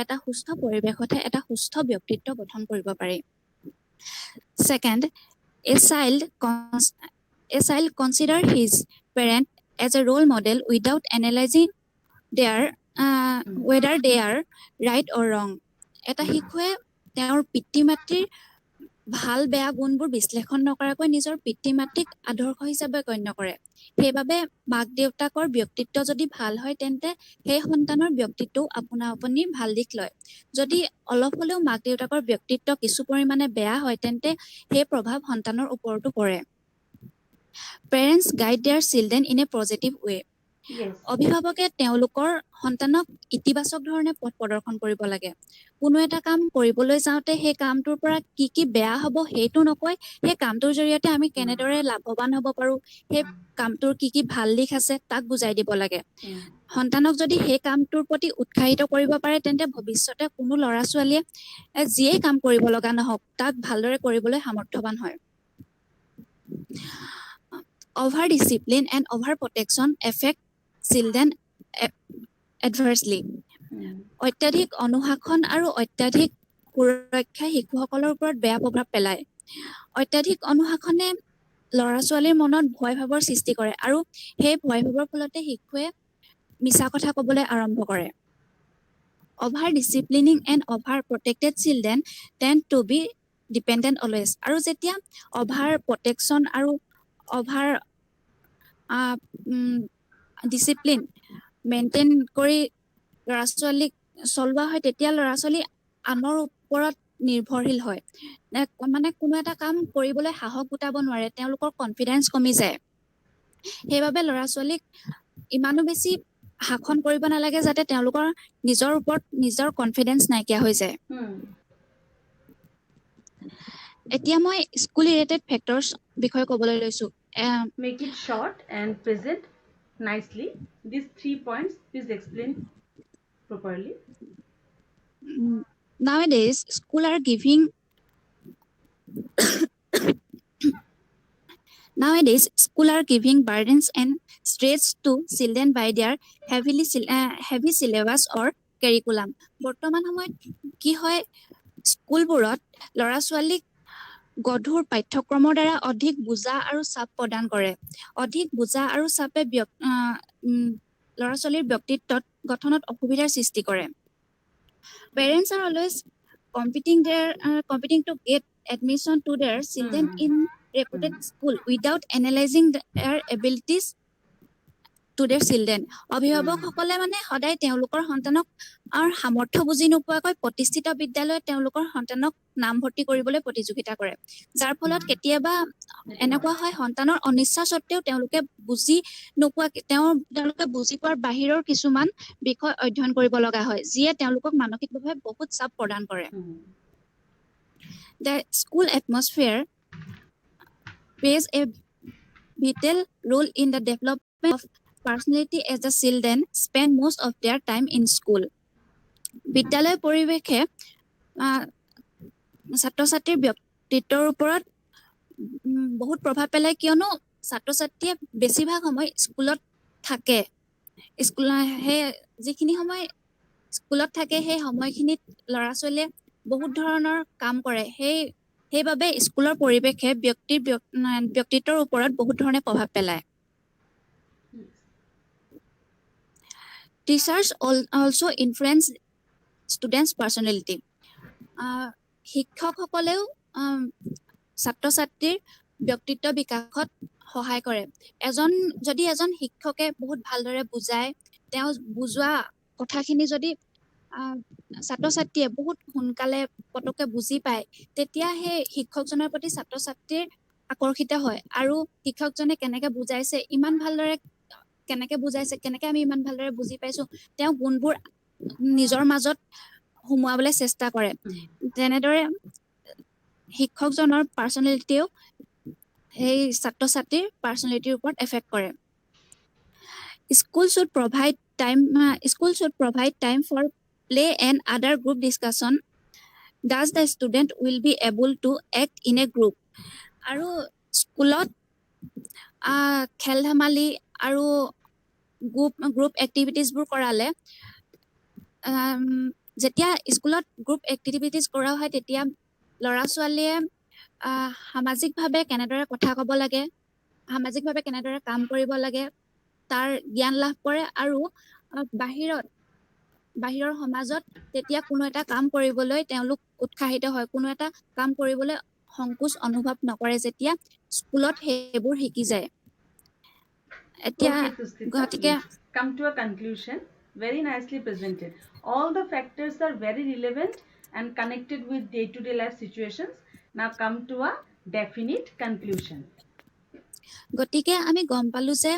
এটা সুস্থ পৰিৱেশতহে এটা সুস্থ ব্যক্তিত্ব গঠন কৰিব পাৰি। Second, a child consider his parent as a role model without analyzing whether they are right or wrong. এটা শিশুৱে তেওঁৰ পিতৃ মাতৃৰ ভাল বেয়া গুণবোৰ বিশ্লেষণ নকৰাকৈ নিজৰ পিতৃ মাতৃক আদৰ্শ হিচাপে গণ্য কৰে। সেইবাবে মাক দেউতাকৰ ব্যক্তিত্ব যদি ভাল হয়, তেন্তে সেই সন্তানৰ ব্যক্তিত্বও আপোনা আপুনি ভাল দিশ লয়। যদি অলপ হ'লেও মাক দেউতাকৰ ব্যক্তিত্ব কিছু পৰিমাণে বেয়া হয়, তেন্তে সেই প্ৰভাৱ সন্তানৰ ওপৰতো পৰে। Parents guide their children in a positive way. Yes. অভিভাৱকে তেওঁলোকৰ সন্তানক ইতিবাচক ধৰণে পথ প্ৰদৰ্শন কৰিব লাগে। কোনো এটা কাম কৰিবলৈ যাওঁতে সেই কামটোৰ পৰা কি কি বেয়া হ'ব সেইটো নকয়, সেই কামটোৰ জৰিয়তে আমি কেনেদৰে লাভৱান হ'ব পাৰোঁ, সেই কামটোৰ কি কি ভাল দিশ আছে তাক বুজাই দিব লাগে। সন্তানক যদি সেই কামটোৰ প্ৰতি উৎসাহিত কৰিব পাৰে, তেন্তে ভৱিষ্যতে কোনো ল'ৰা ছোৱালীয়ে যিয়েই কাম কৰিব লগা নহওক তাক ভালদৰে কৰিবলৈ সামৰ্থ্যৱান হয়। Over discipline and over protection affect children adversely. অত্যাধিক অনুশাসন আৰু অত্যাধিক সুৰক্ষা শিশুসকলৰ ওপৰত বেয়া প্ৰভাৱ পেলায়। অত্যাধিক অনুশাসনে ল'ৰা ছোৱালীৰ মনত ভয় ভাৱৰ সৃষ্টি কৰে আৰু সেই ভয় ভাৱৰ ফলতে শিশুৱে মিছা কথা ক'বলৈ আৰম্ভ কৰে। Over disciplining and over protected children tend to be dependent always. আৰু যেতিয়া over protection আৰু over ডিচিপ্লিন মেইনটেইন কৰি ল'ৰা ছোৱালীক চলোৱা হয়, তেতিয়া ল'ৰা ছোৱালী আনৰ ওপৰত নিৰ্ভৰশীল হয়। মানে কোনো এটা কাম কৰিবলৈ সাহস গোটাব নোৱাৰে, তেওঁলোকৰ কনফিডেন্স কমি যায়। সেইবাবে ল'ৰা ছোৱালীক ইমানো বেছি শাসন কৰিব নালাগে যাতে তেওঁলোকৰ নিজৰ ওপৰত নিজৰ কনফিডেন্স নাইকিয়া হৈ যায়। এতিয়া মই স্কুল ৰিলেটেড ফেক্টৰ্ছ বিষয়ে ক'বলৈ লৈছোঁ। Make it short and present nicely. These 3 points, please explain properly. Nowadays, schools are giving burdens and stress to children by their heavy syllabus or curriculum. বৰ্তমান সময়ত কি হয়, স্কুলবোৰত ল'ৰা ছোৱালীক গধুৰ পাঠ্যক্ৰমৰ দ্বাৰা অধিক বোজা আৰু চাপ প্ৰদান কৰে। অধিক বোজা আৰু চাপে ল'ৰা ছোৱালীৰ ব্যক্তিত্বত গঠনত অসুবিধাৰ সৃষ্টি কৰে। Parents are always competing to get admission to their children in reputed school without analyzing their abilities to their children. অভিভাৱকসকলে মানে সদায় তেওঁলোকৰ সন্তানক সামৰ্থ্য বুজি নোপোৱাকৈ প্ৰতিষ্ঠিত বিদ্যালয়ত তেওঁলোকৰ সন্তানক নামভৰ্তি কৰিবলৈ প্ৰতিযোগিতা কৰে, যাৰ ফলত কেতিয়াবা এনেকুৱা হয় সন্তানৰ অনিচ্ছা স্বত্বেও তেওঁলোকে বুজি পোৱাৰ বাহিৰৰ কিছুমান বিষয় অধ্যয়ন কৰিব লগা হয়, যিয়ে তেওঁলোকক মানসিকভাৱে বহুত চাপ প্ৰদান কৰে। The school atmosphere plays a vital role in the development of personality as the children spend most of their time in school. বিদ্যালয় পৰিৱেশে ছাত্ৰ ছাত্ৰীৰ ব্যক্তিত্বৰ ওপৰত বহুত প্ৰভাৱ পেলায়, কিয়নো ছাত্ৰ ছাত্ৰীয়ে বেছিভাগ সময় স্কুলত থাকে। যিখিনি সময় স্কুলত থাকে সেই সময়খিনিত ল'ৰা ছোৱালীয়ে বহুত ধৰণৰ কাম কৰে। সেইবাবে স্কুলৰ পৰিৱেশে ব্যক্তিত্বৰ ওপৰত বহুত ধৰণে প্ৰভাৱ পেলায়। Teachers also influence students' personality. শিক্ষকসকলেও ছাত্ৰ ছাত্ৰীৰ ব্যক্তিত্ব বিকাশত সহায় কৰে। যদি এজন শিক্ষকে বহুত ভালদৰে বুজায়, তেওঁ বুজোৱা কথাখিনি যদি ছাত্ৰ ছাত্ৰীয়ে বহুত সোনকালে পটককৈ বুজি পায়, তেতিয়া সেই শিক্ষকজনৰ প্ৰতি ছাত্ৰ ছাত্ৰীৰ আকৰ্ষিত হয় আৰু শিক্ষকজনে কেনেকে বুজাইছে, কেনেকে আমি ইমান ভালদৰে বুজি পাইছো, তেওঁ গুণবোৰ নিজৰ মাজত সোমোৱাবলৈ চেষ্টা কৰে। তেনেদৰে শিক্ষকজনৰ পাৰ্চনেলিটিও সেই ছাত্ৰ ছাত্ৰীৰ পাৰ্চনেলিটিৰ ওপৰত এফেক্ট কৰে। School should provide time for play and other group discussion. Thus, the student will be able to act in a group. আৰু স্কুলত খেল ধেমালি আৰু গ্ৰুপ এক্টিভিটিজবোৰ কৰালে যেতিয়া স্কুলত গ্ৰুপ এক্টিভিটিজ কৰা হয় তেতিয়া ল'ৰা ছোৱালীয়ে সামাজিকভাৱে কেনেদৰে কথা ক'ব লাগে, সামাজিকভাৱে কেনেদৰে কাম কৰিব লাগে তাৰ জ্ঞান লাভ কৰে আৰু বাহিৰৰ সমাজত তেতিয়া কোনো এটা কাম কৰিবলৈ তেওঁলোক উৎসাহিত হয়, কোনো এটা কাম কৰিবলৈ সংকোচ অনুভৱ নকৰে যেতিয়া স্কুলত সেইবোৰ শিকি যায়। এতিয়া Okay, Tushtita, গতিকে let's come to a conclusion. Very nicely presented. All the factors are very relevant and connected with day-to-day life situations. Now come to a definite conclusion. গতিকে আমি গম পালো যে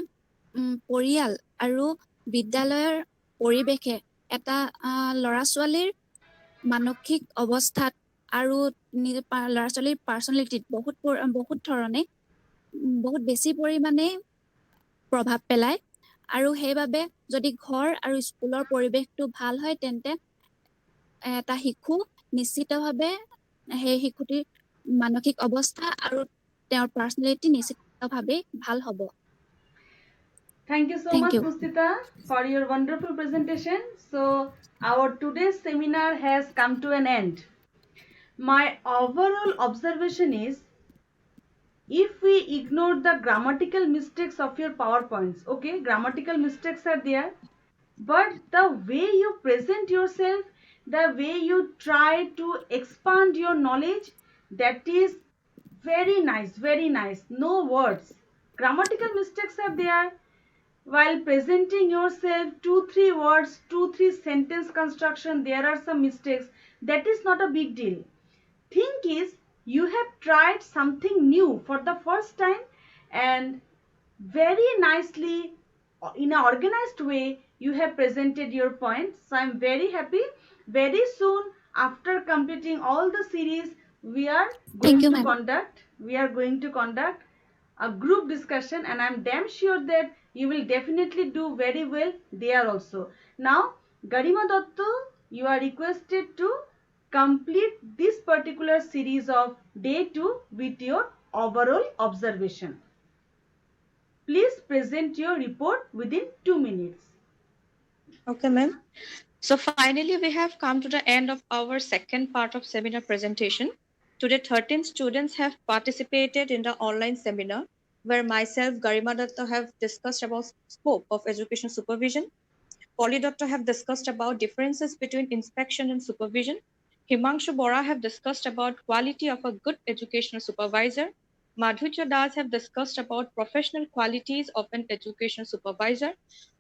পৰিয়াল আৰু বিদ্যালয়ৰ পৰিৱেশে এটা ল'ৰা ছোৱালীৰ মানসিক অৱস্থাত আৰু ল'ৰা ছোৱালীৰ পাৰ্চনেলিটিত বহুত ধৰণে বহুত বেছি পৰিমাণে প্ৰভাৱ পেলায় আৰু সেইবাবে যদি ঘৰ আৰু স্কুলৰ পৰিৱেশটো ভাল হয় তেন্তে এটা শিশু নিশ্চিতভাৱে সেই শিশুটিৰ মানসিক অৱস্থা আৰু তেওঁৰ পাৰ্চনেলিটি নিশ্চিতভাৱে ভাল হ'ব। Thank you so much, Tushtita, for your wonderful presentation. So our today's seminar has come to an end. My overall observation is, if we ignore the grammatical mistakes of your PowerPoints, okay, grammatical mistakes are there, but the way you present yourself, the way you try to expand your knowledge, that is very nice, very nice. No words. Grammatical mistakes are there. While presenting yourself, 2-3 words, 2-3 sentence construction, there are some mistakes. That is not a big deal. Thing is, you have tried something new for the first time and very nicely, in an organized way, you have presented your points. So I'm very happy. Very soon, after completing all the series, we are going to conduct a group discussion, and I'm damn sure that you will definitely do very well there also. Now, Garima Dotto, you are requested to complete this particular series of day 2 with your overall observation. Please present your report within 2 minutes. Okay, ma'am. So finally, we have come to the end of our second part of seminar presentation. Today, 13 students have participated in the online seminar, where myself, Garima Datta, have discussed about scope of education supervision. Polly Datta have discussed about differences between inspection and supervision. Himanshu Bora have discussed about quality of a good educational supervisor. Madhurya Das have discussed about professional qualities of an educational supervisor.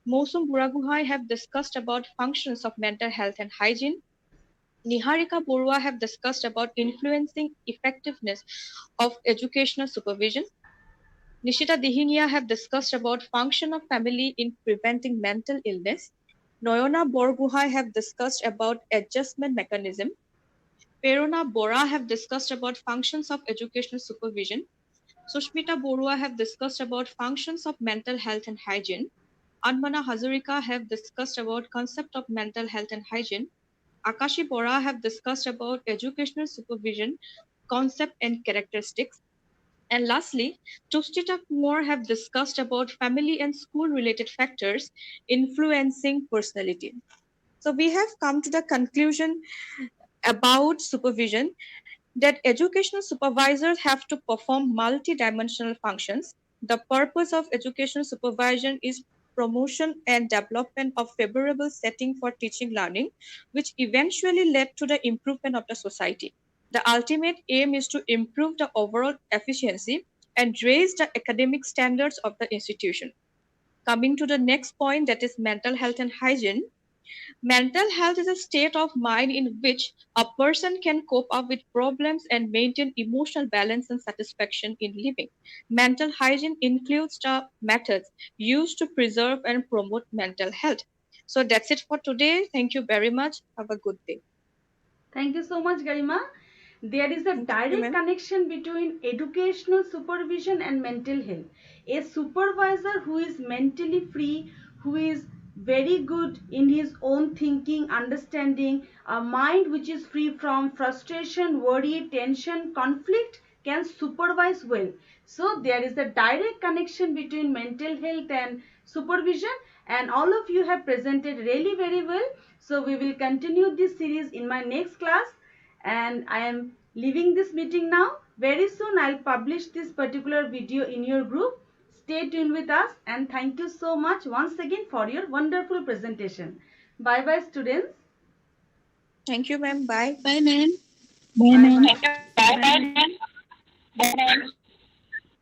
Mosum Buraguhai have discussed about functions of mental health and hygiene. Niharika Borua have discussed about influencing effectiveness of educational supervision. Nishita Dihinia have discussed about function of family in preventing mental illness. Noyona Borguhai have discussed about adjustment mechanism. Peruna Bora have discussed about functions of educational supervision. Sushmita Borua have discussed about functions of mental health and hygiene. Anmana Hazarika have discussed about concept of mental health and hygiene. Akashi Bora have discussed about educational supervision, concept and characteristics. And lastly, Tushtita Kumar have discussed about family and school-related factors influencing personality. So we have come to the conclusion about supervision, that educational supervisors have to perform multi-dimensional functions. The purpose of educational supervision is promotion and development of favorable setting for teaching learning, which eventually led to the improvement of the society. The ultimate aim is to improve the overall efficiency and raise the academic standards of the institution. Coming to the next point, that is mental health and hygiene. Mental health is a state of mind in which a person can cope up with problems and maintain emotional balance and satisfaction in living. Mental hygiene includes the methods used to preserve and promote mental health. So that's it for today. Thank you very much. Have a good day. Thank you so much, Garima. there is a direct ma'am. connection between educational supervision and mental health. A supervisor who is mentally free, who is very good in his own thinking, understanding, a mind which is free from frustration, worry, tension, conflict, can supervise well. So there is a direct connection between mental health and supervision, and all of you have presented really very well. So we will continue this series in my next class, and I am leaving this meeting now. Very soon I'll publish this particular video in your group. Stay tuned with us, and thank you so much once again for your wonderful presentation. Bye bye students. Thank you, ma'am. Bye. Bye, ma'am. Bye bye. Bye, ma'am.